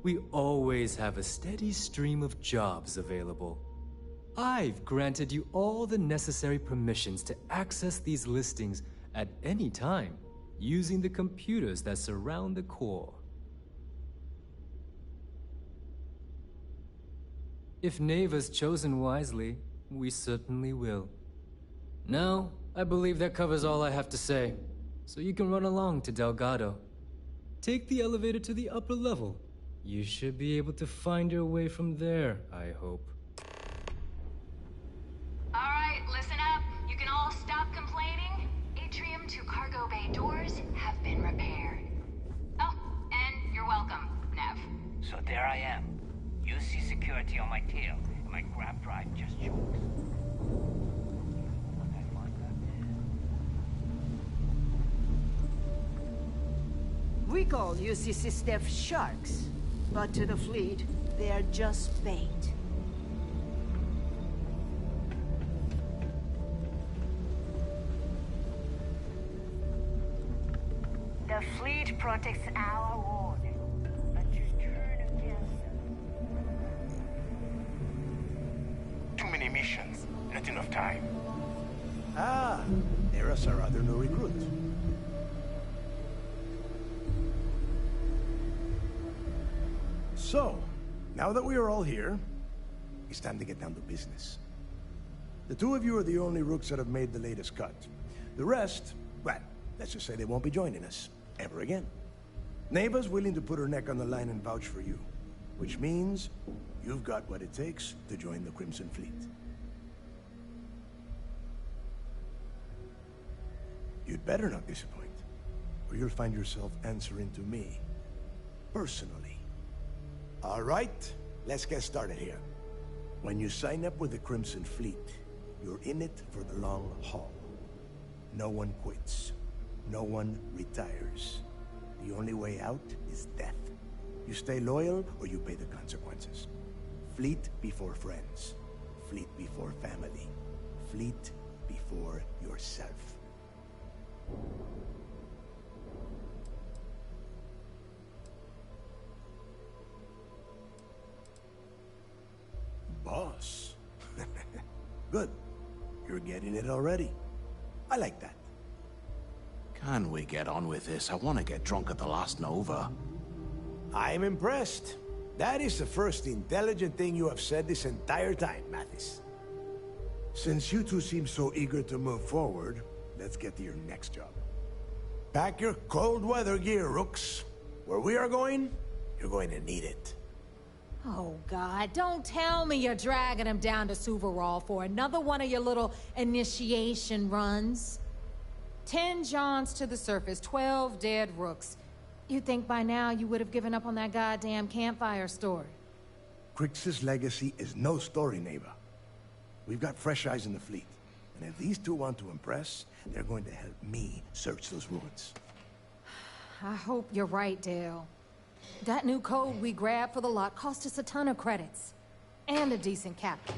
we always have a steady stream of jobs available. I've granted you all the necessary permissions to access these listings at any time, using the computers that surround the core. If Neva's chosen wisely, We certainly will. Now, I believe that covers all I have to say. So you can run along to Delgado. Take the elevator to the upper level. You should be able to find your way from there, I hope. All right, listen up. You can all stop complaining. Atrium to cargo bay doors have been repaired. Oh, and you're welcome, Nev. So there I am. UC security on my tail, and my grab drive just chokes. We call UCC staff sharks, but to the fleet, they're just bait. The fleet protects our ward, but you turn against them. Too many missions, not enough time. Ah, there's our other new recruit. So, now that we are all here, it's time to get down to business. The two of you are the only rooks that have made the latest cut. The rest, well, let's just say they won't be joining us ever again. Neva's willing to put her neck on the line and vouch for you, which means you've got what it takes to join the Crimson Fleet. You'd better not disappoint, or you'll find yourself answering to me, personally. All right, let's get started here. When you sign up with the Crimson Fleet, you're in it for the long haul. No one quits. No one retires. The only way out is death. You stay loyal or you pay the consequences. Fleet before friends. Fleet before family. Fleet before yourself. Boss. Good. You're getting it already. I like that. Can we get on with this? I want to get drunk at the last Nova. I'm impressed. That is the first intelligent thing you have said this entire time, Mathis. Since you two seem so eager to move forward, let's get to your next job. Pack your cold weather gear, Rooks. Where we are going, you're going to need it. Oh, God, don't tell me you're dragging him down to Suvarol for another one of your little initiation runs. 10 Johns to the surface, 12 dead Rooks. You'd think by now you would have given up on that goddamn campfire story. Crix's legacy is no story, Neva. We've got fresh eyes in the fleet. And if these two want to impress, they're going to help me search those ruins. I hope you're right, Dale. That new code we grabbed for the lot cost us a ton of credits. And a decent captain.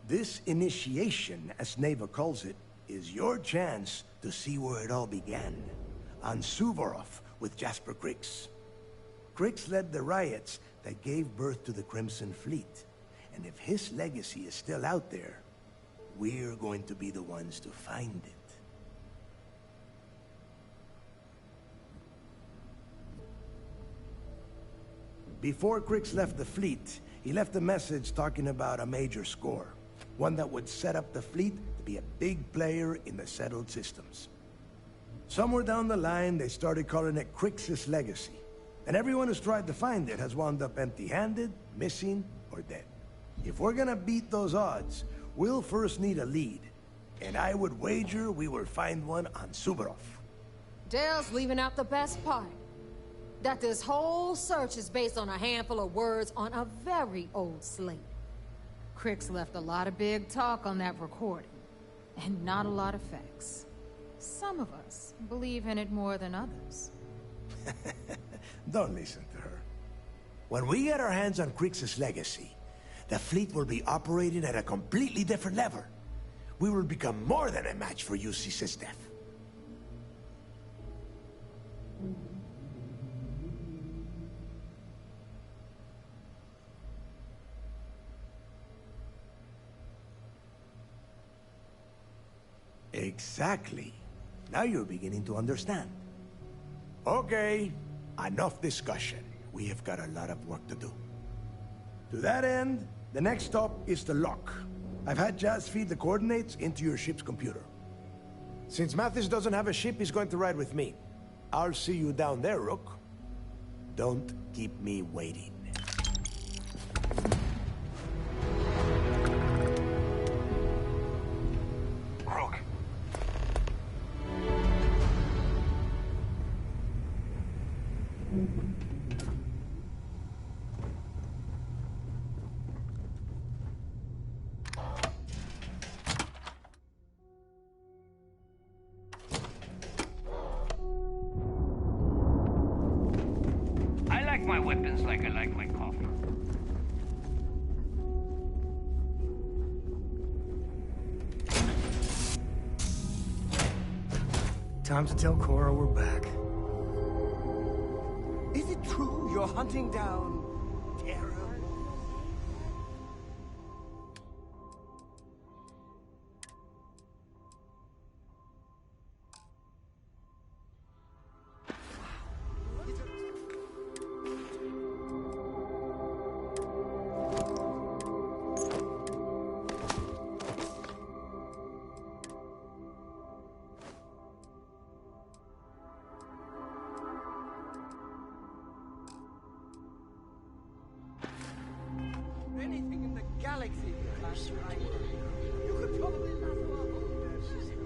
This initiation, as Neva calls it, is your chance to see where it all began. On Suvorov with Jasper Crix. Crix led the riots that gave birth to the Crimson Fleet. And if his legacy is still out there, we're going to be the ones to find it. Before Crix left the fleet, he left a message talking about a major score. One that would set up the fleet to be a big player in the settled systems. Somewhere down the line, they started calling it Crix's legacy. And everyone who's tried to find it has wound up empty-handed, missing, or dead. If we're gonna beat those odds, we'll first need a lead. And I would wager we will find one on Suvorov. Dale's leaving out the best part. That this whole search is based on a handful of words on a very old slate. Crix left a lot of big talk on that recording, and not a lot of facts. Some of us believe in it more than others. Don't listen to her. When we get our hands on Crix's legacy, the fleet will be operating at a completely different level. We will become more than a match for UC's death. Exactly. Now you're beginning to understand. Okay, enough discussion. We have got a lot of work to do. To that end, the next stop is the lock. I've had Jazz feed the coordinates into your ship's computer. Since Mathis doesn't have a ship, he's going to ride with me. I'll see you down there, Rook. Don't keep me waiting. Rook. I like my weapons like I like my coffee. Time to tell Cora we're back. Is it true you're hunting down terror? Anything in the galaxy could be right. You could probably laugh our whole system.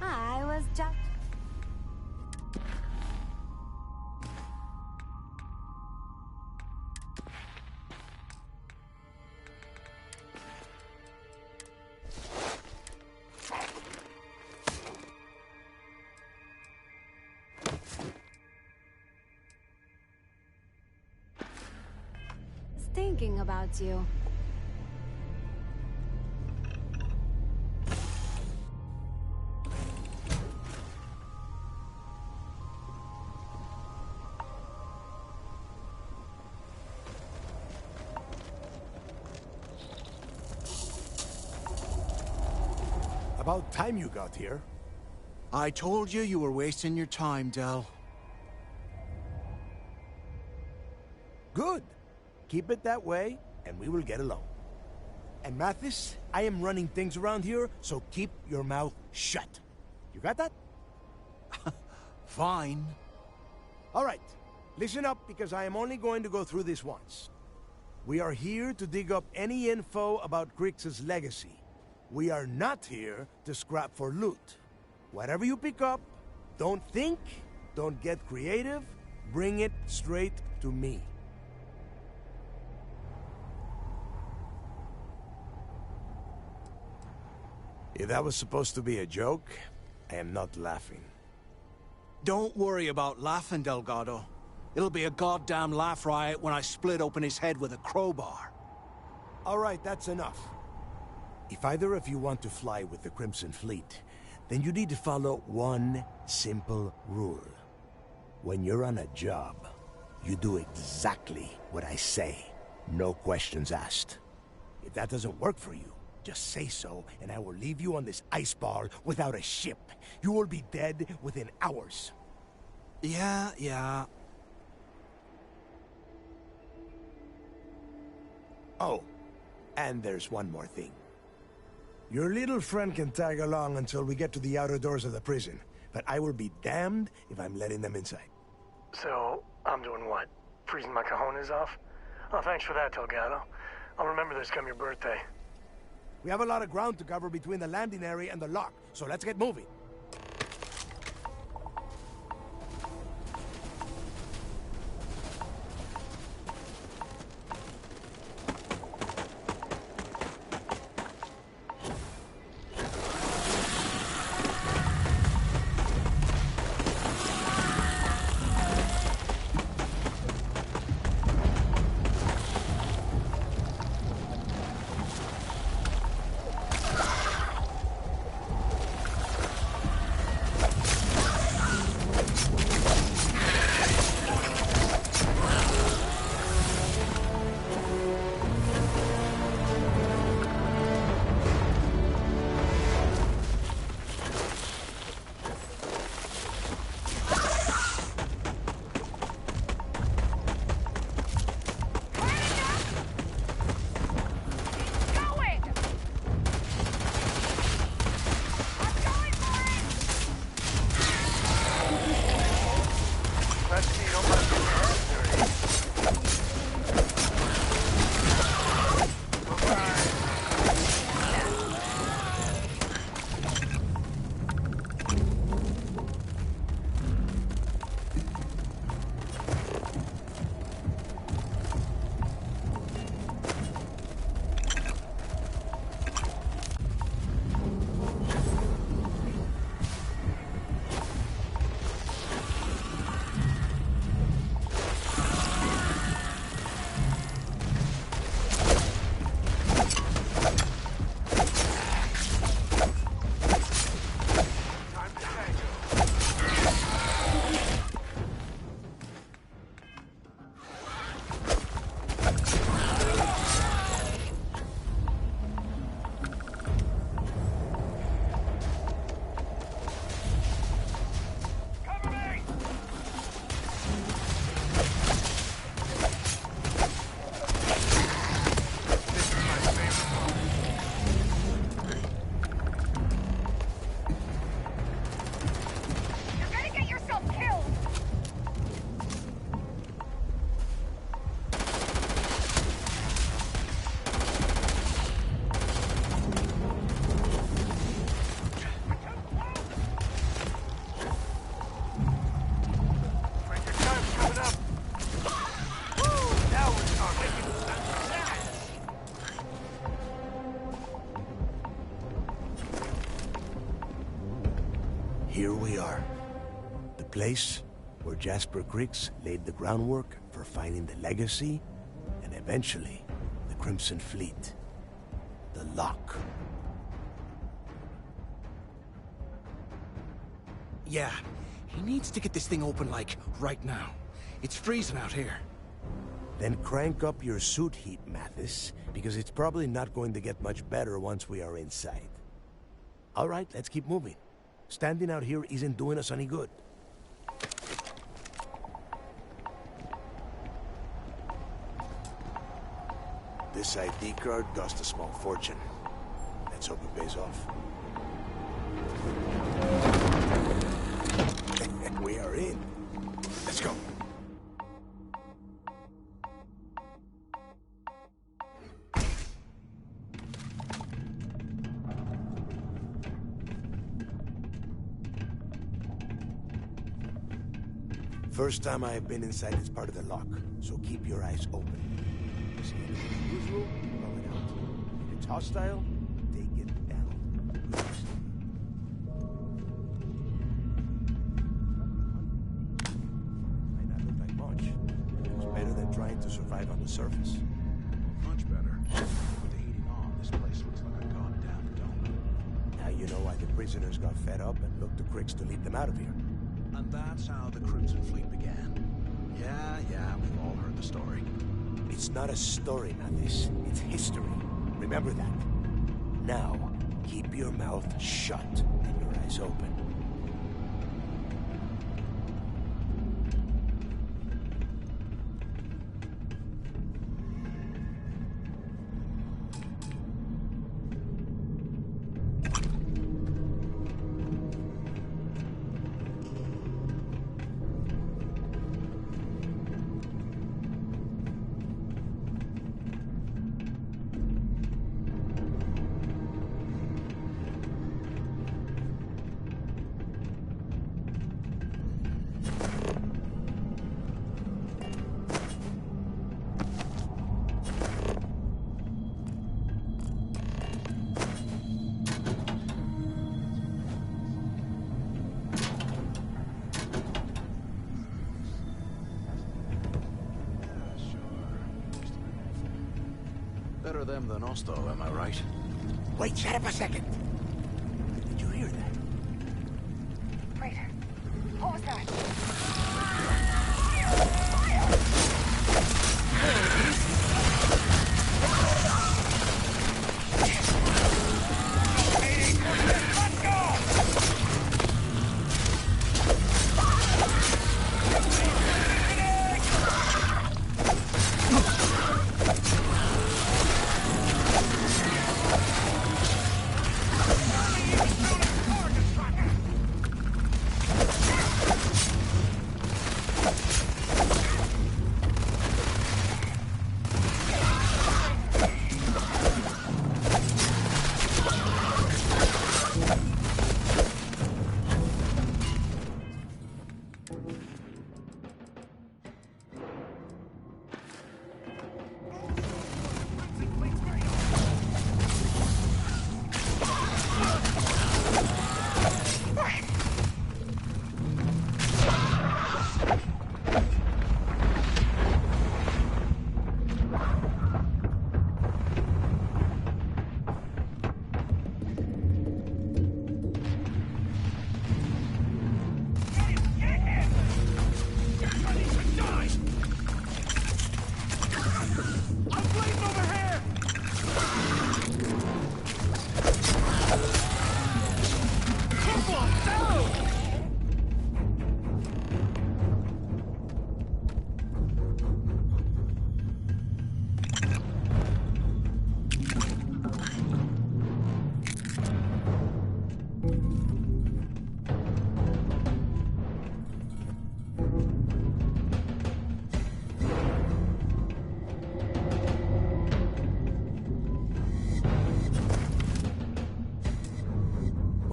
I was just... thinking about you. About time you got here. I told you you were wasting your time, Del. Good. Keep it that way, and we will get along. And Mathis, I am running things around here, so keep your mouth shut. You got that? Fine. All right. Listen up, because I am only going to go through this once. We are here to dig up any info about Grix's legacy. We are not here to scrap for loot. Whatever you pick up, don't think, don't get creative, bring it straight to me. If that was supposed to be a joke, I am not laughing. Don't worry about laughing, Delgado. It'll be a goddamn laugh riot when I split open his head with a crowbar. All right, that's enough. If either of you want to fly with the Crimson Fleet, then you need to follow one simple rule. When you're on a job, you do exactly what I say. No questions asked. If that doesn't work for you, Just say so, and I will leave you on this ice ball without a ship. You will be dead within hours. Yeah. Oh, and there's one more thing. Your little friend can tag along until we get to the outer doors of the prison, but I will be damned if I'm letting them inside. So, I'm doing what? Freezing my cojones off? Oh, thanks for that, Delgado. I'll remember this come your birthday. We have a lot of ground to cover between the landing area and the lock, so let's get moving. Here we are. The place where Jasper Griggs laid the groundwork for finding the legacy and eventually the Crimson Fleet. The lock. Yeah, he needs to get this thing open, like, right now. It's freezing out here. Then crank up your suit heat, Mathis, because it's probably not going to get much better once we are inside. All right, let's keep moving. Standing out here isn't doing us any good. This ID card cost a small fortune. Let's hope it pays off. We are in. Let's go. First time I have been inside this part of the lock, so keep your eyes open. See anything unusual? Throw it out. If it's hostile, take it down. Might not look like much. It's better than trying to survive on the surface. Much better. With the heating on, this place looks like a goddamn dome. Now you know why the prisoners got fed up and looked to Griggs to lead them out of here. And that's how the Crimson Fleet began. Yeah, we've all heard the story. It's not a story, Mathis. It's history. Remember that. Now, keep your mouth shut and your eyes open. Better them than us, though, am I right? Wait, shut up a second. Did you hear that? Wait. What was that?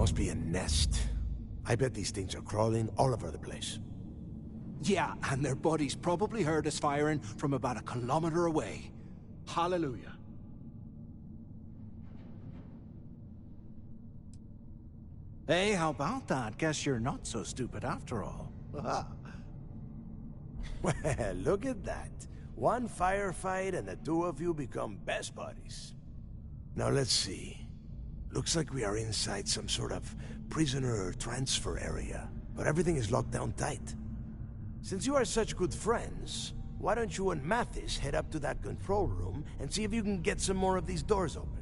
Must be a nest. I bet these things are crawling all over the place. Yeah, and their buddies probably heard us firing from about a kilometer away. Hallelujah. Hey, how about that? Guess you're not so stupid after all. Well, look at that. One firefight and the two of you become best buddies. Now let's see. Looks like we are inside some sort of prisoner transfer area, but everything is locked down tight. Since you are such good friends, why don't you and Mathis head up to that control room and see if you can get some more of these doors open?